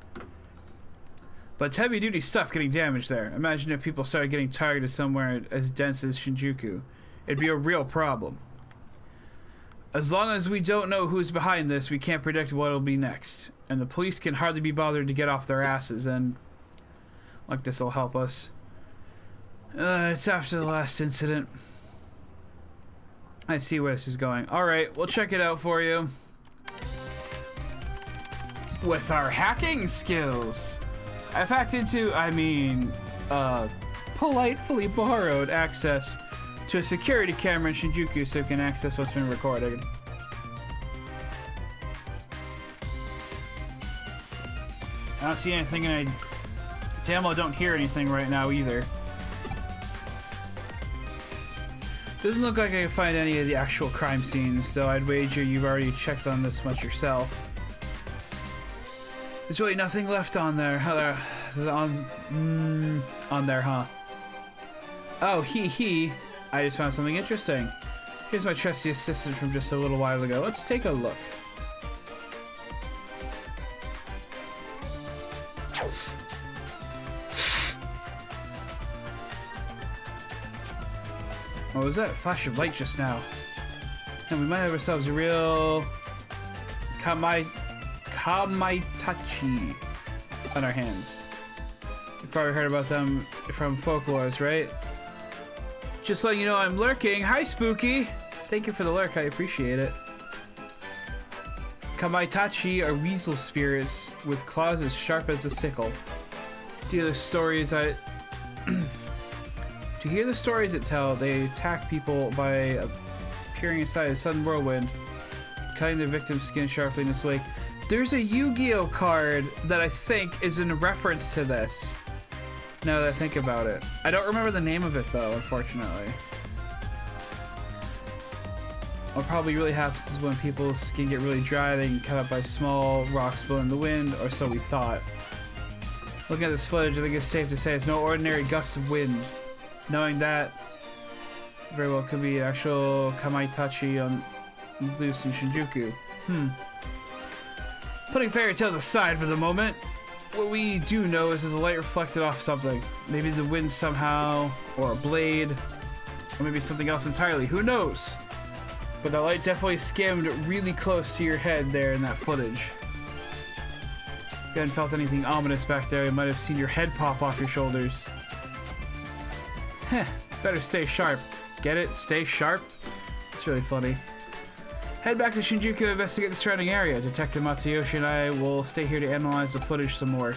But it's heavy duty stuff getting damaged there. Imagine if people started getting targeted somewhere as dense as Shinjuku. It'd be a real problem. As long as we don't know who's behind this, we can't predict what'll be next. And the police can hardly be bothered to get off their asses, and like this'll help us. It's after the last incident. I see where this is going. Alright, we'll check it out for you. With our hacking skills. I've hacked into, politely borrowed access to a security camera in Shinjuku so we can access what's been recorded. I don't see anything and damn well don't hear anything right now either. Doesn't look like I can find any of the actual crime scenes, so I'd wager you've already checked on this much yourself. There's really nothing left on there. On there, huh? Oh, he. I just found something interesting. Here's my trusty assistant from just a little while ago. Let's take a look. What was that? Flash of light just now. And we might have ourselves a real Kamaitachi on our hands. You've probably heard about them from folklores, right? Just letting you know I'm lurking. Hi, Spooky! Thank you for the lurk, I appreciate it. Kamaitachi are weasel spirits with claws as sharp as a sickle. To hear the stories that tell, they attack people by appearing inside a sudden whirlwind, cutting their victim's skin sharply in its wake. There's a Yu-Gi-Oh card that I think is in reference to this. Now that I think about it. I don't remember the name of it though, unfortunately. What probably really happens is when people's skin get really dry, they get cut up by small rocks blowing in the wind, or so we thought. Looking at this footage, I think it's safe to say it's no ordinary gust of wind. Knowing that, very well could be actual Kamaitachi on loose in Shinjuku. Putting fairy tales aside for the moment, what we do know is that the light reflected off something. Maybe the wind somehow, or a blade, or maybe something else entirely. Who knows? But the light definitely skimmed really close to your head there in that footage. If you hadn't felt anything ominous back there, you might have seen your head pop off your shoulders. Heh, better stay sharp. Get it? Stay sharp? It's really funny. Head back to Shinjuku to investigate the surrounding area. Detective Matsuyoshi and I will stay here to analyze the footage some more.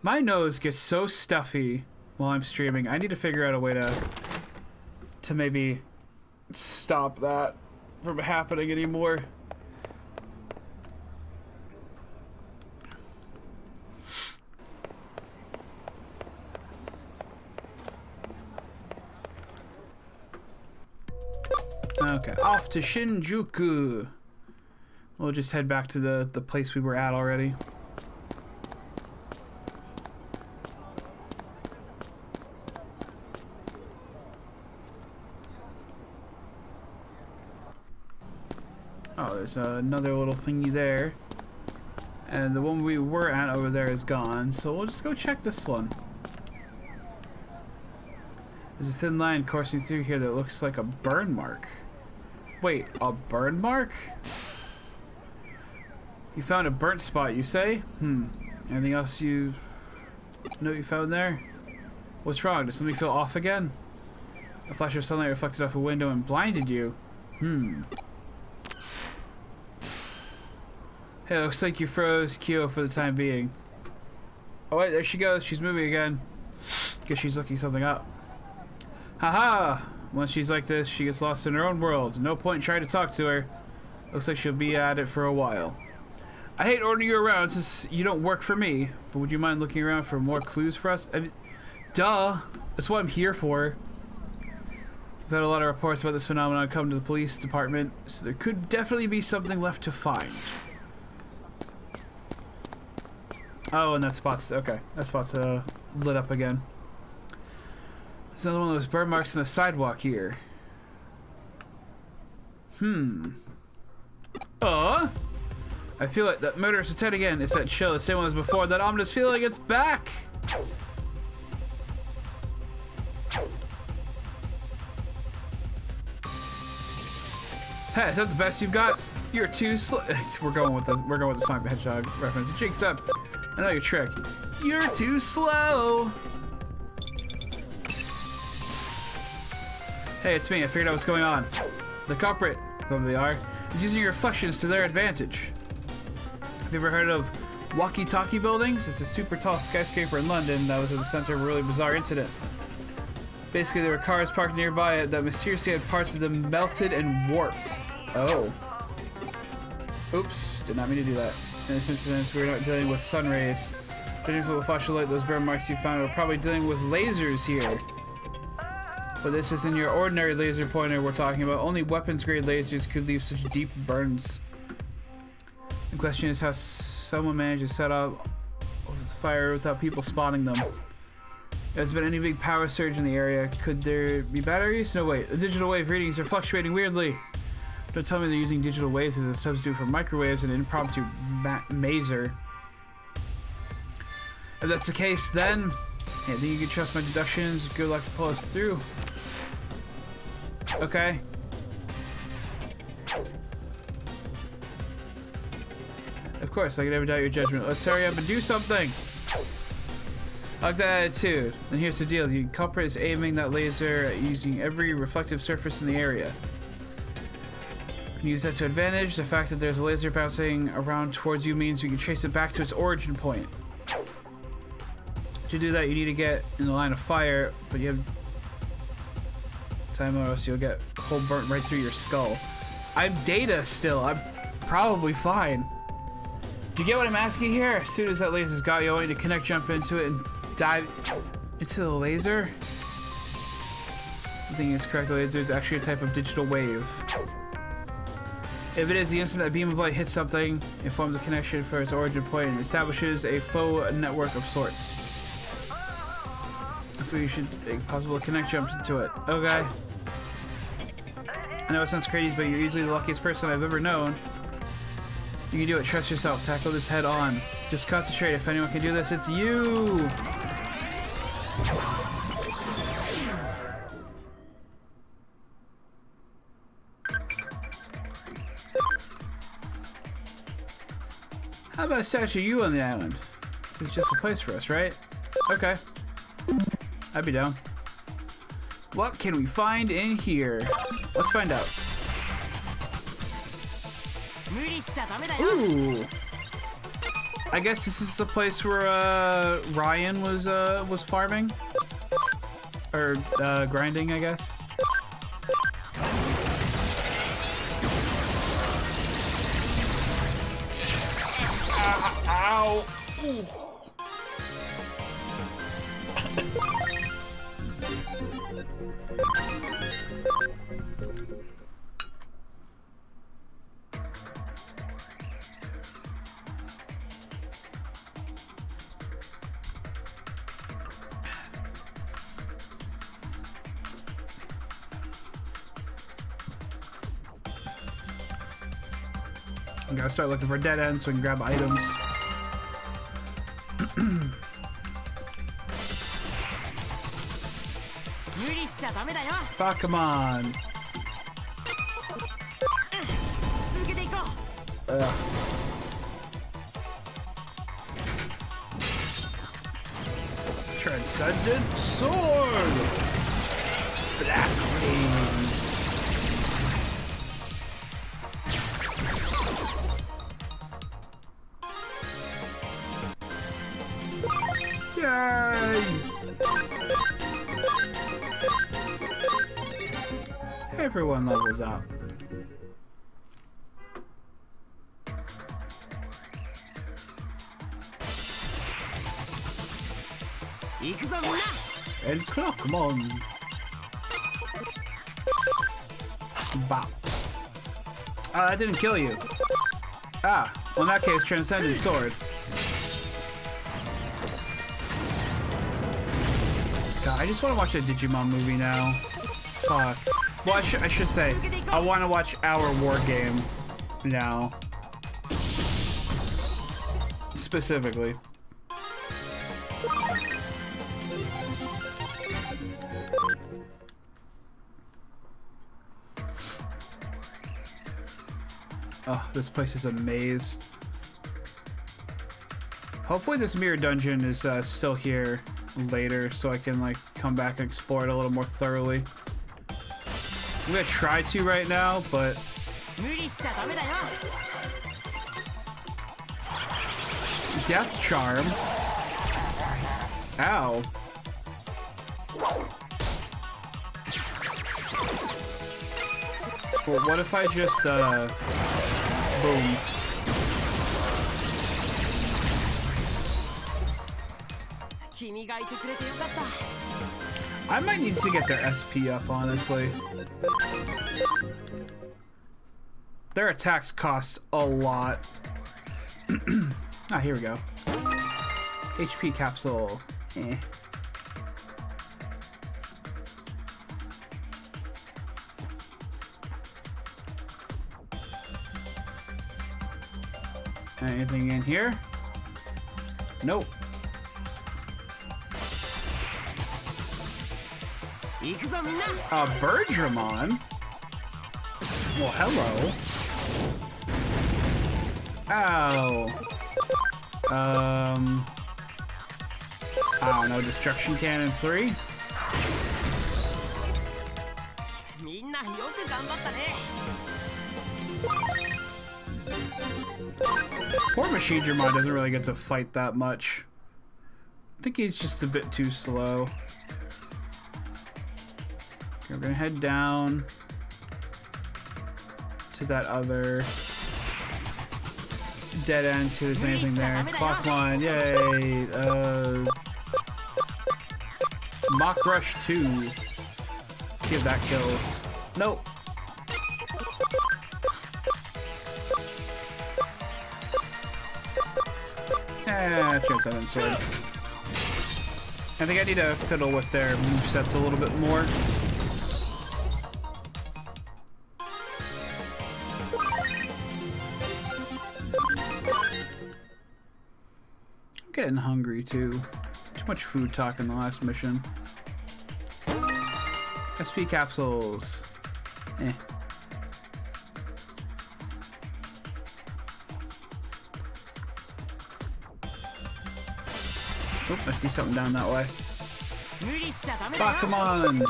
My nose gets so stuffy while I'm streaming. I need to figure out a way to maybe stop that from happening anymore. Okay, off to Shinjuku. We'll just head back to the place we were at already. Oh, there's another little thingy there. And the one we were at over there is gone, so we'll just go check this one. There's a thin line coursing through here that looks like a burn mark. Wait, a burn mark? You found a burnt spot, you say? Anything else you found there? What's wrong? Does something feel off again? A flash of sunlight reflected off a window and blinded you. Hey, looks like you froze Kyo for the time being. Oh wait, there she goes. She's moving again. Guess she's looking something up. Haha! Once she's like this, she gets lost in her own world. No point in trying to talk to her. Looks like she'll be at it for a while. I hate ordering you around since you don't work for me, but would you mind looking around for more clues for us? I mean, duh! That's what I'm here for. We've had a lot of reports about this phenomenon come to the police department, so there could definitely be something left to find. Oh, and that spot's, okay. That spot's lit up again. There's another one of those burn marks on the sidewalk here. I feel it. That murderous intent again. It's that chill, the same one as before. That ominous feeling, it's back! Hey, is that the best you've got? You're too slow. We're going with the Sonic the Hedgehog reference. Jinx up. I know your trick. You're too slow. Hey, it's me. I figured out what's going on. The culprit, whoever they are, is using your reflections to their advantage. Have you ever heard of walkie-talkie buildings? It's a super tall skyscraper in London that was at the center of a really bizarre incident. Basically, there were cars parked nearby it that mysteriously had parts of them melted and warped. Oh. Oops, did not mean to do that. In this incident, we're not dealing with sun rays. Judging from the flash of light, those burn marks you found, we're probably dealing with lasers here. But this isn't your ordinary laser pointer we're talking about. Only weapons-grade lasers could leave such deep burns. The question is how someone managed to set off the fire without people spotting them. If there's been any big power surge in the area, could there be batteries? No, wait. The digital wave readings are fluctuating weirdly. Don't tell me they're using digital waves as a substitute for microwaves and an impromptu maser. If that's the case, then I think you can trust my deductions. Good luck to pull us through. Okay. Of course, I can never doubt your judgment. Let's hurry up and do something! I like that attitude. And here's the deal. The culprit is aiming that laser at using every reflective surface in the area. You can use that to advantage. The fact that there's a laser bouncing around towards you means you can trace it back to its origin point. To do that, you need to get in the line of fire, but you have time or else you'll get cold burnt right through your skull. I'm Data still. I'm probably fine. Do you get what I'm asking here? As soon as that laser's got you, I want you to connect, jump into it, and dive into the laser. The thing is correct, the laser is actually a type of digital wave. If it is, the instant that beam of light hits something, it forms a connection for its origin point and establishes a faux network of sorts. That's why you should make possible to connect, jump into it. Okay. I know it sounds crazy, but you're easily the luckiest person I've ever known. You can do it. Trust yourself. Tackle this head on. Just concentrate. If anyone can do this, it's you! How about a statue of you on the island? It's just a place for us, right? Okay. I'd be down. What can we find in here? Let's find out. Ooh. I guess this is a place where Ryan was farming or grinding, I guess. Ow! Ooh. I'm gonna start looking for dead ends so we can grab items. Pokemon! Transcendent Sword! Black Rain! Yay! Everyone levels up. And Clockmon. Bop. Ah, that didn't kill you. Ah, well in that case, Transcendent Sword. God, I just want to watch a Digimon movie now. Fuck. Well, I should say, I want to watch our war game now. Specifically. Oh, this place is a maze. Hopefully this mirror dungeon is still here later so I can like come back and explore it a little more thoroughly. I'm gonna try to right now, but Death Charm. Ow. Well, what if I just boom. I might need to get their SP up, honestly. Their attacks cost a lot. Ah, here we go. HP capsule. Eh. Anything in here? Nope. Birdramon? Well, hello. Ow. I don't know, Destruction Cannon 3? Poor Machidramon doesn't really get to fight that much. I think he's just a bit too slow. Okay, we're gonna head down to that other dead end, see if there's anything there. Clockline, yay! Mach Rush 2. See if that kills. Nope. Transcendent Sword. I think I need to fiddle with their movesets a little bit more. I'm getting hungry too. Too much food talk in the last mission. SP capsules. Eh. Oh, I see something down that way. Pokemon!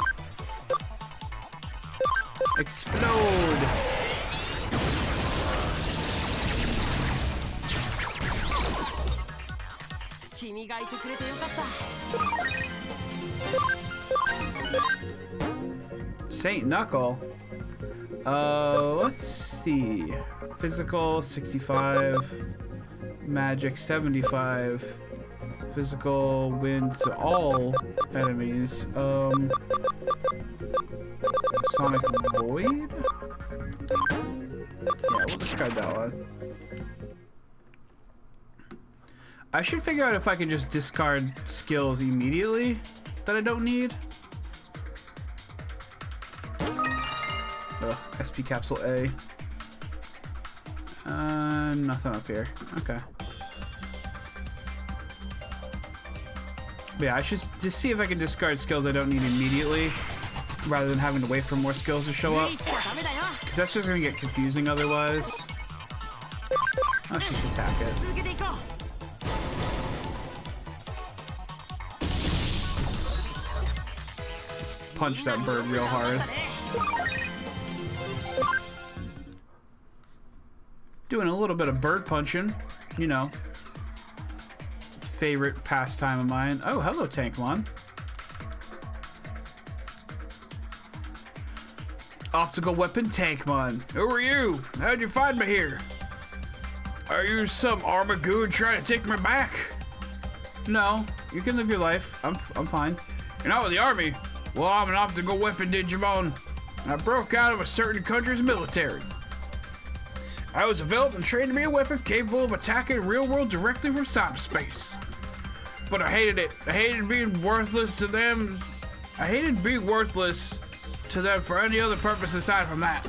Explode! Saint Knuckle. Let's see. Physical 65, Magic 75. Physical wind to all enemies. Sonic Void? Yeah, we'll discard that one. I should figure out if I can just discard skills immediately that I don't need. Ugh, SP Capsule A. Nothing up here. Okay. But yeah, I should just see if I can discard skills I don't need immediately, rather than having to wait for more skills to show up. Because that's just going to get confusing otherwise. Let's just attack it. Punch that bird real hard. Doing a little bit of bird punching, you know. Favorite pastime of mine. Oh, hello, Tankmon. Optical weapon Tankmon. Who are you? How'd you find me here? Are you some armagoon trying to take me back? No, you can live your life. I'm fine. You're not with the army? Well, I'm an optical weapon Digimon. I broke out of a certain country's military. I was developed and trained to be a weapon capable of attacking the real world directly from cyberspace. But I hated it. I hated being worthless to them. I hated being worthless to them for any other purpose aside from that.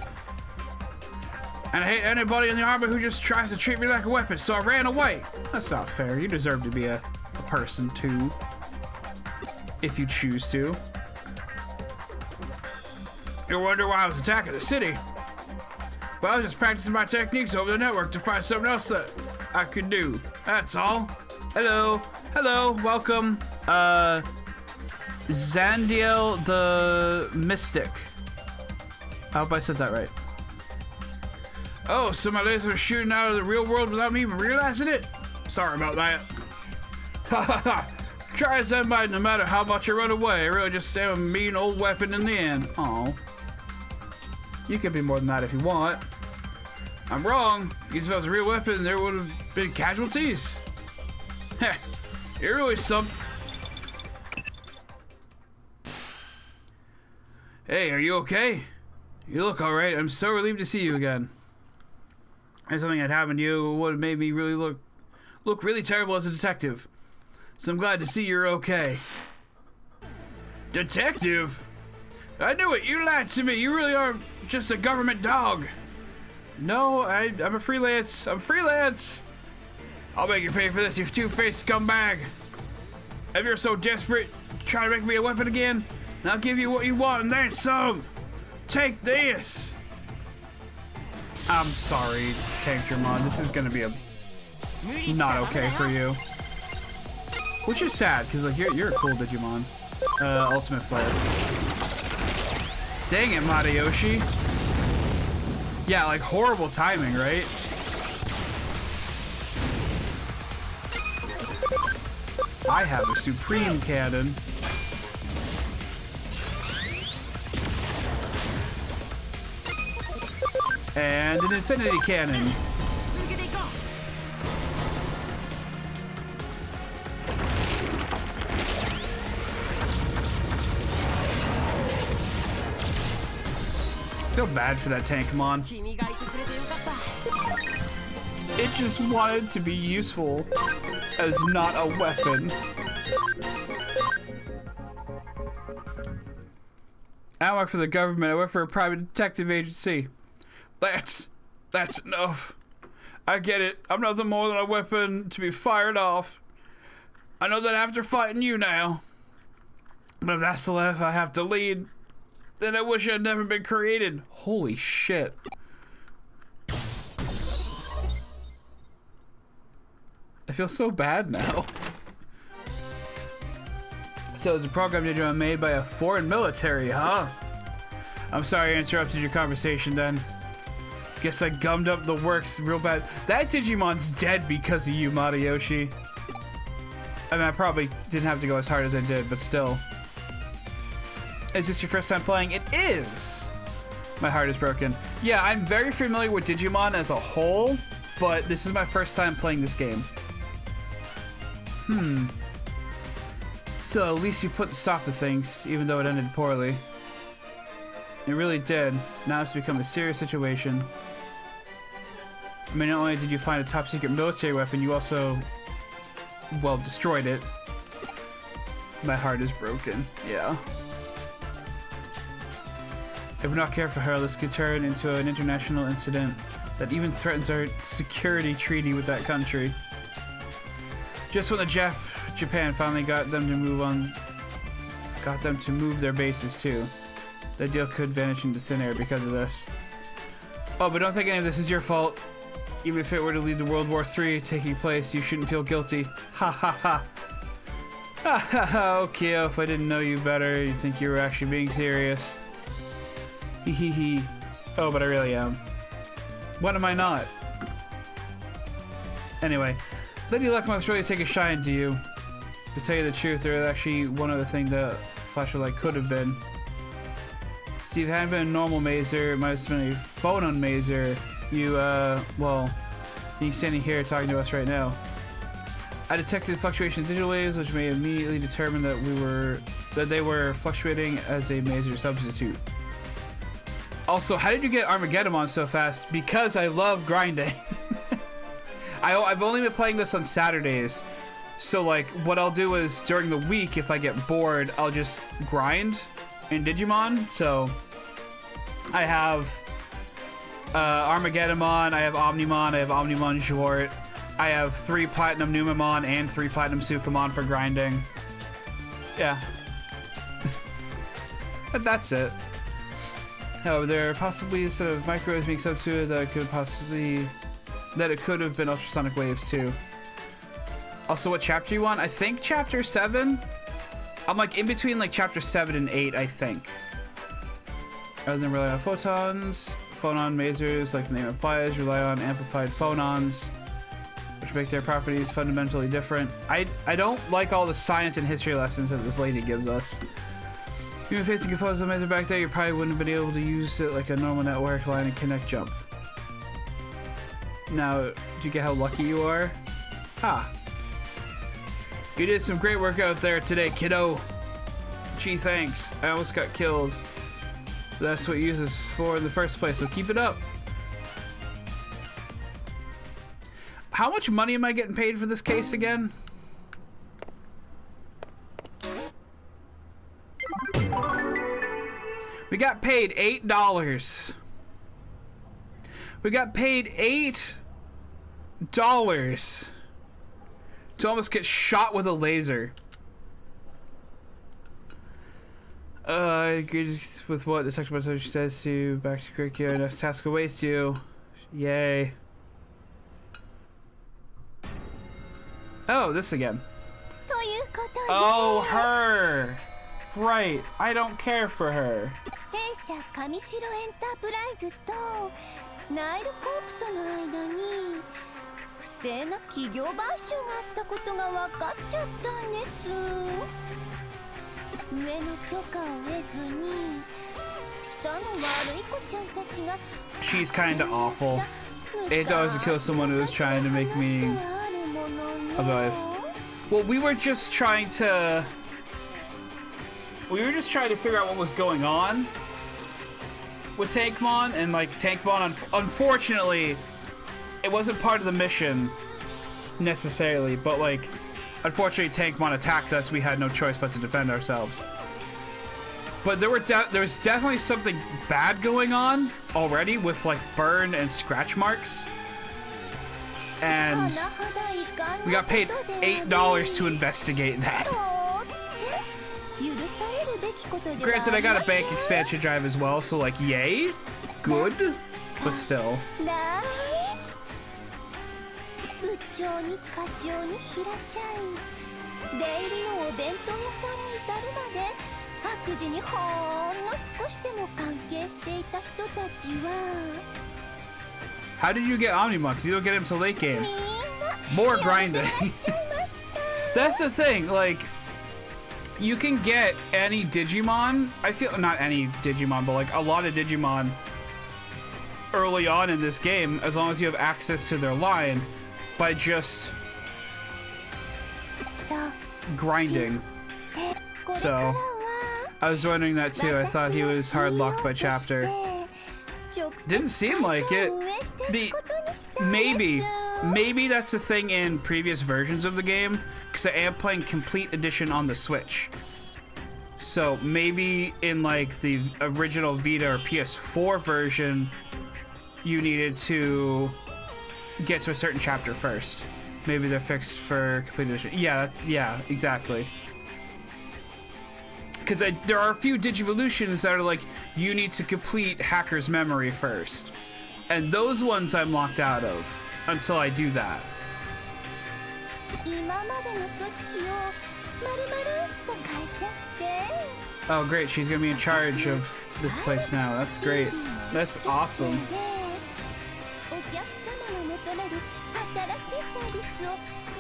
And I hate anybody in the army who just tries to treat me like a weapon, so I ran away. That's not fair. You deserve to be a person too. If you choose to. You wonder why I was attacking the city. Well, I was just practicing my techniques over the network to find something else that I could do. That's all. Hello. Hello. Welcome. Zandiel the Mystic. I hope I said that right. Oh, so my lasers were shooting out of the real world without me even realizing it? Sorry about that. Ha ha ha. Try as I might, no matter how much I run away, I really just am a mean old weapon in the end. Aw. You can be more than that if you want. I'm wrong. If I was a real weapon, there would have been casualties. Heh. You're really something. Hey, are you okay? You look alright. I'm so relieved to see you again. If something had happened to you, it would have made me really look really terrible as a detective. So I'm glad to see you're okay. Detective? I knew it. You lied to me. You really are just a government dog. No, I'm a freelance. I'm freelance. I'll make you pay for this, you two-faced scumbag. If you're so desperate, try to make me a weapon again, And I'll give you what you want and then some. Take this. I'm sorry, Tankdramon. This is gonna be a not okay for you. Which is sad, because like you're a cool Digimon. Ultimate Flare. Dang it, Matayoshi. Yeah, like horrible timing, right? I have a Supreme Cannon. And an Infinity Cannon. Feel bad for that Tankmon. It just wanted to be useful as not a weapon. I don't work for the government, I work for a private detective agency. That's enough. I get it. I'm nothing more than a weapon to be fired off. I know that after fighting you now. But if that's the life I have to lead, then I wish I'd never been created. Holy shit. I feel so bad now. So it's a program Digimon made by a foreign military, huh? I'm sorry I interrupted your conversation then. Guess I gummed up the works real bad. That Digimon's dead because of you, Matayoshi. I mean, I probably didn't have to go as hard as I did, but still. Is this your first time playing? It is! My heart is broken. Yeah, I'm very familiar with Digimon as a whole, but this is my first time playing this game. So at least you put the stop to things, even though it ended poorly. It really did. Now it's become a serious situation. I mean, not only did you find a top secret military weapon, you also, well, destroyed it. My heart is broken. Yeah. If we're not careful here, this could turn into an international incident that even threatens our security treaty with that country. Just when Japan finally got them to move their bases too. That deal could vanish into thin air because of this. Oh, but don't think any of this is your fault. Even if it were to lead to World War III taking place, you shouldn't feel guilty. Ha ha ha. Ha ha ha. Okay, if I didn't know you better, you'd think you were actually being serious. Hee hee hee. Oh, but I really am. When am I not? Anyway, Lady Luck must really take a shine to you. To tell you the truth, there is actually one other thing that Flashlight could have been. See, if it hadn't been a normal Mazer, it might have been a phonon Mazer. Well, he's standing here talking to us right now. I detected fluctuations in digital waves, which may immediately determine that they were fluctuating as a Mazer substitute. Also, how did you get Armageddon so fast? Because I love grinding. I've only been playing this on Saturdays. So, like, what I'll do is, during the week, if I get bored, I'll just grind in Digimon. So, I have Armageddon, I have Omnimon, I have Omnimon Jort. I have 3 Platinum Numamon and 3 Platinum Sukamon for grinding. Yeah. But that's it. However, there are possibly a set of micros being substituted that it could have been ultrasonic waves too. Also, what chapter you want? I think chapter 7. I'm like in between like chapter 7 and 8, I think. Rather than rely on photons, phonon masers, like the name implies, rely on amplified phonons, which make their properties fundamentally different. I don't like all the science and history lessons that this lady gives us. Even facing composite maser back there, you probably wouldn't have been able to use it like a normal network line and connect jump. Now, do you get how lucky you are? Ha! You did some great work out there today, kiddo. Gee, thanks. I almost got killed. That's what you use this for in the first place, so keep it up. How much money am I getting paid for this case again? We got paid $8. We got paid $8 to almost get shot with a laser. I agree with what the section message says to back to curriculum. Next task awaits you. Yay. Oh, this again. Oh, her. Right. I don't care for her. 弊社上白エンタープライズとスナイルコープとの間に不正な企業買収があったことが分かっちゃったんです。上の許可を得ずに下の悪い子ちゃんたちが She's kinda awful. It does kill someone who was trying to make me alive. Well, we were just trying to figure out what was going on with Tankmon, and like Tankmon, unfortunately, it wasn't part of the mission necessarily, but like, unfortunately, Tankmon attacked us. We had no choice but to defend ourselves. But there was definitely something bad going on already with like burn and scratch marks, and we got paid $8 to investigate that. Granted, I got a bank expansion drive as well, so like, yay, good, but still. 部長に課長に平社員出入りのお弁当屋さんに至るまで悪事にほんの少しでも関係していた人たちは How did you get Omnimon? Because you don't get him till late game. More grinding. That's the thing, like, you can get any Digimon, I feel, not any Digimon, but like a lot of Digimon early on in this game, as long as you have access to their line, by just grinding. So, I was wondering that too. I thought he was hard locked by chapter. Didn't seem like it. Maybe that's a thing in previous versions of the game, because I am playing Complete Edition on the Switch. So maybe in like the original Vita or PS4 version, you needed to get to a certain chapter first. Maybe they're fixed for Complete Edition. Yeah, exactly. Because there are a few Digivolutions that are like, you need to complete Hacker's Memory first. And those ones I'm locked out of until I do that. Oh great, she's gonna be in charge of this place now. That's great. That's awesome.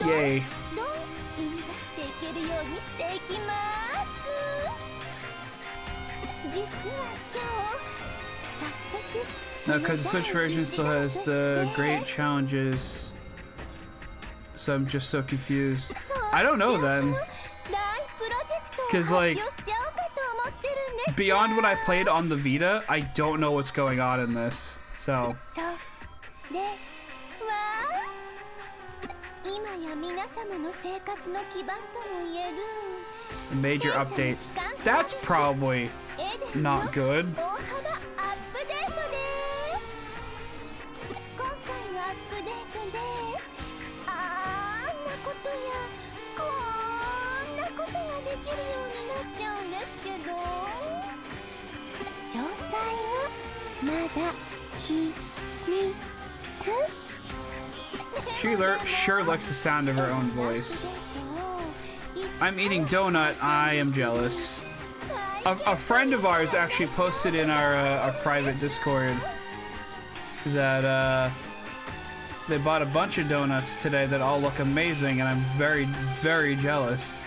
Yay. No, because the Switch version still has the great challenges. So I'm just so confused. I don't know then. Because like, beyond what I played on the Vita, I don't know what's going on in this. So. A major update. That's probably not good. She sure likes the sound of her own voice. I'm eating donut. I am jealous. A friend of ours actually posted in our private Discord that they bought a bunch of donuts today that all look amazing, and I'm very, very jealous.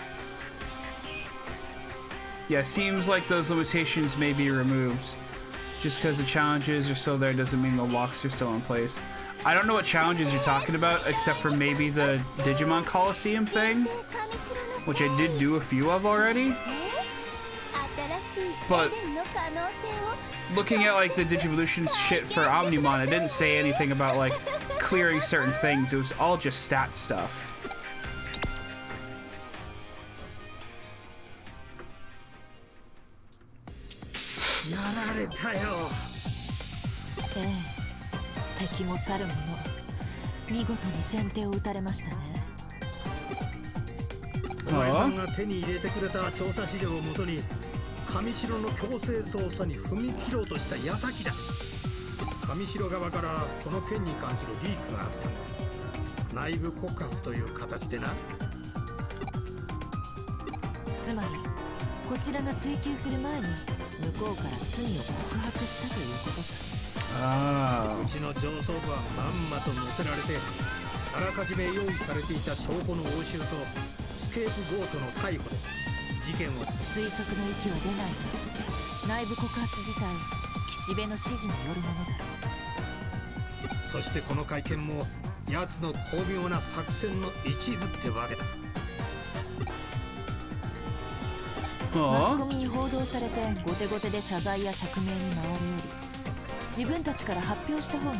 Yeah, seems like those limitations may be removed. Just because the challenges are still there doesn't mean the locks are still in place. I don't know what challenges you're talking about, except for maybe the Digimon Coliseum thing, which I did do a few of already. But looking at like the Digivolution shit for Omnimon, it didn't say anything about like clearing certain things. It was all just stat stuff. Eh. 敵も去る者、見事に先手を打たれましたね。お前さんが手に入れてくれた調査資料をもとに上白の強制捜査に踏み切ろうとした矢先だ。上白側からこの件に関するリークがあった。内部告発という形でな。つまりこちらが追及する前に向こうから罪を告白したということさ。あうちの上層部はまんまと乗せられて、あらかじめ用意されていた証拠の押収とスケープゴートの逮捕で事件を。推測の域は出ないが、内部告発自体岸辺の指示によるものだろう。そしてこの会見も奴の巧妙な作戦の一部ってわけだ。マスコミに報道されて後手後手で謝罪や釈明に回るより、自分たちから発表した方が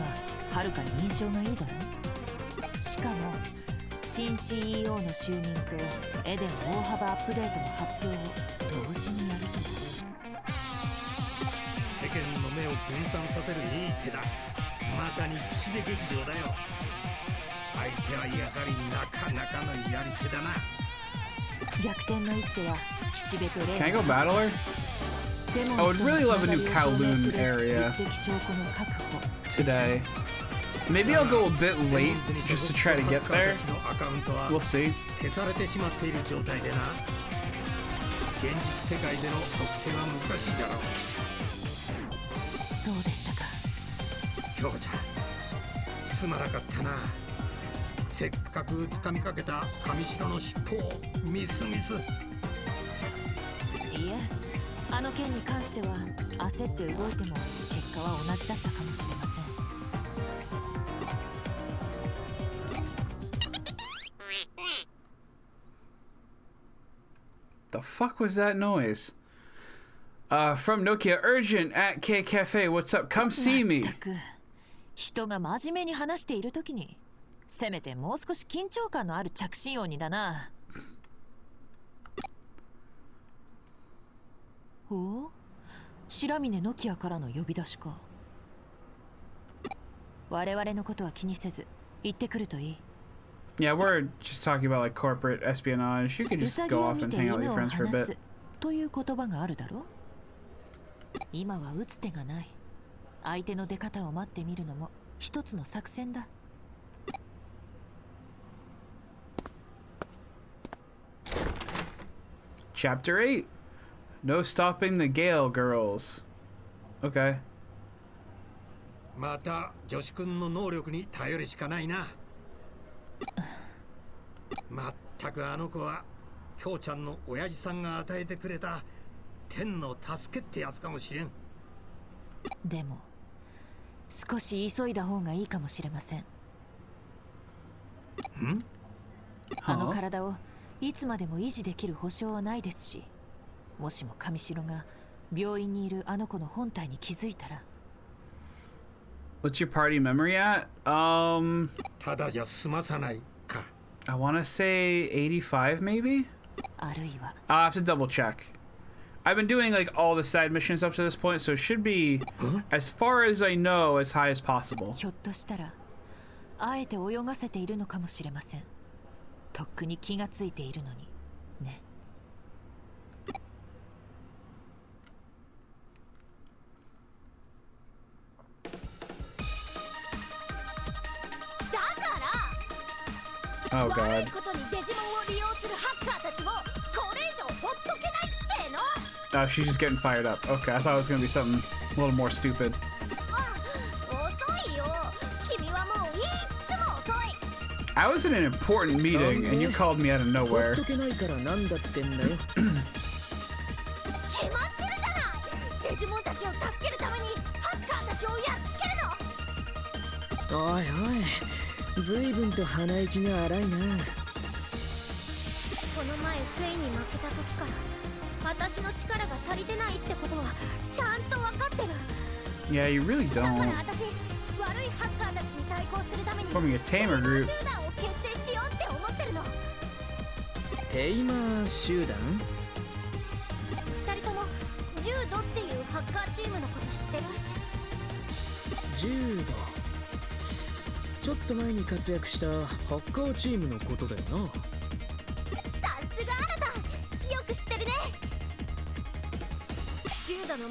はるかに印象がいいだろう。しかも新 CEO の就任とエデン大幅アップデートの発表を同時にやるとは。世間の目を分散させるいい手だ。まさに岸辺劇場だよ。相手はやはりなかなかのやり手だな。逆転の一手は岸辺とレイ Can I go battle her? I would really love a new Kowloon area today. Maybe I'll go a bit late just to try to get there. We'll see. 消されてしまっている状態でな。現実世界での特定は難しいだろう。そうでしたか。京子ちゃん、すまなかったな。せっかく掴みかけた上白の尻尾をミス。いえ、あの件に関しては焦って動いても結果は同じだったかもしれません。The fuck was that noise? From Nokia, urgent at K Cafe. What's up? Come see me. 全く人が真面目に話しているときに、せめてもう少し緊張感のある着信音にだな。お？白峰ノキアからの呼び出しか。我々のことは気にせず行ってくるといい。Yeah, we're just talking about like corporate espionage. You could just go off and hang out with your friends for a bit. という言葉があるだろ。今は打つ手がない。相手の出方を待ってみるのも一つの作戦だ。Chapter 8. No stopping the Gale girls. Okay. また女子くんの能力に頼るしかないな。まったくあの子は京ちゃんの親父さんが与えてくれた天の助けってやつかもしれん。でも少し急いだ方がいいかもしれません。あの体をいつまでも維持できる保証はないですし、もしも上白が病院にいるあの子の本体に気づいたら。What's your party memory at? ただじゃ済まさないか。I want to say 85 maybe? あるいは I'll have to double check. I've been doing like all the side missions up to this point, so it should be, as far as I know, as high as possible. ひょっとしたらあえて泳がせているのかもしれません。とっくに気がついているのにね。Oh 悪 god. いことにデジモンを利用するハッカーたちもこれ以上ほっとけないっての。 Oh, she's just getting fired up. Okay, I thought it was gonna be something a little more stupid. 遅いよ。君はもういつも遅い。 I was in an important meeting and you called me out of ほっ nowhere. とけないからなんだってんだよ。決まってるじゃない。デジモンたちを助けるためにハッカーたちをやっつけるの。おいおい、随分と鼻息が荒いな。この前フェイに負けた時から私の力が足りてないってことはちゃんと分かってる。 Yeah, you really だから don't. 私悪いハッカーたちに対抗するために Forming a tamer テイ group. マー集団を結成しようって思ってるの。テイマー集団？二人ともジュードっていうハッカーチームのこと知ってる？柔道。ちょっと前に活躍したハッカーチームのことだよな。さすがあなた、よく知ってるね。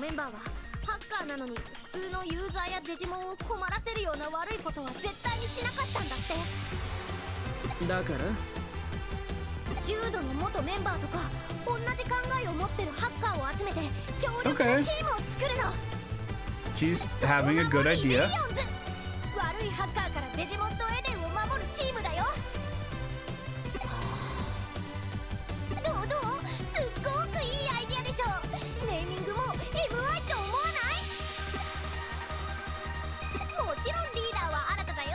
メンバーはハッカーなのに普通のユーザーやデジモンを困らせるような悪いことは絶対にしなかったんだって。だから重度の元メンバーとか同じ考えを持ってるハッカーを集めて強力なチームを作るの。 She's having a good idea. 悪いハッカーからデジモンとエデンを守るチームだよ。どうどう、すっごくいいアイディアでしょ。ネーミングも MI と思わない？もちろんリーダーはあなただよ。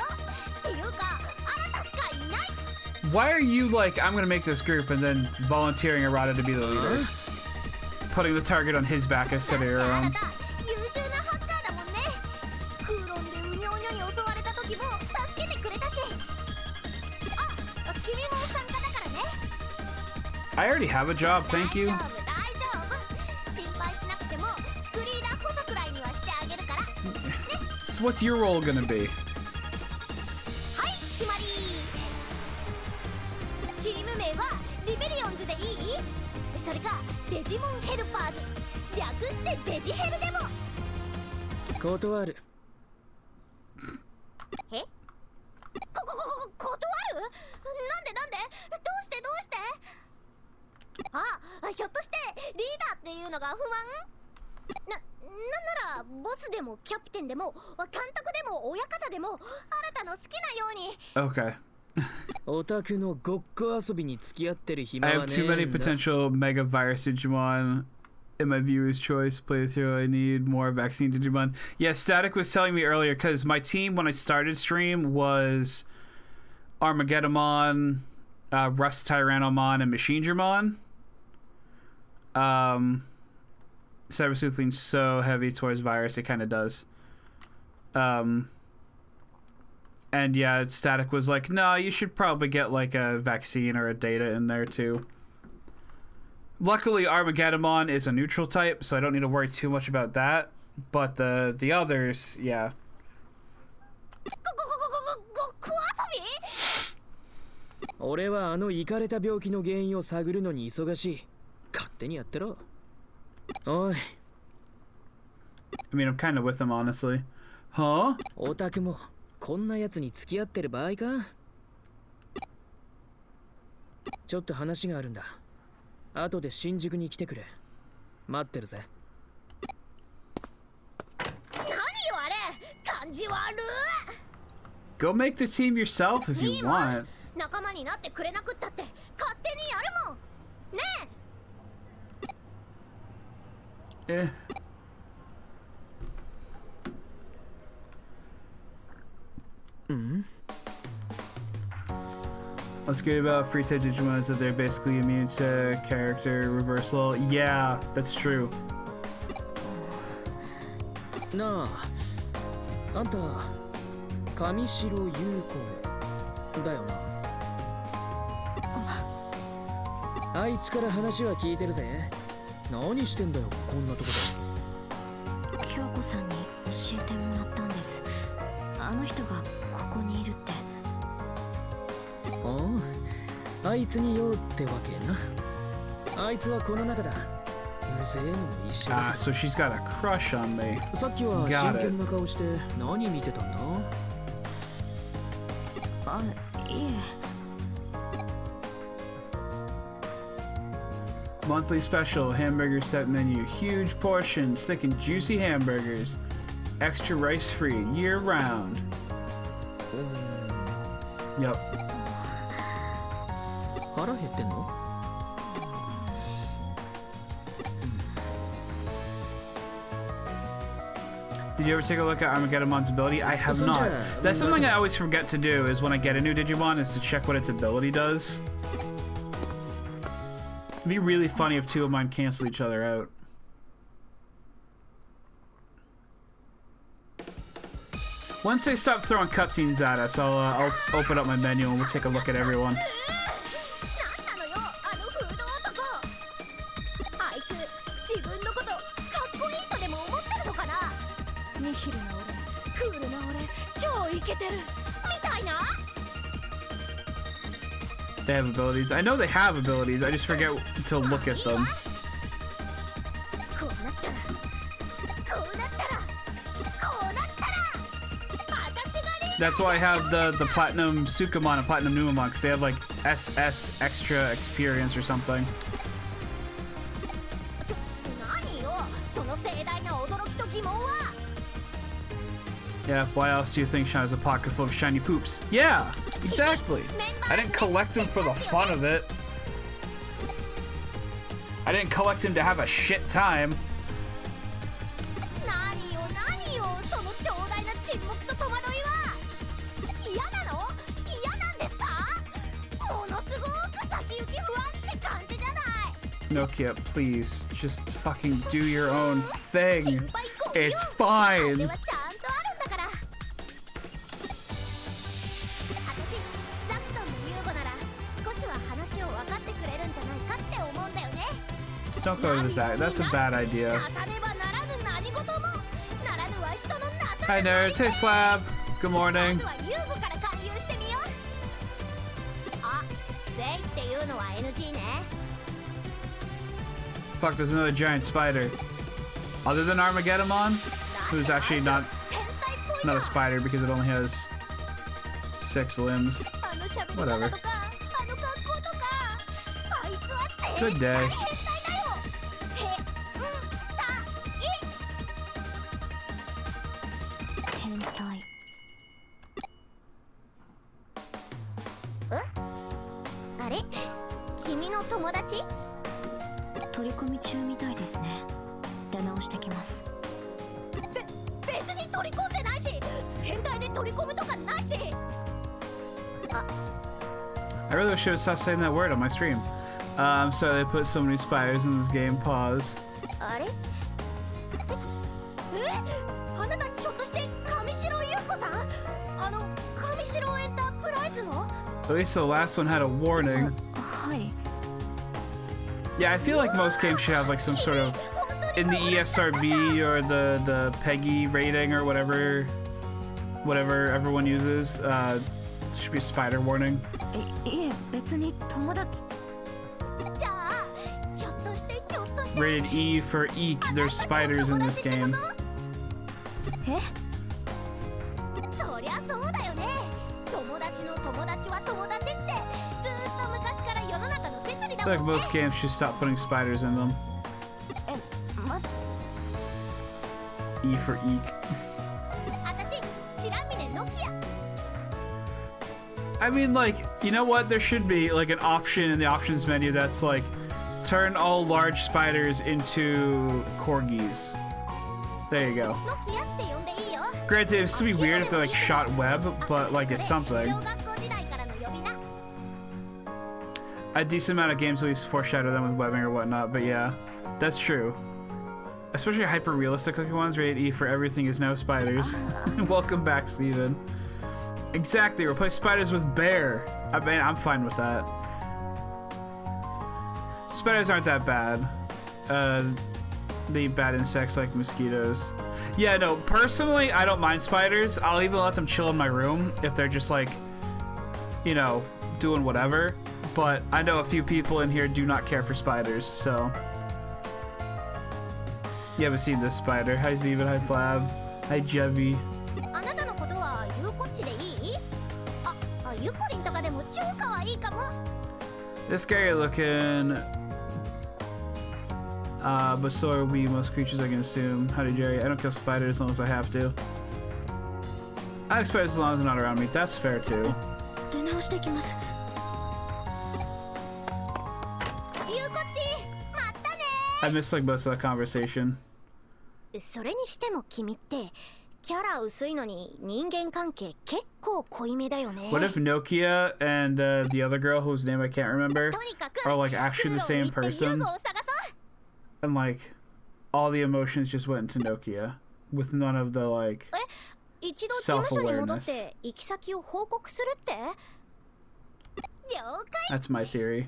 っていうかあなたしかいない。 Why are you like, I'm gonna make this group and then volunteering Arata to be the leader? Putting the target on his back instead of your あな own. た優秀なハッカーだもんね。空論でうにょうにょに襲われた時も助けてくれたし。あ、君も参加だからね。 I already have a job, thank you. 大丈夫。心配しなくてもフリーダーこそくらいにはしてあげるから。 So what's your role gonna be? はい、決まり。チーム名はリベリオンズでいい？それかデジモンヘルパーズ、略してデジヘルでも。断る。え？断る？なんでなんで？どうしてどうして？あ、ひょっとしてリーダーっていうのが不満？なんならボスでもキャプテンでも監督でも親方でもあなたの好きなように。 Okay. オタクのごっこ遊びに付き合ってる暇 I は have ね too many えんだ。 potential Mega Virus Digimon in my viewer's choice playthrough. I need more vaccine Digimon. Yeah, Static was telling me earlier because my team when I started stream was Armageddonmon, Rust Tyrannomon, and Machinedramon. Cyber Sleuth leans so heavy towards virus, it kind of does. And yeah, Static was like, no, you should probably get like a vaccine or a data in there too. Luckily, Armageddonmon is a neutral type, so I don't need to worry too much about that. But the others, yeah. ごっこ遊び？俺はあのイカれた病気の原因を探るのに忙しい。勝手にやってろ。おい。 I mean, I'm kind of with him, honestly. Huh? オタクもこんなやつに付き合ってる場合か？ちょっと話があるんだ。後で新宿に来てくれ。待ってるぜ。何よあれ、感じ悪い。 Go make the team yourself if い you いわ。 want. 仲間になってくれなくったって勝手にやるもん。ねえ。 Eh. What's good about free type Digimon is that they're basically immune to character reversal. Yeah, that's true. なあ、あんた上白優子だよな。あいつから話は聞いてるぜ。何してんだよ、こんなとこで。京子さんに教えてもらったんです。あの人がここにいるって。ああ、あいつに用ってわけな。あいつはこの中だ。うぜえのも一緒だ。 Ah, so she's got a crush on me. さっきは Got 真 it. 剣な顔して何見てたんだ？あ、いえ。 Monthly special hamburger set menu. Huge portions, thick and juicy hamburgers. Extra rice free year round. Yep. 腹減ってんのDid you ever take a look at Armageddonmon's ability? I have not. That's something I always forget to do is when I get a new Digimon is to check what its ability does. It'd be really funny if two of mine cancel each other out. Once they stop throwing cutscenes at us, I'll open up my menu and we'll take a look at everyone. なんなのよあのフード男。あいつ自分のことかっこいいとでも思ってるのかな。ニヒルな俺、クールな俺、超イケてるみたいな。 They have abilities. I know they have abilities. I just forget to look at them. こうなったら That's why I have the Platinum Sukamon and Platinum Numamon, because they have like SS extra experience or something. 何よその盛大な驚きと疑問は。 Yeah, why else do you think Shine has a pocket full of shiny poops? Yeah, exactly. I didn't collect them for the fun of it. I didn't collect them to have a shit time. 何よ何よその長大な沈黙と戸惑いは。嫌なの？嫌なんですか？ものすごく先行き不安って感じじゃない。 Nokia, please, just fucking do your own thing. It's fine. 味はちゃんとあるんだから。私ザクソンのユーゴなら少しは話を分かってくれるんじゃないかって思うんだよね。 Don't go to the Zach. That's a bad idea. Hi nerds, hey Slab. Good morning. Fuck, there's another giant spider. Other than Armageddon, who's actually not a spider because it only has 6 limbs. Whatever. Good day. I really wish I would stop saying that word on my stream. I'm sorry they put so many spiders in this game. Pause. At least the last one had a warning. Yeah, I feel like most games should have like some sort of, in the ESRB or the PEGI rating or whatever everyone uses, should be a spider warning. Rated E for eek, there's spiders in this game. I feel like most games should stop putting spiders in them. E for eek. I mean, like, you know what? There should be like an option in the options menu that's like, turn all large spiders into corgis. There you go. Granted, it'd still be weird if they're like shot web, but like it's something. A decent amount of games at least foreshadow them with webbing or whatnot, but yeah, that's true. Especially hyper-realistic looking ones, rated E for everything is no spiders. Welcome back, Steven. Exactly, replace spiders with bear. I mean, I'm fine with that. Spiders aren't that bad. They eat bad insects like mosquitoes. Yeah, no, personally, I don't mind spiders. I'll even let them chill in my room if they're just like, you know, doing whatever. But I know a few people in here do not care for spiders, so. You haven't seen this spider. Hi Steven, hi Slab, hi Jebby. They're scary looking. But so are we, most creatures I can assume. Howdy Jerry, I don't kill spiders as long as I have to. I like spiders as long as they're not around me. That's fair too. I missed like most of that conversation. それにしても君ってキャラ薄いのに人間関係結構濃いめだよね。 What if Nokia and the other girl whose name I can't remember are like actually the same person? And like all the emotions just went into Nokia with none of the like self-awareness. That's my theory.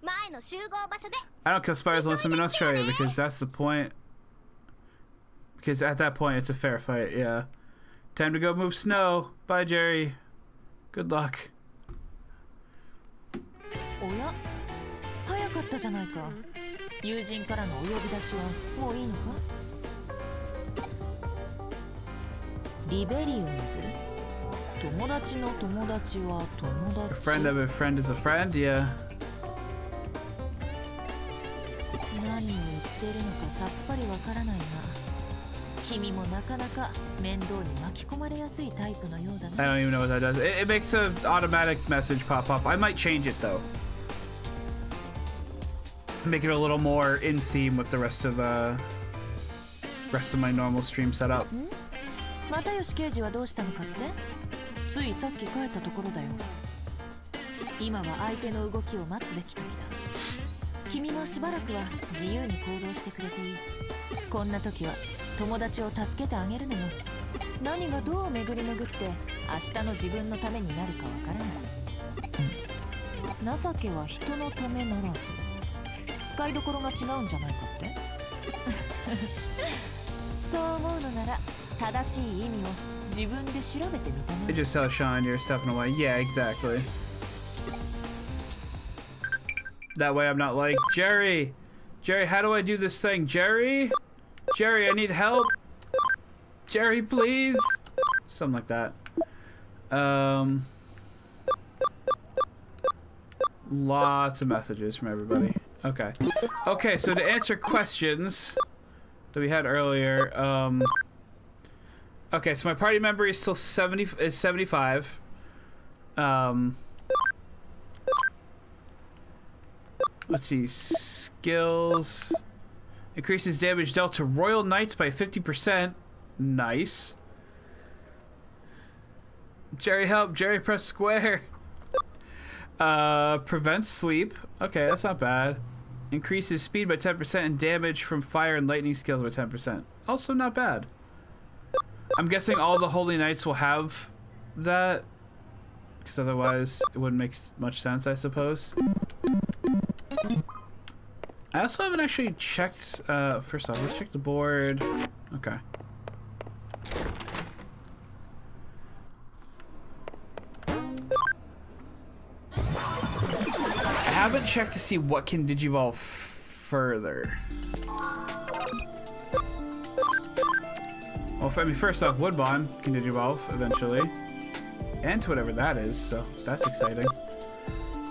I don't kill spiders unless I'm in Australia because that's the point. Because at that point it's a fair fight, yeah. Time to go move snow. Bye, Jerry. Good luck. おや、早かったじゃないか。友人からのお呼び出しはもういいのか？リベリオンズ。友達の友達は友達。 A friend of a friend is a friend, yeah. 何を言ってるのかさっぱりわからないが、君もなかなか面倒に巻き込まれやすいタイプのようだ I な。 don't even know what that does. It makes an automatic message pop up. I might change it though. Make it a little more in theme with the rest of my normal stream setup. 又吉刑事はどうしたのかって？ついさっき帰ったところだよ。今は相手の動きを待つべき時だ。君もしばらくは自由に行動してくれていい。こんな時は友達を助けてあげるのよ。何がどう巡り巡って明日の自分のためになるかわからない。情けは人のためならず。使いどころが違うんじゃないかって？そう思うのなら正しい意味を自分で調べてみたまえ。 It just tells Sean you're stepping away. Yeah, exactly. That way I'm not like, Jerry, how do I do this thing? Jerry, I need help. Jerry, please. Something like that. Lots of messages from everybody. Okay. Okay, so to answer questions that we had earlier, okay, so my party member is still 75. Let's see, skills. Increases damage dealt to Royal Knights by 50%. Nice. Jerry, help. Jerry, press square. Prevents sleep. Okay, that's not bad. Increases speed by 10% and damage from fire and lightning skills by 10%. Also not bad. I'm guessing all the Holy Knights will have that, because otherwise it wouldn't make much sense, I suppose. I also haven't actually checked, first off, let's check the board. Okay. I haven't checked to see what can digivolve further. Well, I mean, first off, Woodbond can digivolve eventually. And to whatever that is, so that's exciting.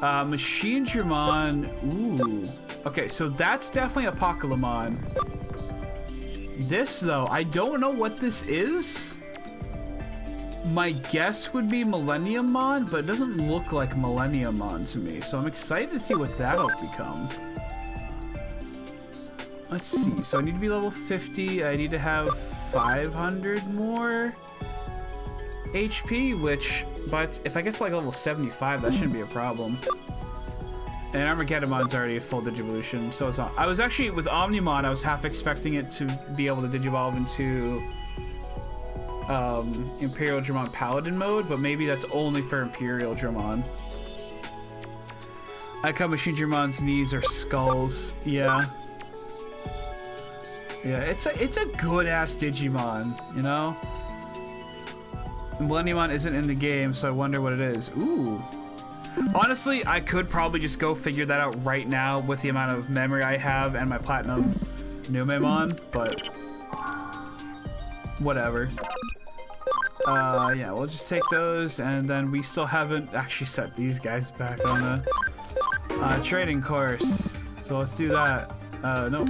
Machine Dramon, ooh. Okay, so that's definitely a Pokémon. This, though, I don't know what this is. My guess would be Millenniummon, but it doesn't look like Millenniummon to me. So I'm excited to see what that'll become. Let's see. So I need to be level 50. I need to have 500 more HP, which, but if I get to like level 75, that shouldn't be a problem. And Armageddonmon's already a full Digivolution, so it's not. I was actually, with Omnimon, I was half expecting it to be able to Digivolve into Imperial Dramon Paladin mode, but maybe that's only for Imperial Dramon. I like how Machine Dramon's knees are skulls. Yeah. Yeah, it's a good-ass Digimon, you know? Millenniummon isn't in the game, so I wonder what it is. Ooh. Honestly, I could probably just go figure that out right now with the amount of memory I have and my Platinum Numemon, but whatever. Yeah, we'll just take those, and then we still haven't actually set these guys back on a trading course. So let's do that. Nope.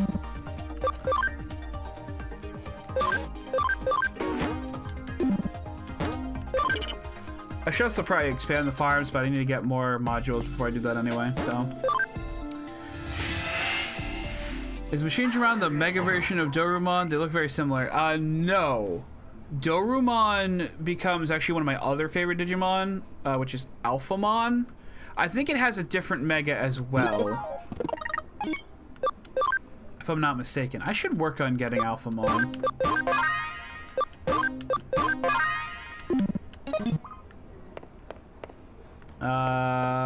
I should also probably expand the farms, but I need to get more modules before I do that anyway, so. Is Machine Dramon the mega version of Dorumon? They look very similar. No. Dorumon becomes actually one of my other favorite Digimon, which is Alphamon. I think it has a different mega as well, if I'm not mistaken. I should work on getting Alphamon.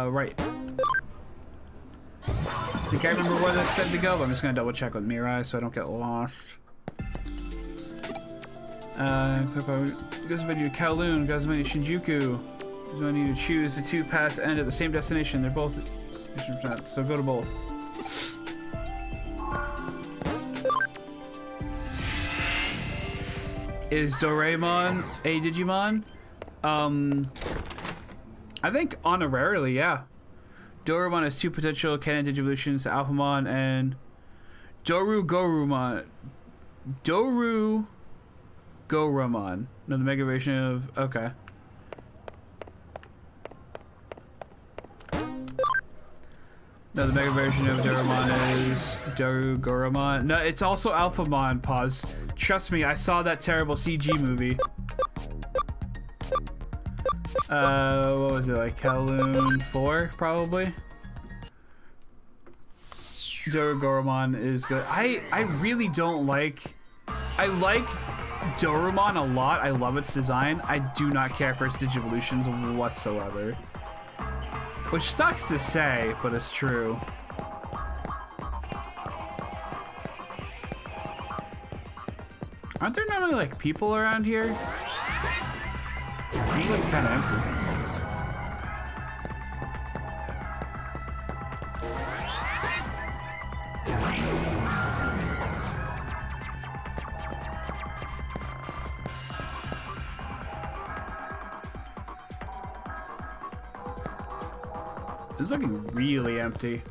Right. I think I remember where this said to go, but I'm just gonna double check with Mirai so I don't get lost. Goes menu Kowloon, goes menu Shinjuku. Goes menu to choose the two paths end at the same destination. They're both, so go to both. Is Doraemon a Digimon? I think honorarily, yeah. Doraemon has two potential canon Digivolutions, Alphamon and Dorugorumon. Dorugorumon. No, the mega version of... Okay. No, the mega version of Doraemon is Dorugorumon. No, it's also Alphamon. Pause. Trust me, I saw that terrible CG movie. What was it, like Kowloon 4, probably? Dorugorumon is good. I really don't like... I like Dorumon a lot. I love its design. I do not care for its Digivolutions whatsoever. Which sucks to say, but it's true. Aren't there normally like people around here? It's like kind of empty. It's looking really empty.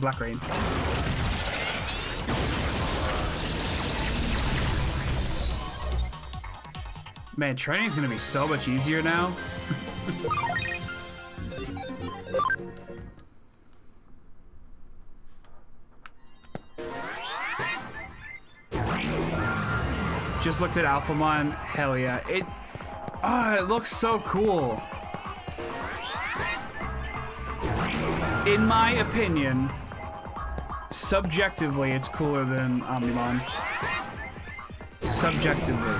Black Rain. Man, training is gonna be so much easier now. Just looked at Alphamon. Hell yeah. It looks so cool. In my opinion, subjectively, it's cooler than Omnimon. Subjectively.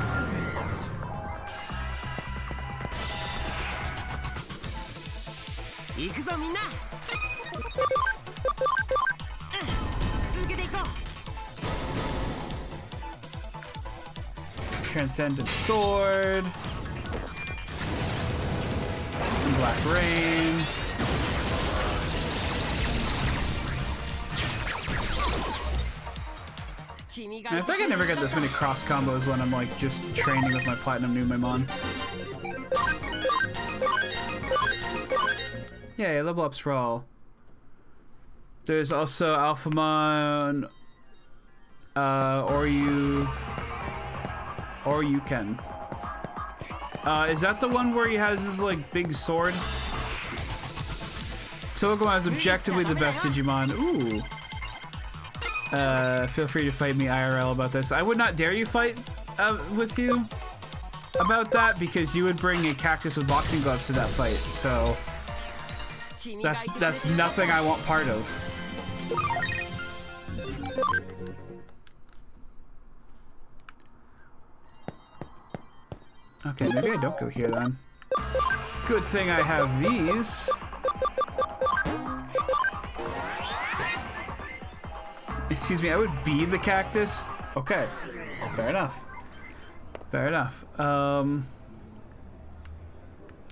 Transcendent Sword. And Black Rain. And I think I never get this many cross combos when I'm like just training with my Platinum Numemon. Yeah, level up Sprawl. There's also Alphamon, or you can. Is that the one where he has his like big sword? Togomon is objectively the best Digimon. Ooh. Feel free to fight me IRL about this. I would not dare you fight with you about that because you would bring a cactus with boxing gloves to that fight. So that's nothing I want part of. Okay, maybe I don't go here then. Good thing I have these. Excuse me, I would be the cactus? Okay, fair enough. Fair enough. Oh,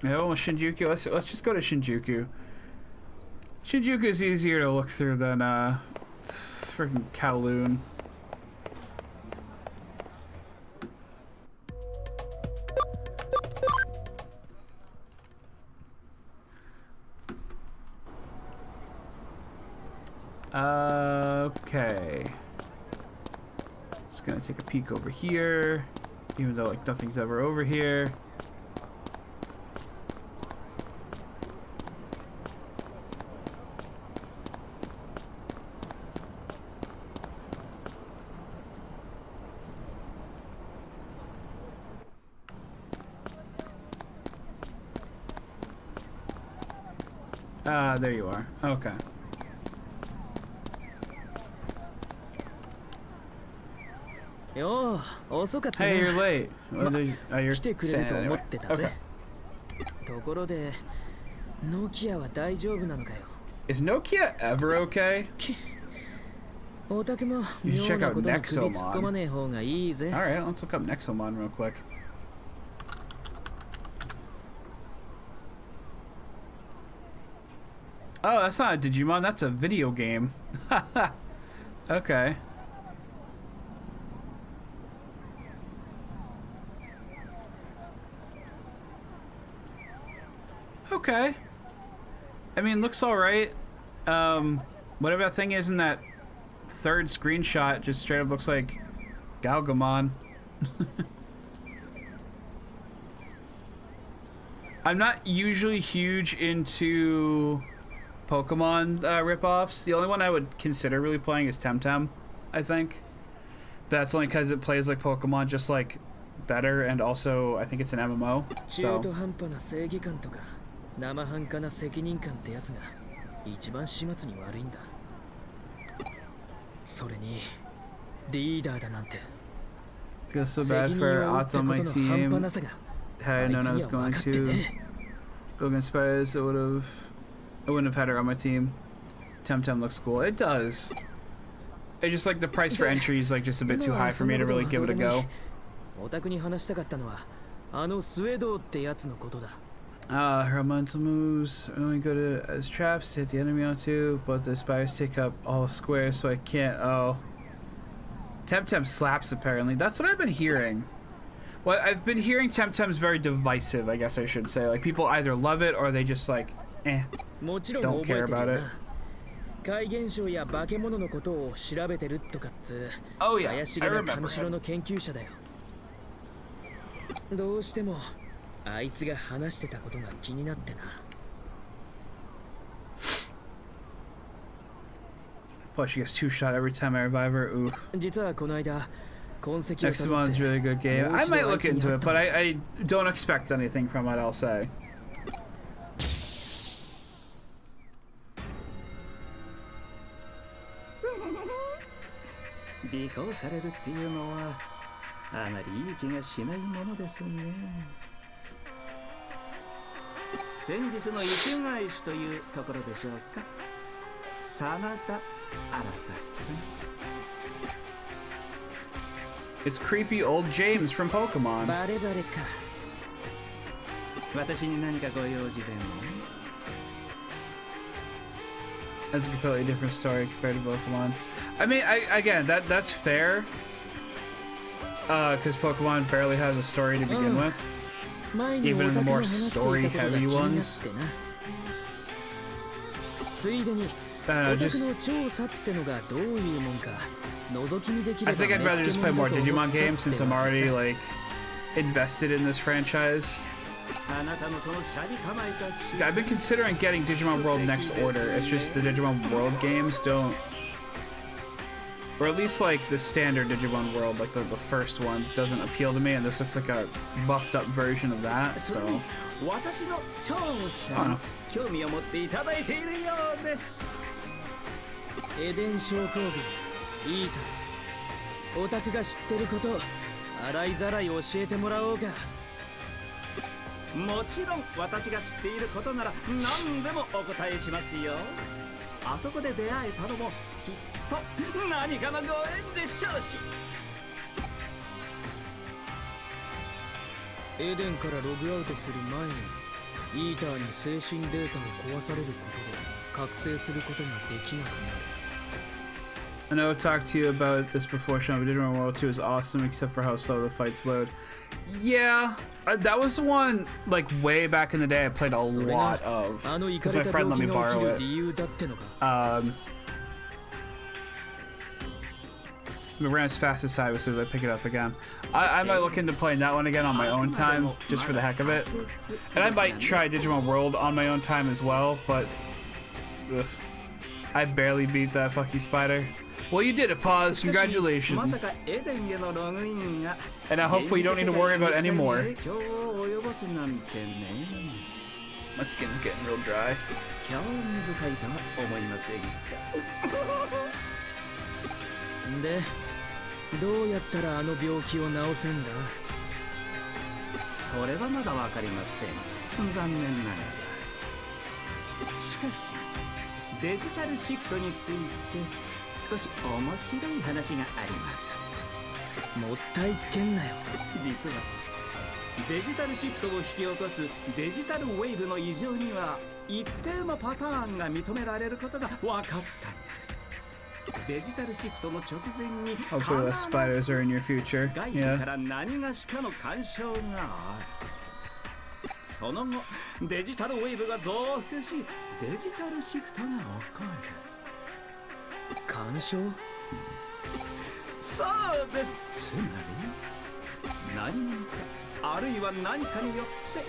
Shinjuku. Let's just go to Shinjuku. Shinjuku is easier to look through than freaking Kowloon. Okay. Just gonna take a peek over here, even though like nothing's ever over here. There you are. Okay. Hey, you're late. You're saying it anyway. Okay. Is Nokia ever okay? You should check out Nexomon. Alright, let's look up Nexomon real quick. Oh, that's not a Digimon, that's a video game. Okay. Okay. I mean, looks alright. Whatever that thing is in that third screenshot just straight up looks like Galgamon. I'm not usually huge into Pokemon ripoffs. The only one I would consider really playing is Temtem, I think. But that's only because it plays like Pokemon, just like better, and also I think it's an MMO. So. 生半可な責任感ってやつが一番始末に悪いんだ。それにリーダーだなんて。Feels so bad for Otto on my team. Had I known I was going to go against Spiders, I wouldn't have had her on my team. Temtem looks cool. It does. It's just like the price for entry is like just a bit too high for me to really give it a go. オタクに話したかったのはあのスウェードってやつのことだ。Her mental moves are only good as traps to hit the enemy onto, but the spiders take up all squares, so I can't. Oh. Temtem slaps, apparently. That's what I've been hearing. Well, I've been hearing Temtem's very divisive, I guess I should say. Like, people either love it or they just, like, don't care about it. Oh, yeah, I remember him. どうしてもあいつが話してたことが気になってな。Plus, she gets 2-shot every time I revive her. Ooh. 実はこの間痕跡を Neximon's a really good game. I might look into it, but I don't expect anything from it, I'll say. 尾行されるっていうのはあまりいい気がしないものですね。先日の池返しというところでしょうか。真田新さん。It's creepy old James from Pokemon. バレバレか。私に何かご用事でも。 That's a completely different story compared to Pokemon. I mean, again, that's fair. Because Pokemon barely has a story to begin with. Even in the more story-heavy ones. I think I'd rather just play more Digimon games since I'm already, like, invested in this franchise. I've been considering getting Digimon World next order. It's just the Digimon World games don't... Or at least, like, the standard Digimon World, like the first one, doesn't appeal to me, and this looks like a buffed up version of that, so... I don't know. エデン症候群、イータ、オタクが知ってること、洗いざらい教えてもらおうか。もちろん私が知っていることなら何でもお答えしますよ。あそこで出会えたのもきっと何かのご縁でしょうし。エデンからログアウトする前にイーターに精神データを壊されることで覚醒することができなくなる。I know I talked to you about this before, Sean, but Digimon World 2 is awesome except for how slow the fights load. Yeah, that was the one, like, way back in the day I played a lot of. Because my friend let me borrow it. We ran as fast as I was, so I pick it up again. I might look into playing that one again on my own time, just for the heck of it. And I might try Digimon World on my own time as well, but... Ugh, I barely beat that fuck you spider. Well, you did it, Pause. Congratulations. And now hopefully you don't need to worry about any more. My skin's getting real dry. で、どうやったらあの病気を治せんだ？それはまだわかりません。残念ながら。しかし、デジタルシフトについて少し面白い話があります。もったいつけんなよ。実はデジタルシフトを引き起こすデジタルウェーブの異常には一定のパターンが認められることが分かったんです。デジタルシフトの直前に Hopefully the spiders are in your future. 外部 Yeah. から何がしかの干渉がある。その後デジタルウェーブが増幅しデジタルシフトが起こる。干渉？そうです。つまり何者かあるいは何かによって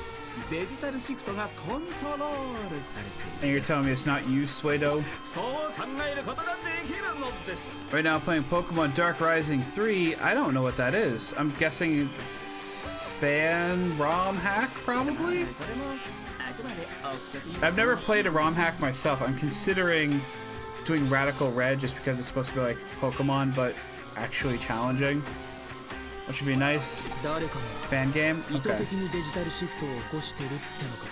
デジタルシフトがコントロールされている。 And you're telling me it's not you, Suedo? そう考えることができるのです。 Right now, playing Pokemon Dark Rising 3. I don't know what that is. I'm guessing fan ROM hack, probably? I've never played a ROM hack myself. I'm considering doing Radical Red just because it's supposed to be like Pokemon, but actually challenging. Which would be nice. Fan game? 意図 Okay. 的にデジタルシフトを起こしてるってのか。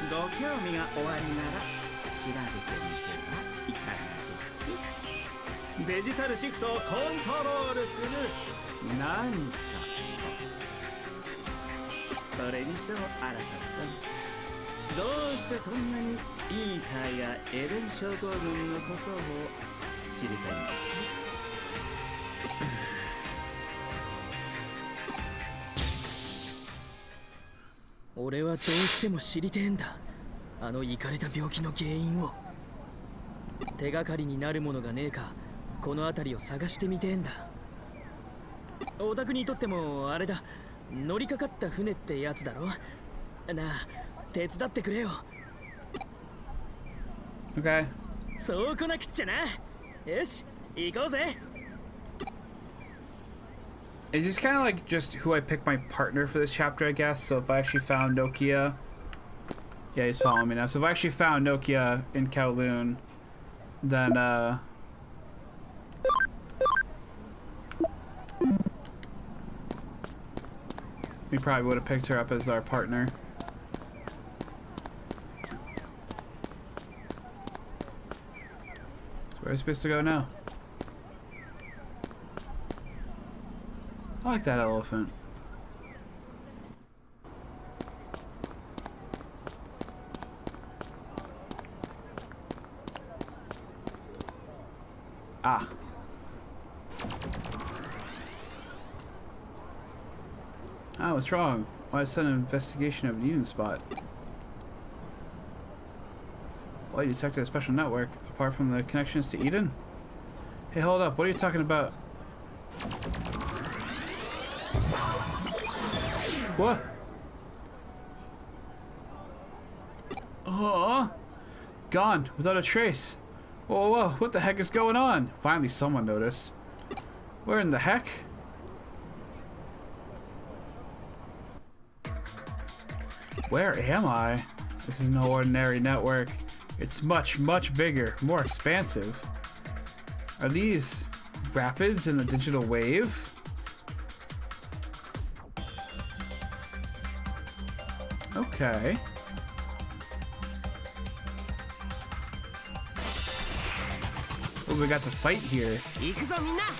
ご興味がおありなら調べてみてはいかがです。デジタルシフトをコントロールする何かと。それにしても新さん、どうしてそんなにイーターやエレン症候群のことを知りたいんです？俺はどうしても知りてえんだ。あのイカれた病気の原因を。手がかりになるものがねえか、この辺りを探してみてえんだ。お宅にとってもあれだ、乗りかかった船ってやつだろ。なあ、手伝ってくれよ。Okay. そうこなくっちゃな。よし、行こうぜ。It's just kind of like just who I pick my partner for this chapter, I guess. So if I actually found Nokia... Yeah, he's following me now. So if I actually found Nokia in Kowloon, then, we probably would have picked her up as our partner. So where are we supposed to go now? I like that elephant. Ah. Ah, what's wrong? Why is that an investigation of an Eden spot? Well, you detected a special network, apart from the connections to Eden? Hey, hold up, what are you talking about? What? Oh, gone without a trace. Whoa, whoa, what the heck is going on? Finally, someone noticed. Where in the heck? Where am I? This is no ordinary network. It's much, much bigger, more expansive. Are these rapids in the digital wave? Okay. What we got to fight here?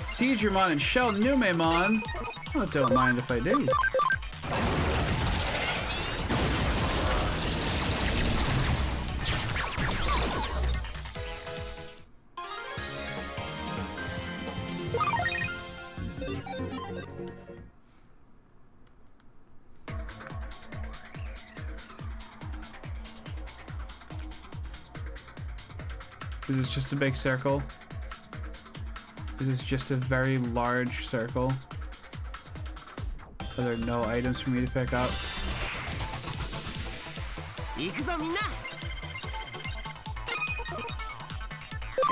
Siegramon and Shell Numemon. Oh, don't mind if I do. Is this just a big circle? Is this just a very large circle? Are there no items for me to pick up?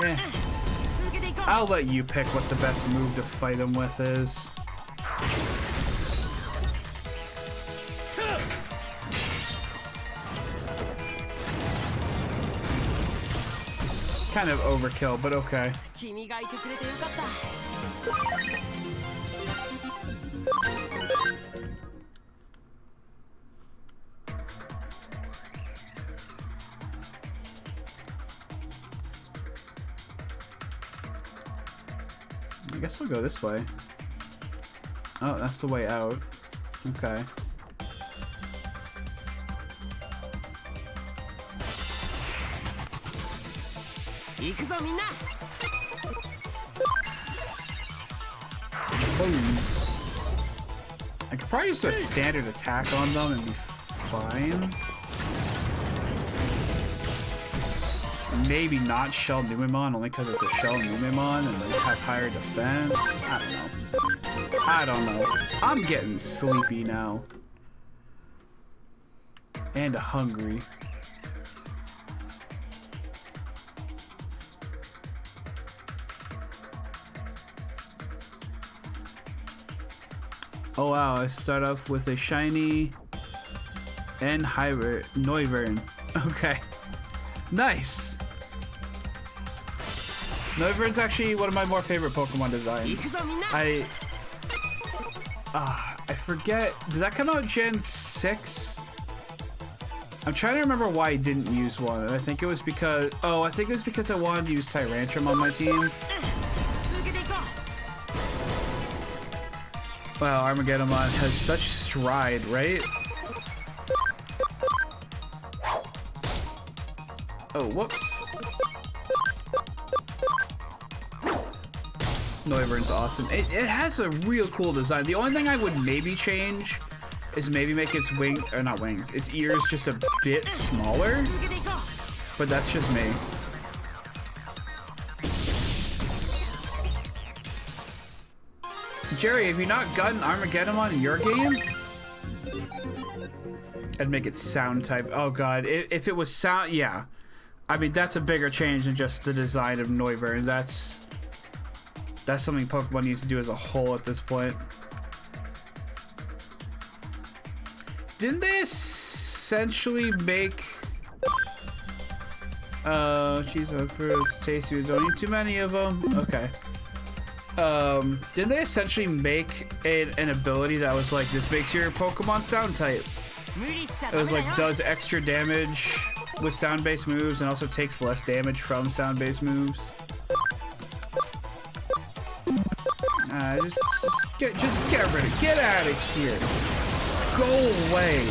Eh. I'll let you pick what the best move to fight him with is. Kind of overkill, but okay. guess we'll go this way. Oh, that's the way out. Okay. Boom. I could probably just do a standard attack on them and be fine. Maybe not Shell Numemon, only because it's a Shell Numemon and they have higher defense. I don't know. I'm getting sleepy now. And hungry. Oh wow, I start off with a shiny and hybrid Noivern. Okay. Nice! Noivern's actually one of my more favorite Pokemon designs. I forget, did that come out Gen 6? I'm trying to remember why I didn't use one. I think it was because, I wanted to use Tyrantrum on my team. Wow, Armageddonmon has such stride, right? Oh, whoops. Noivern's awesome. It has a real cool design. The only thing I would maybe change is maybe make its its ears just a bit smaller. But that's just me. Jerry, have you not gotten Armageddonmon in your game? I'd make it sound type. Oh god, if it was sound, yeah. I mean, that's a bigger change than just the design of Noivern. That's something Pokemon needs to do as a whole at this point. Didn't they essentially make... cheese fruits, tasty, we don't need too many of them. Okay. Didn't they essentially make an ability that was like, this makes your Pokemon sound type? It was like, does extra damage with sound-based moves and also takes less damage from sound-based moves. Just get rid of it. Get out of here. Go away.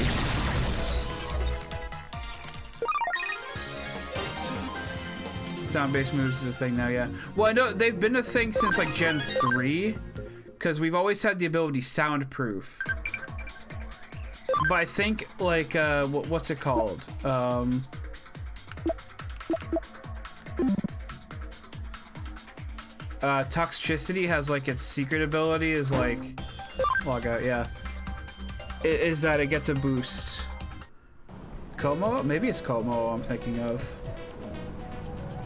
Sound-based moves is a thing now, yeah. Well, I know they've been a thing since like Gen 3, because we've always had the ability soundproof. But I think like what's it called? Toxicity has like its secret ability is like log out, yeah. Is that it gets a boost. Como? Maybe it's Como I'm thinking of.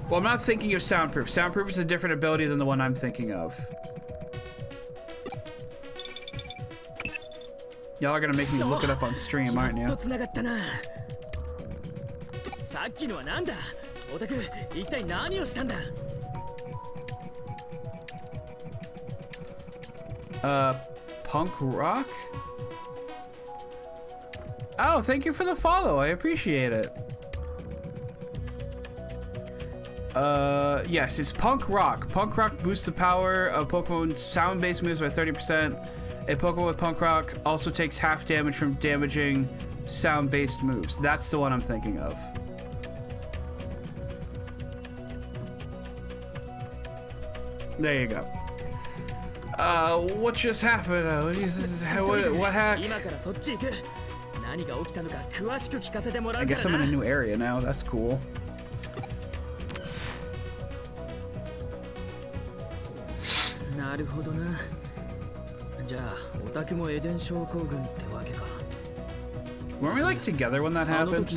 Well, I'm not thinking of soundproof. Soundproof is a different ability than the one I'm thinking of. Y'all are gonna make me look it up on stream, aren't you? Punk Rock? Oh, thank you for the follow. I appreciate it. Yes, it's Punk Rock. Punk Rock boosts the power of Pokemon's sound-based moves by 30%. A Pokemon with Punk Rock also takes half damage from damaging sound-based moves. That's the one I'm thinking of. There you go. What just happened? What happened? I guess I'm in a new area now. That's cool. Weren't we like together when that happened?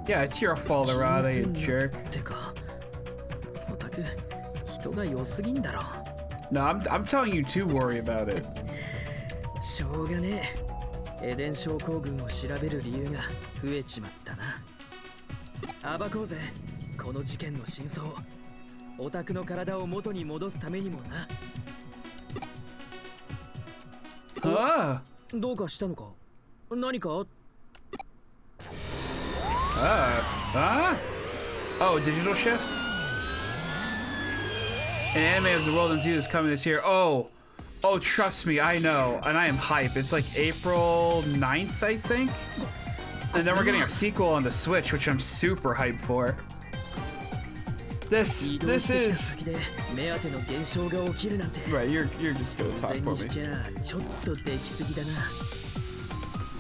Yeah, it's your fault, Arada, you jerk. No, I'm telling you to worry about it. エデン症候群を調べる理由が増えちまったな。暴こうぜ、この事件の真相。オタクの体を元に戻すためにもな。Ah. どうかしたのか？何か？ Oh, digital shift? An anime of the world and is coming this year. Oh, trust me, I know, and I am hype. It's like April 9th, I think. And then we're getting a sequel on the Switch, which I'm super hyped for. This is right. You're just gonna talk for me.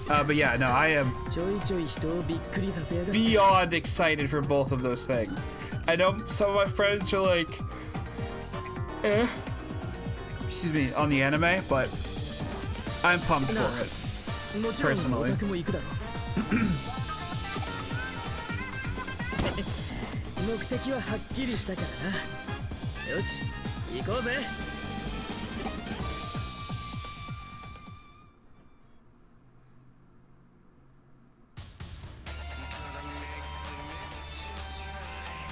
But yeah, no, I am beyond excited for both of those things. I know some of my friends are like, excuse me, on the anime, but I'm pumped for it, personally. 目的ははっきりしたからな。よし、行こうぜ。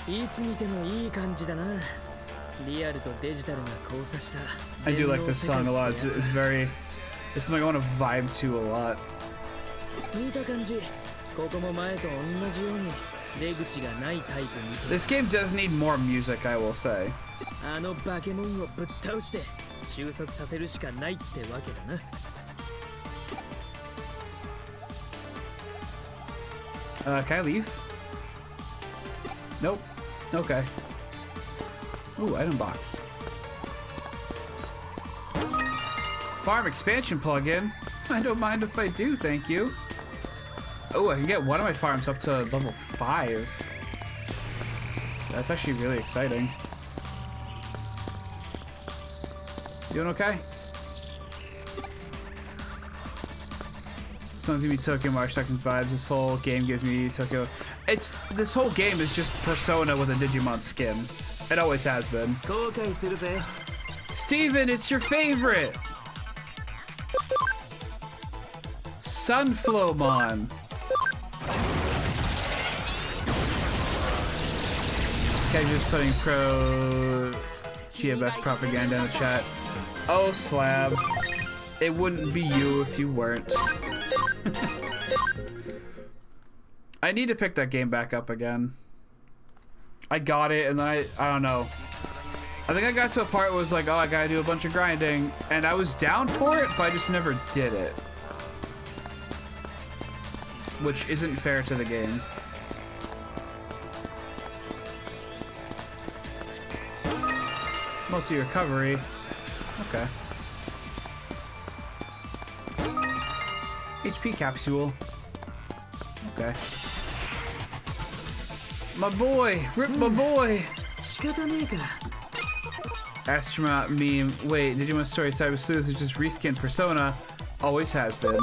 いつ見てもいい感じだな。リアルとデジタルが交差した。I do like this song a lot. It's very, it's something I want to vibe to a lot. 見た感じ、ここも前と同じように。 This game does need more music, I will say. Can I leave? Nope. Okay. Ooh, item box. Farm expansion plugin. I don't mind if I do, thank you. Oh, I can get one of my farms up to level 5. That's actually really exciting. Doing okay? Someone's giving me Tokyo March Second vibes. This whole game gives me Tokyo. This whole game is just Persona with a Digimon skin. It always has been. Steven, it's your favorite! Sunflowmon. Okay, just putting pro TFS propaganda in the chat. Oh, Slab. It wouldn't be you if you weren't. I need to pick that game back up again. I got it, and then I don't know. I think I got to a part where it was like, oh, I gotta do a bunch of grinding, and I was down for it, but I just never did it. Which isn't fair to the game. Multi-recovery. Okay. HP capsule. Okay. My boy! Rip my boy! Astronaut meme. Wait, Digimon Story Cyber Sleuth is just reskinned Persona. Always has been.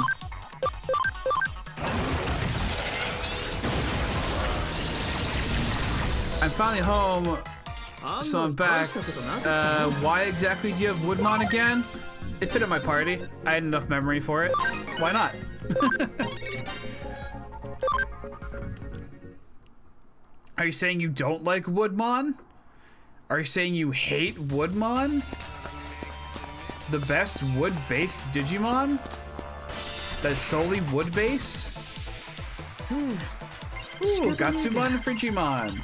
I'm finally home, so I'm back. Why exactly do you have Woodmon again? It fit at my party. I had enough memory for it. Why not? Are you saying you don't like Woodmon? Are you saying you hate Woodmon? The best wood-based Digimon? That is solely wood-based? Ooh, Gatsumon and Frigimon.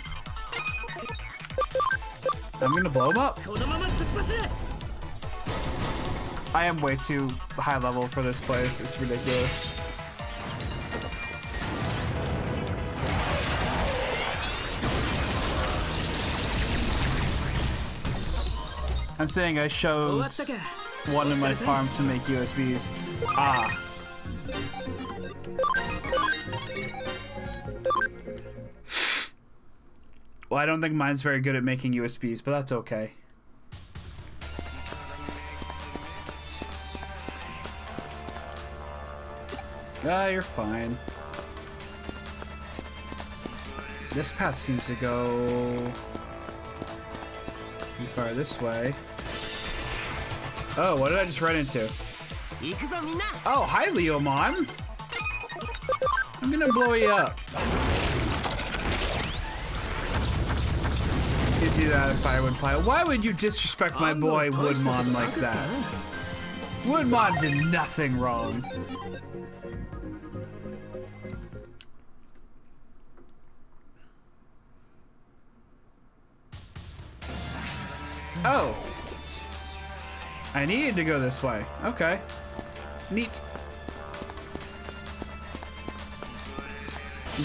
I'm gonna blow him up. I am way too high level for this place. It's ridiculous. I'm saying I showed one in my farm to make USBs. Ah. Well, I don't think mine's very good at making USBs, but that's okay. Ah, you're fine. This path seems to go too far this way. Oh, what did I just run into? Oh, hi, Leomon. I'm gonna blow you up. Is he that a firewood pile? Why would you disrespect my boy Woodmon like that? Woodmon did nothing wrong. Oh. I needed to go this way. Okay. Neat.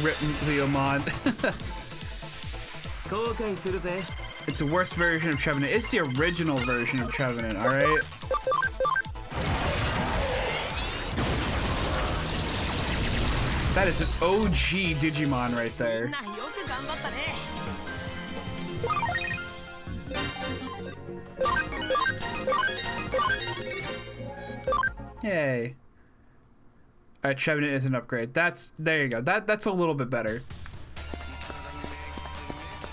Rip Leomon. It's a worse version of Trevenant. It's the original version of Trevenant, alright? That is an OG Digimon right there. Yay. Alright, Trevenant is an upgrade. There you go. That's a little bit better.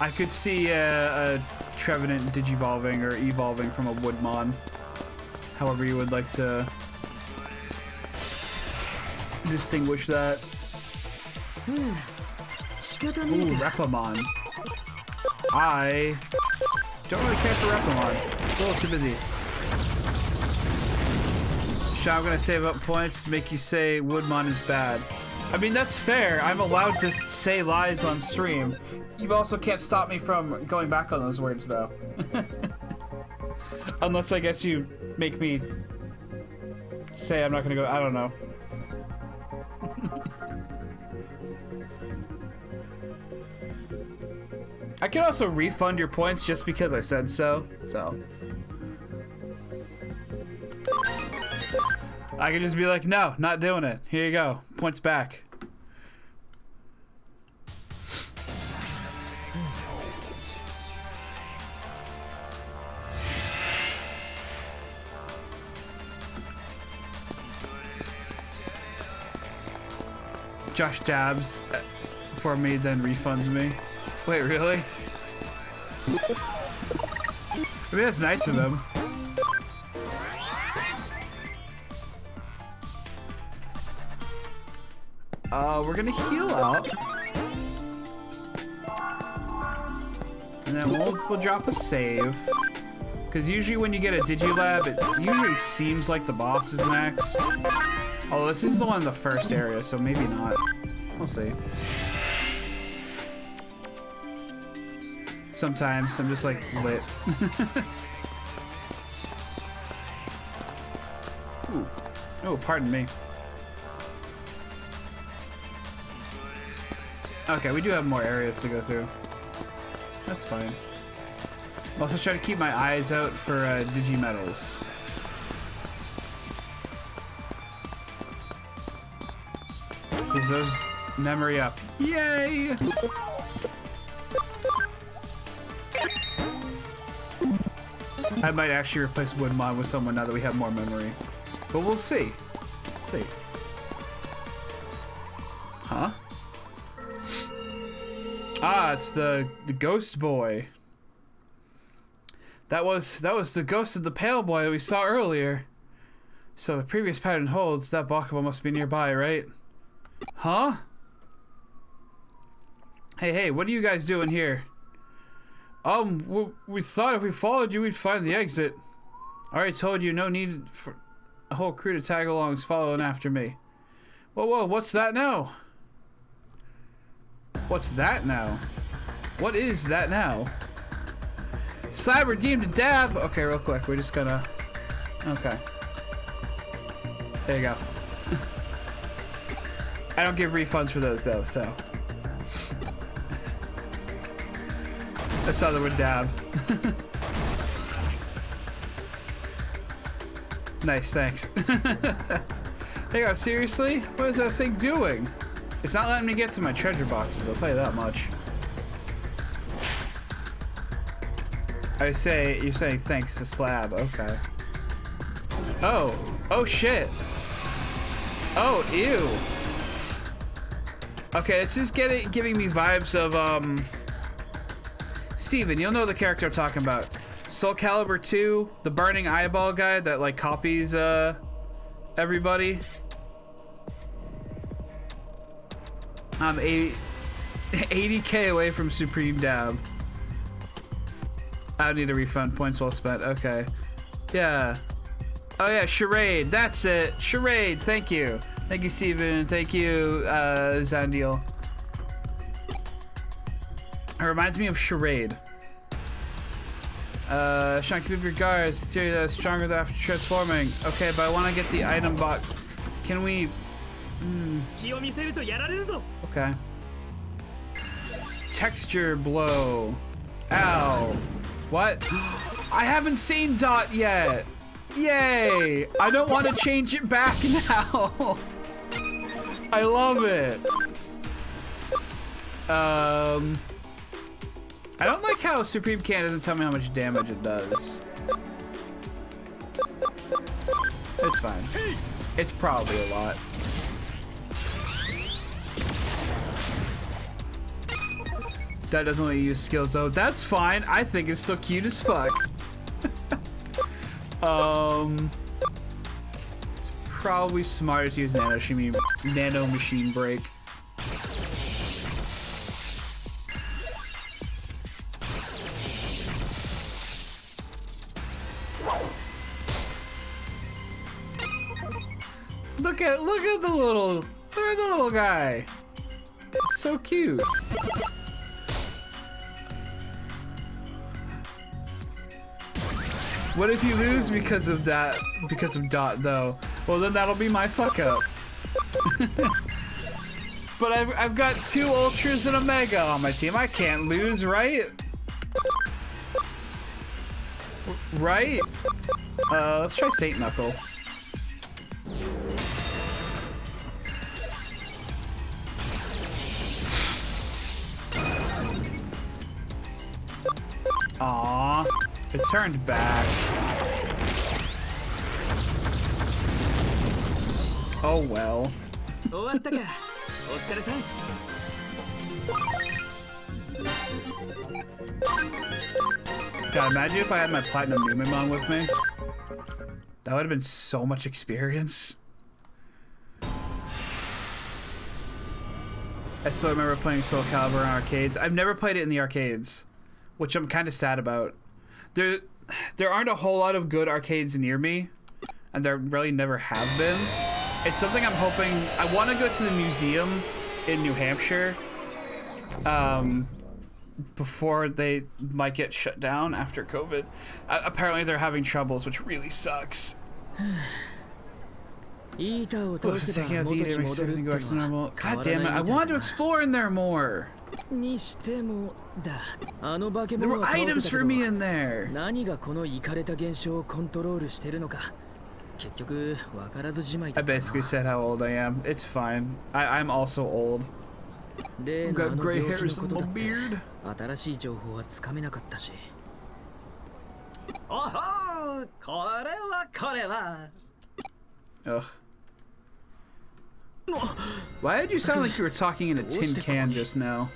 I could see a Trevenant digivolving or evolving from a Woodmon. However you would like to distinguish that. Ooh, Repamon. I don't really care for Repamon. A little too busy. I'm gonna save up points to make you say Woodmon is bad. I mean, that's fair. I'm allowed to say lies on stream. You also can't stop me from going back on those words, though. Unless, I guess, you make me say I'm not gonna go. I don't know. I can also refund your points just because I said so. I could just be like, no, not doing it. Here you go. Points back. Josh dabs for me, then refunds me. Wait, really? I mean, that's nice of him. We're gonna heal out. And then we'll drop a save. Because usually when you get a Digilab, it usually seems like the boss is next. Although this is the one in the first area, so maybe not. We'll see. Sometimes I'm just like lit. Ooh. Oh, pardon me. Okay, we do have more areas to go through. That's fine. I'm also trying to keep my eyes out for Digimetals. Because those memory up. Yay! I might actually replace Woodmon with someone now that we have more memory. But we'll see. See. Huh? Ah, it's the ghost boy. That was the ghost of the pale boy that we saw earlier. So the previous pattern holds. That Bakuba must be nearby, right? Huh? Hey, what are you guys doing here? We thought if we followed you, we'd find the exit. I already told you, no need for a whole crew to tag along following after me. Whoa, what's that now? What's that now? What is that now? Slab redeemed a dab. Okay, real quick. We're just gonna... Okay. There you go. I don't give refunds for those, though, so... I saw the word dab. Nice, thanks. There you go, seriously? What is that thing doing? It's not letting me get to my treasure boxes, I'll tell you that much. You're saying thanks to Slab, okay. Oh shit. Oh, ew. Okay, this is giving me vibes of, Steven, you'll know the character I'm talking about. Soul Calibur 2, the burning eyeball guy that, like, copies, everybody. I'm 80K away from Supreme Dab. I need a refund. Points well spent. Okay. Yeah. Oh yeah, Charade. That's it. Charade. Thank you. Thank you, Steven. Thank you, Zandiel. It reminds me of Charade. Sean, keep up your guards. Theory that is stronger after transforming. Okay, but I want to get the item box. Can we... Okay. Texture blow. Ow. What? I haven't seen Dot yet. Yay. I don't want to change it back now. I love it. I don't like how Supreme Can doesn't tell me how much damage it does. It's fine. It's probably a lot. That doesn't let you use skills though. That's fine. I think it's still cute as fuck. It's probably smarter to use nano machine break. Look at the little guy. It's so cute. What if you lose because of that? Because of Dot though? Well then that'll be my fuck up. But I've got 2 Ultras and a Mega on my team. I can't lose, right? Right? Let's try Saint Knuckle. Aww, it turned back. Oh well. God, imagine if I had my Platinum Numemon with me. That would have been so much experience. I still remember playing Soul Calibur in arcades. I've never played it in the arcades, which I'm kind of sad about. There aren't a whole lot of good arcades near me, and there really never have been. It's something I'm hoping... I want to go to the museum in New Hampshire before they might get shut down after COVID. Apparently they're having troubles, which really sucks. Oh, so taking out the eater makes everything go back to normal. God damn it, I wanted to explore in there more. There were items for me in there. I basically said how old I am. It's fine. I'm also old. I've got gray hairs in my beard. Ugh. Why did you sound like you were talking in a tin can just now?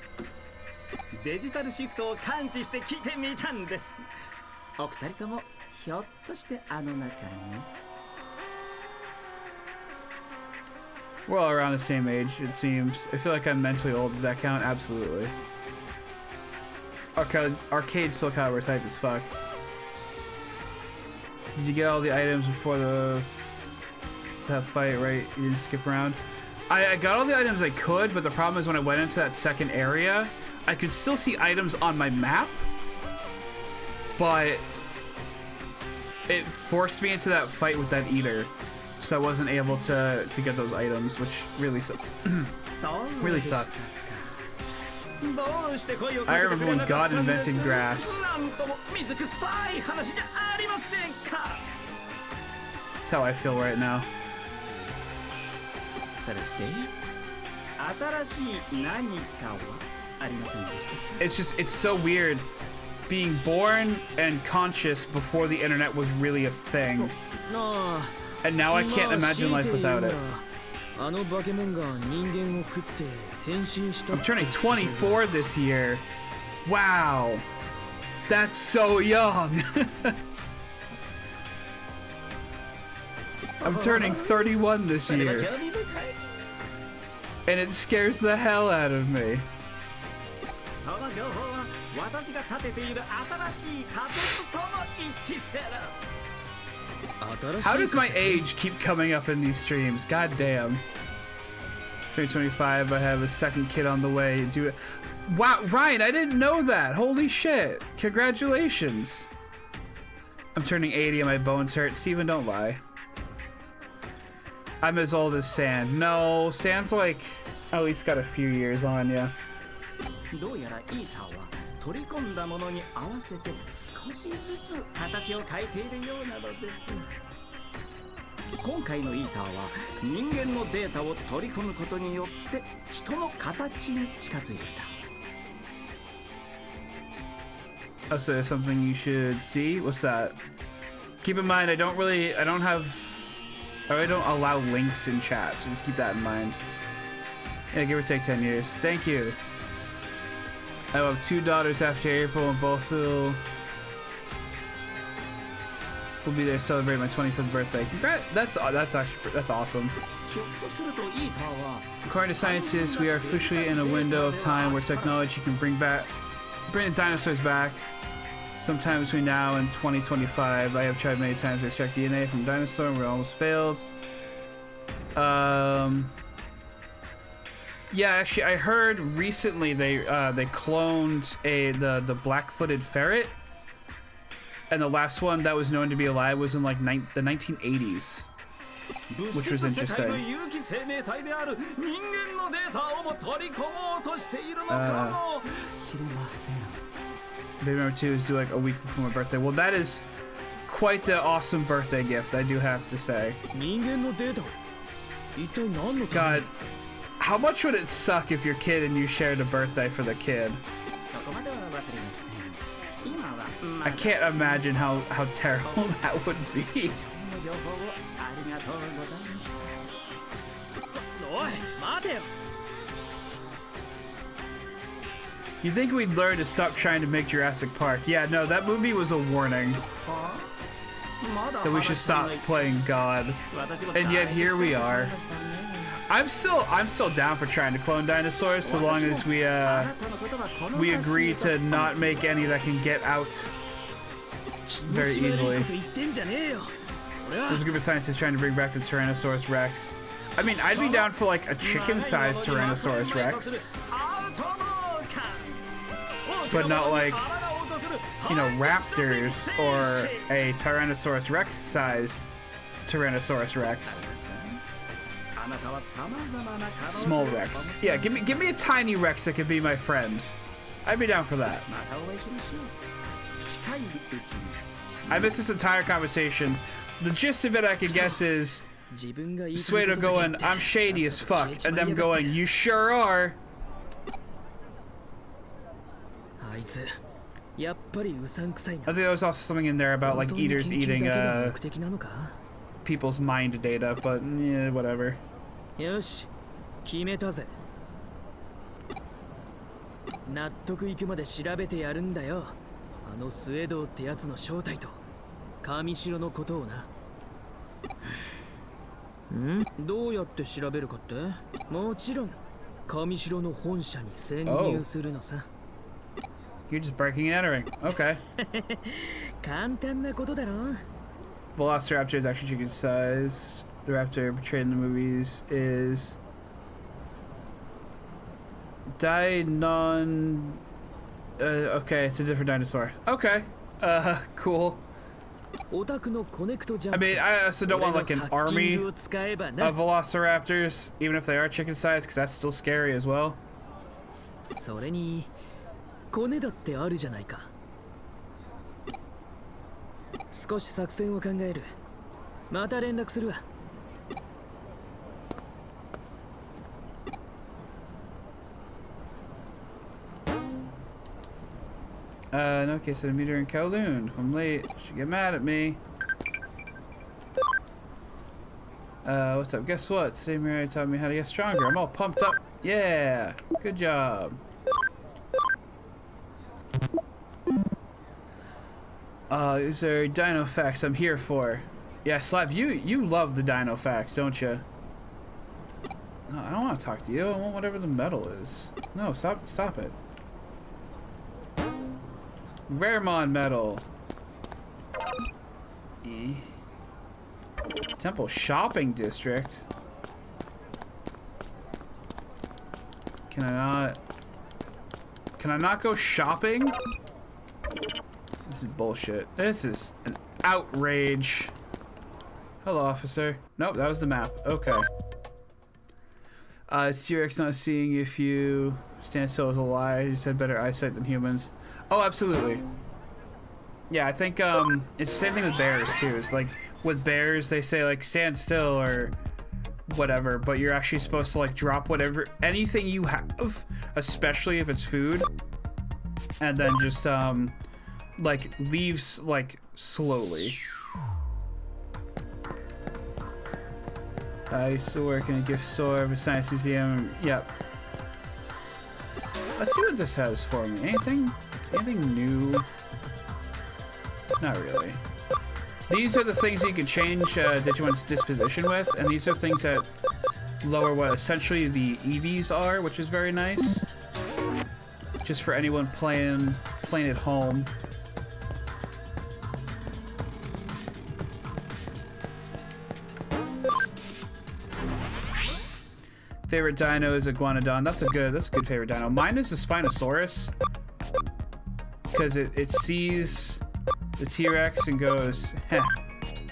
We're all around the same age, it seems. I feel like I'm mentally old. Does that count? Absolutely. Arcade Soul Calibur type as fuck. Did you get all the items before that fight, right? You didn't skip around? I got all the items I could, but the problem is when I went into that second area, I could still see items on my map, but it forced me into that fight with that eater, so I wasn't able to get those items, which really really sucks. I remember when God invented grass. That's how I feel right now. It's so weird being born and conscious before the internet was really a thing. And now I can't imagine life without it. I'm turning 24 this year. Wow. That's so young. I'm turning 31 this year. And it scares the hell out of me. How does my age keep coming up in these streams? God damn. 2025, I have a second kid on the way. Do it. Wow, Ryan, I didn't know that. Holy shit. Congratulations. I'm turning 80 and my bones hurt. Steven, don't lie. I'm as old as Sand. No, Sand's like at least got a few years on ya. どうやらイーターは取り込んだものに合わせて少しずつ形を変えているようなのです。今回のイーターは人間のデータを取り込むことによって人の形に近づいた。Oh, so there's something you should see? What's that? Keep in mind, I don't allow links in chat, so just keep that in mind. Yeah, give or take 10 years. Thank you. I will have 2 daughters after April, and both will be there to celebrate my 25th birthday. Congrats! That's awesome. According to scientists, we are officially in a window of time where technology can bring the dinosaurs back. Sometime between now and 2025. I have tried many times to extract DNA from dinosaur, and we almost failed. Yeah, actually, I heard recently they cloned the black-footed ferret, and the last one that was known to be alive was in like the 1980s, which was interesting. Baby number 2 is due like a week before my birthday. Well, that is quite the awesome birthday gift, I do have to say. God, how much would it suck if your kid and you shared a birthday for the kid? I can't imagine how terrible that would be. You think we'd learn to stop trying to make Jurassic Park? Yeah, no, that movie was a warning that we should stop playing God, and yet here we are. I'm still down for trying to clone dinosaurs, so long as we agree to not make any that can get out very easily. There's a group of scientists trying to bring back the Tyrannosaurus Rex. I mean, I'd be down for like a chicken-sized Tyrannosaurus Rex, but not like, you know, raptors or a Tyrannosaurus Rex-sized Tyrannosaurus Rex. Small Rex. Yeah, give me a tiny Rex that could be my friend. I'd be down for that. I missed this entire conversation. The gist of it, I could guess, is Suedo going, "I'm shady as fuck," and them going, "You sure are." I think there was also something in there about like eaters eating people's mind data, but yeah, whatever. よし、決めたぜ。納得いくまで調べてやるんだよ。あのスウェードってやつの正体と神城のことをな。どうやって調べるかって？もちろん神城の本社に潜入するのさ。You're just breaking and entering. Okay. 簡単なことだろ。Velociraptor is actually chicken-sized. The raptor portrayed in the movies is Dinon. Okay, it's a different dinosaur. Okay. Cool. I mean, I also don't want like an army of Velociraptors, even if they are chicken-sized, because that's still scary as well. それにコネだってあるじゃないか。少し作戦を考える。また連絡するわ。No case of a meter in Kowloon. If I'm late, she'll get mad at me. What's up? Guess what? Today Mary taught me how to get stronger. I'm all pumped up. Yeah! Good job. These are dino facts I'm here for. Yeah, Slap, you love the dino facts, don't you? No, I don't want to talk to you. I want whatever the metal is. No, stop it. Raremon metal. Temple Shopping District. Can I not go shopping? This is bullshit. This is an outrage. Hello, officer. Nope, that was the map. Okay. T-Rex not seeing if you stand still is a lie. You just had better eyesight than humans. Oh, absolutely. Yeah, I think it's the same thing with bears too. It's like with bears, they say like stand still or whatever, but you're actually supposed to like drop anything you have, especially if it's food, and then just like leaves like slowly. I used to work in a gift store of a science museum. Yep. Let's see what this has for me. Anything new? Not really. These are the things you can change Digimon's disposition with, and these are things that lower what essentially the EVs are, which is very nice. Just for anyone playing at home. Favorite dino is Iguanodon. That's a good favorite dino. Mine is the Spinosaurus, because it sees the T-Rex and goes, heh,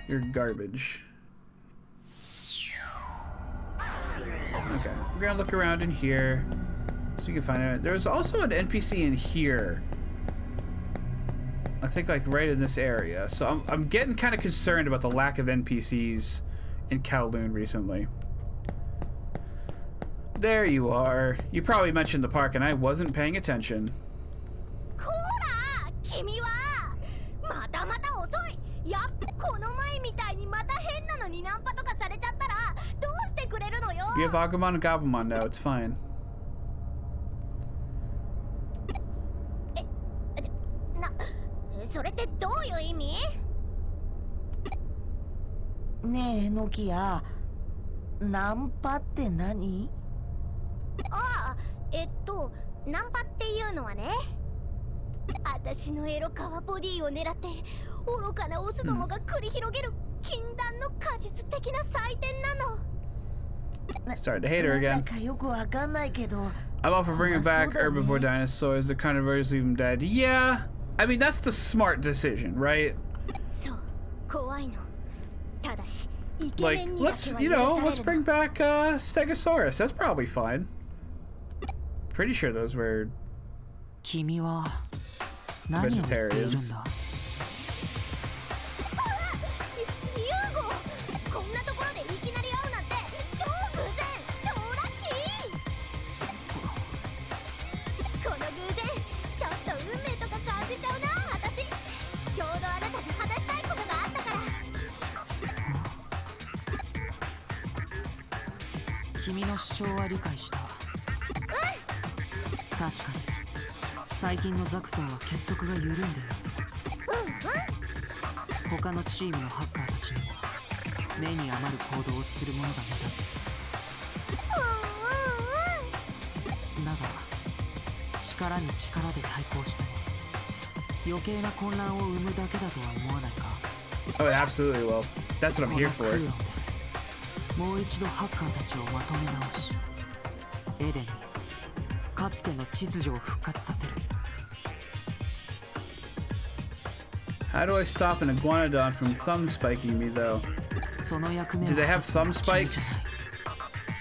you're garbage. Okay, we're gonna look around in here so you can find it. There's also an NPC in here. I think like right in this area. So I'm getting kind of concerned about the lack of NPCs in Kowloon recently. There you are. You probably mentioned the park and I wasn't paying attention. You have Agumon and Gabumon now, it's fine. Ne, Nokia. Nampa って何? ナンパっていうのはね、私のエロカワボディを狙って愚かなオスどもが繰り広げる禁断の果実的な祭典なの。Started to hate her again. I'm all for bringing back herbivore dinosaurs. The carnivores leave them dead. Yeah, I mean that's the smart decision, right? Like let's bring back Stegosaurus. That's probably fine. Pretty sure those were vegetarians. Oh, it absolutely will. That's what I'm here for. How do I stop an Iguanodon from thumb spiking me, though? Do they have thumb spikes?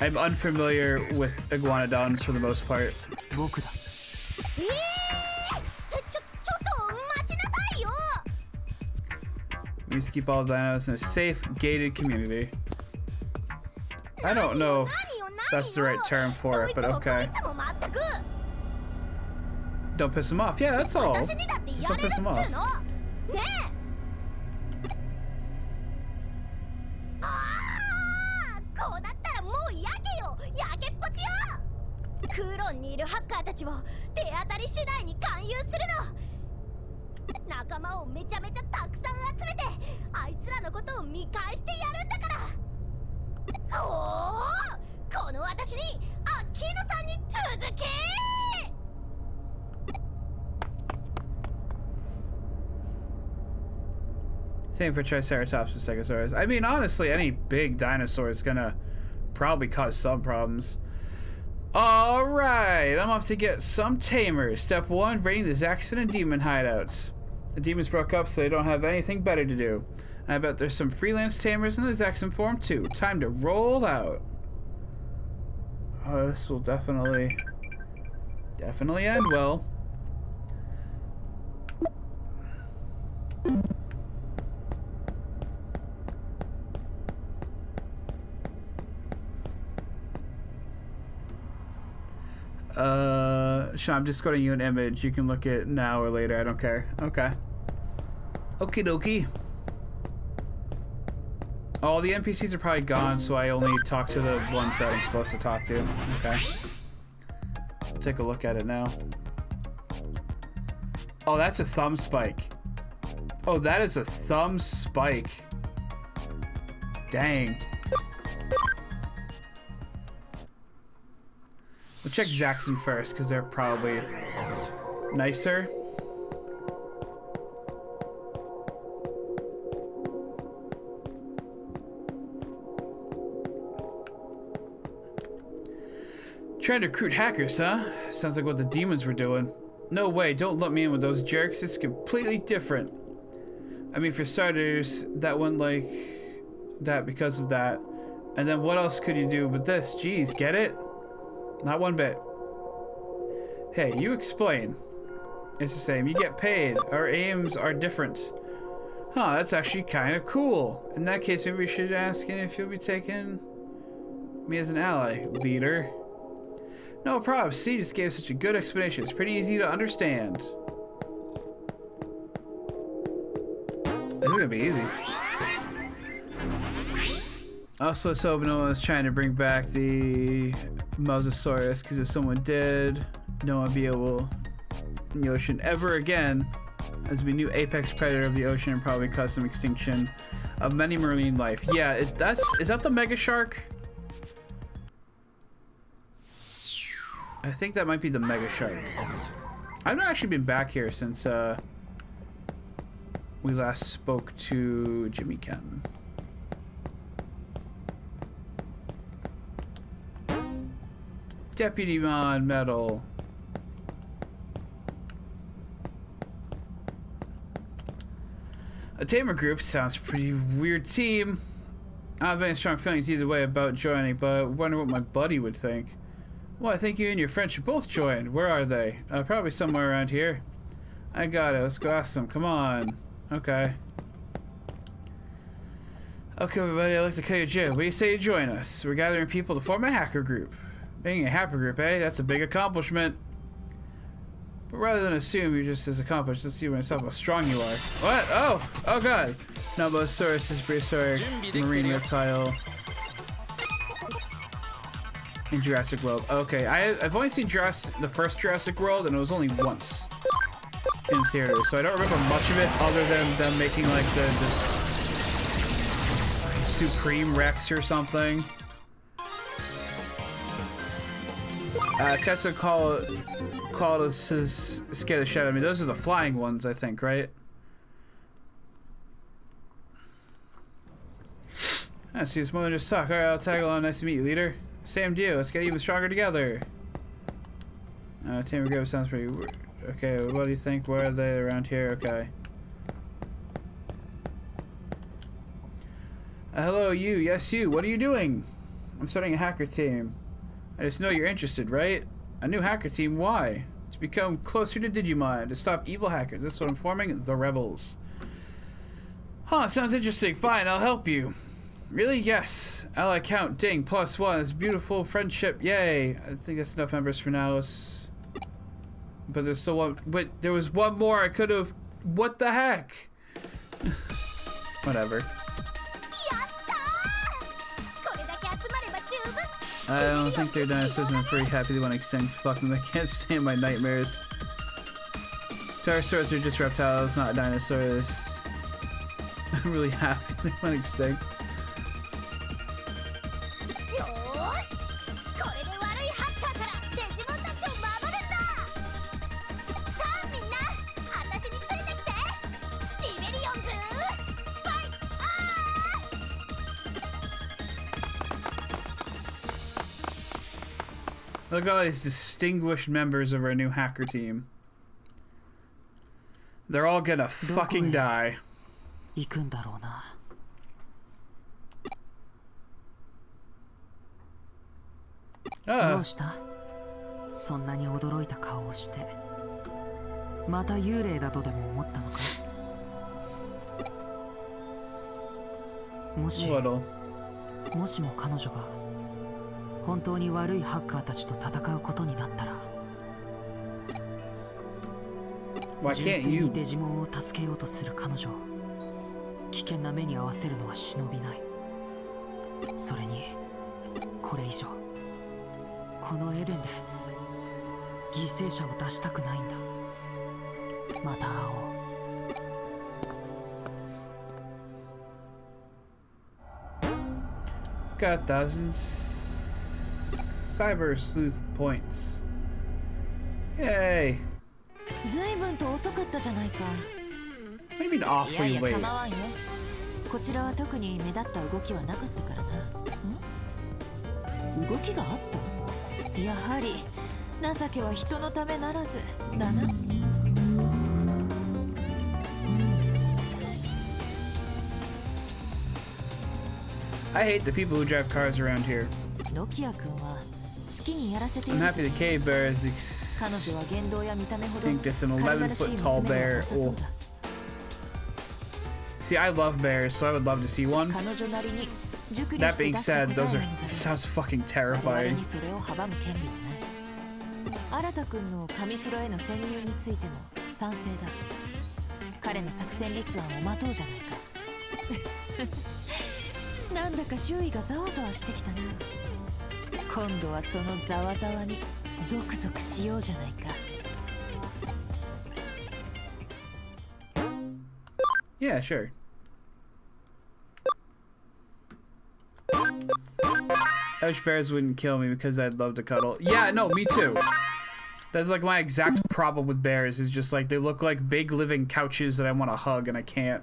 I'm unfamiliar with Iguanodons for the most part. We used to keep all dinos in a safe, gated community. I don't know if that's the right term for it, but okay. Don't piss them off. Yeah, that's all. Just don't piss them off. 仲間をめちゃめちゃたくさん集めてあいつらのことを見返してやるんだから。おお、この私にアッキーノさんに続け。Same for Triceratops and Stegosaurus. I mean, honestly, any big dinosaur is gonna probably cause some problems. Alright, I'm off to get some tamers. Step 1, raiding the Zaxxon and Demon hideouts. The demons broke up, so they don't have anything better to do. And I bet there's some freelance tamers in the Zaxxon form too. Time to roll out. Oh, this will definitely end well. Sure, I'm just quoting you an image. You can look at now or later. I don't care. Okay. Okie dokie. All the NPCs are probably gone, so I only talk to the ones that I'm supposed to talk to. Okay. Take a look at it now. Oh, that's a thumb spike. Oh, that is a thumb spike. Dang. We'll check Zaxxon first, because they're probably nicer. Trying to recruit hackers, huh? Sounds like what the demons were doing. No way, don't let me in with those jerks. It's completely different. I mean, for starters, that went like that because of that. And then what else could you do but this? Jeez, get it? Not one bit. Hey, you explain. It's the same. You get paid. Our aims are different. Huh, that's actually kind of cool. In that case, maybe we should ask him if you'll be taking me as an ally, leader. No problem. See, just gave such a good explanation. It's pretty easy to understand. This is gonna be easy. Also, let's hope no one's trying to bring back the Mosasaurus, because if someone did, no one would be able in the ocean ever again, as we new apex predator of the ocean and probably cause some extinction of many marine life. Yeah, is that the mega shark? I think that might be the mega shark. I've not actually been back here since we last spoke to Jimmy Ken. Deputy Mon medal. A tamer group sounds pretty weird team. I don't have any strong feelings either way about joining, but I wonder what my buddy would think. Well, I think you and your friend should both join. Where are they? Probably somewhere around here. I got it. Let's go ask them. Come on. Okay. Okay, everybody. I'd like to call you Jim. What do you say you join us? We're gathering people to form a hacker group. Being a hacker group, eh? That's a big accomplishment. But rather than assume you're just as accomplished, let's see myself how strong you are. What? Oh! Oh god! Nobosaurus is prehistoric marine reptile in Jurassic World. Okay, I've only seen the first Jurassic World, and it was only once in theaters, so I don't remember much of it other than them making like the Supreme Rex or something. Kessa called us his scared the shit out of me. Those are the flying ones, I think, right? I see, it's more than just talk. Alright, I'll tag along. Nice to meet you, leader. Same deal. Let's get even stronger together. Tamer Grove sounds pretty... Okay, what do you think? Where are they around here? Okay. Hello, you. Yes, you. What are you doing? I'm starting a hacker team. I just know you're interested, right? A new hacker team. Why? To become closer to Digimon. To stop evil hackers. That's what I'm forming. The Rebels. Huh, sounds interesting. Fine, I'll help you. Really? Yes. Ally count. Ding. +1. It's beautiful friendship. Yay. I think that's enough members for now. But there's still one. Wait, there was one more. I could have. What the heck? Whatever. I don't think their dinosaurs are pretty happy they want to extinct. Fuck them. They can't stand my nightmares. Pterosaurs are just reptiles, not dinosaurs. I'm really happy they went extinct. よーしこれで悪いハッカーからデジモンたちを守るんださあみんな私についてきてリベリオンズファイアー Look at all these distinguished members of our new hacker team. They're all gonna fucking die. 行くんだろうな。どうした？そんなに驚いた顔をして。また幽霊だとでも思ったのか？もしも彼女が本当に悪いハッカーたちと戦うことになったら、純粋にデジモンを助けようとする彼女を危険な目に遭わせるのは忍びない。それにこれ以上このエデンで犠牲者を出したくないんだ。また会おう。Got thousands cyber sleuth points. Yay. ずいぶんと遅かったじゃないか。What do you mean awfully いや late? 構わんよ。こちらは特に目立った動きはなかったからな。動きがあった？やはり情けは人のためならずだな。I hate the people who drive cars around here. ノキア君は好きにやらせてい I'm る。 happy the cave bear is 彼女は言動や見た目ほど think it's an 軽々しい 11-foot tall 娘では bear. なさそうだ。 See, I love bears, so I would love to see one. 彼女なりに熟慮 That して being 出した said, 答え those な are のだ。 sounds fucking 我々 terrifying. にそれを阻む権利はない。新君の上城への潜入についても賛成だ。彼の作戦立案を待とうじゃないか。なんだか周囲がざわざわしてきたな。今度はそのざわざわにゾクゾクしようじゃないか。Yeah, sure. I wish bears wouldn't kill me because I'd love to cuddle. Yeah, no, me too. That's like my exact problem with bears is just like they look like big living couches that I want to hug and I can't.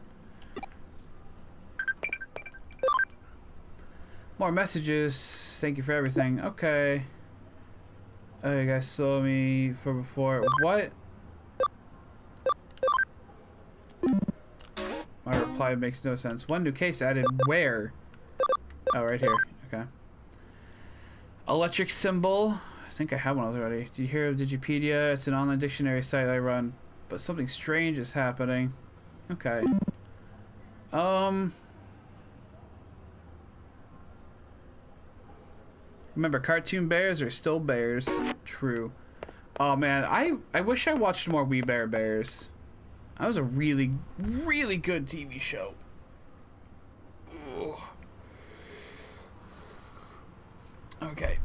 More messages. Thank you for everything. Okay. Oh, you guys saw me for before. What? My reply makes no sense. One new case added. Where? Oh, right here. Okay. Electric symbol. I think I have one already. Do you hear of Digipedia? It's an online dictionary site I run. But something strange is happening. Okay. Remember, cartoon bears are still bears. True. Oh man, I wish I watched more We Bare Bears. That was a really, really good TV show. Ugh. Okay.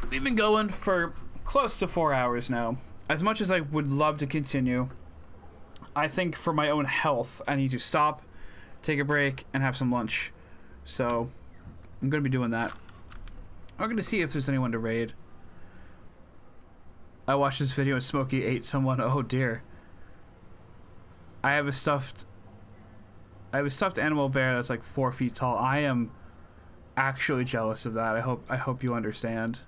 We've been going for close to 4 hours now. As much as I would love to continue, I think for my own health, I need to stop, take a break, and have some lunch. So, I'm going to be doing that. I'm going to see if there's anyone to raid. I watched this video and Smokey ate someone. Oh dear. I have a stuffed animal bear that's like 4 feet tall. I am actually jealous of that. I hope you understand.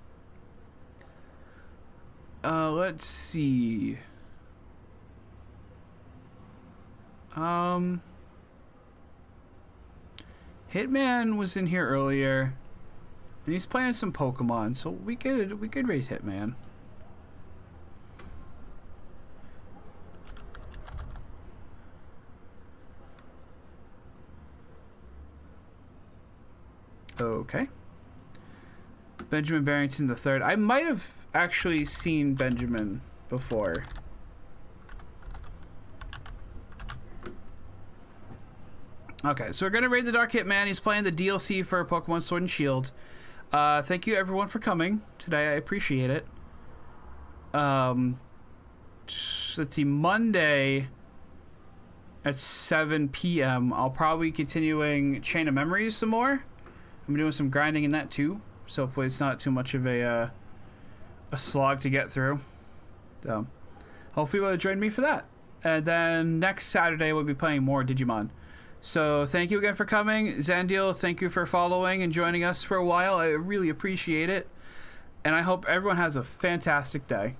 Let's see. Hitman was in here earlier, and he's playing some Pokemon, so we could raise Hitman. Okay. Benjamin Barrington III. I might have actually seen Benjamin before. Okay, so we're gonna raid the Dark Hitman. He's playing the DLC for Pokemon Sword and Shield. Thank you everyone for coming today. I appreciate it. Let's let's see, Monday at 7 p.m. I'll probably be continuing Chain of Memories some more. I'm doing some grinding in that too, so hopefully it's not too much of a slog to get through. So hopefully you'll join me for that. And then next Saturday we'll be playing more Digimon. So thank you again for coming. Zandil, thank you for following and joining us for a while. I really appreciate it. And I hope everyone has a fantastic day.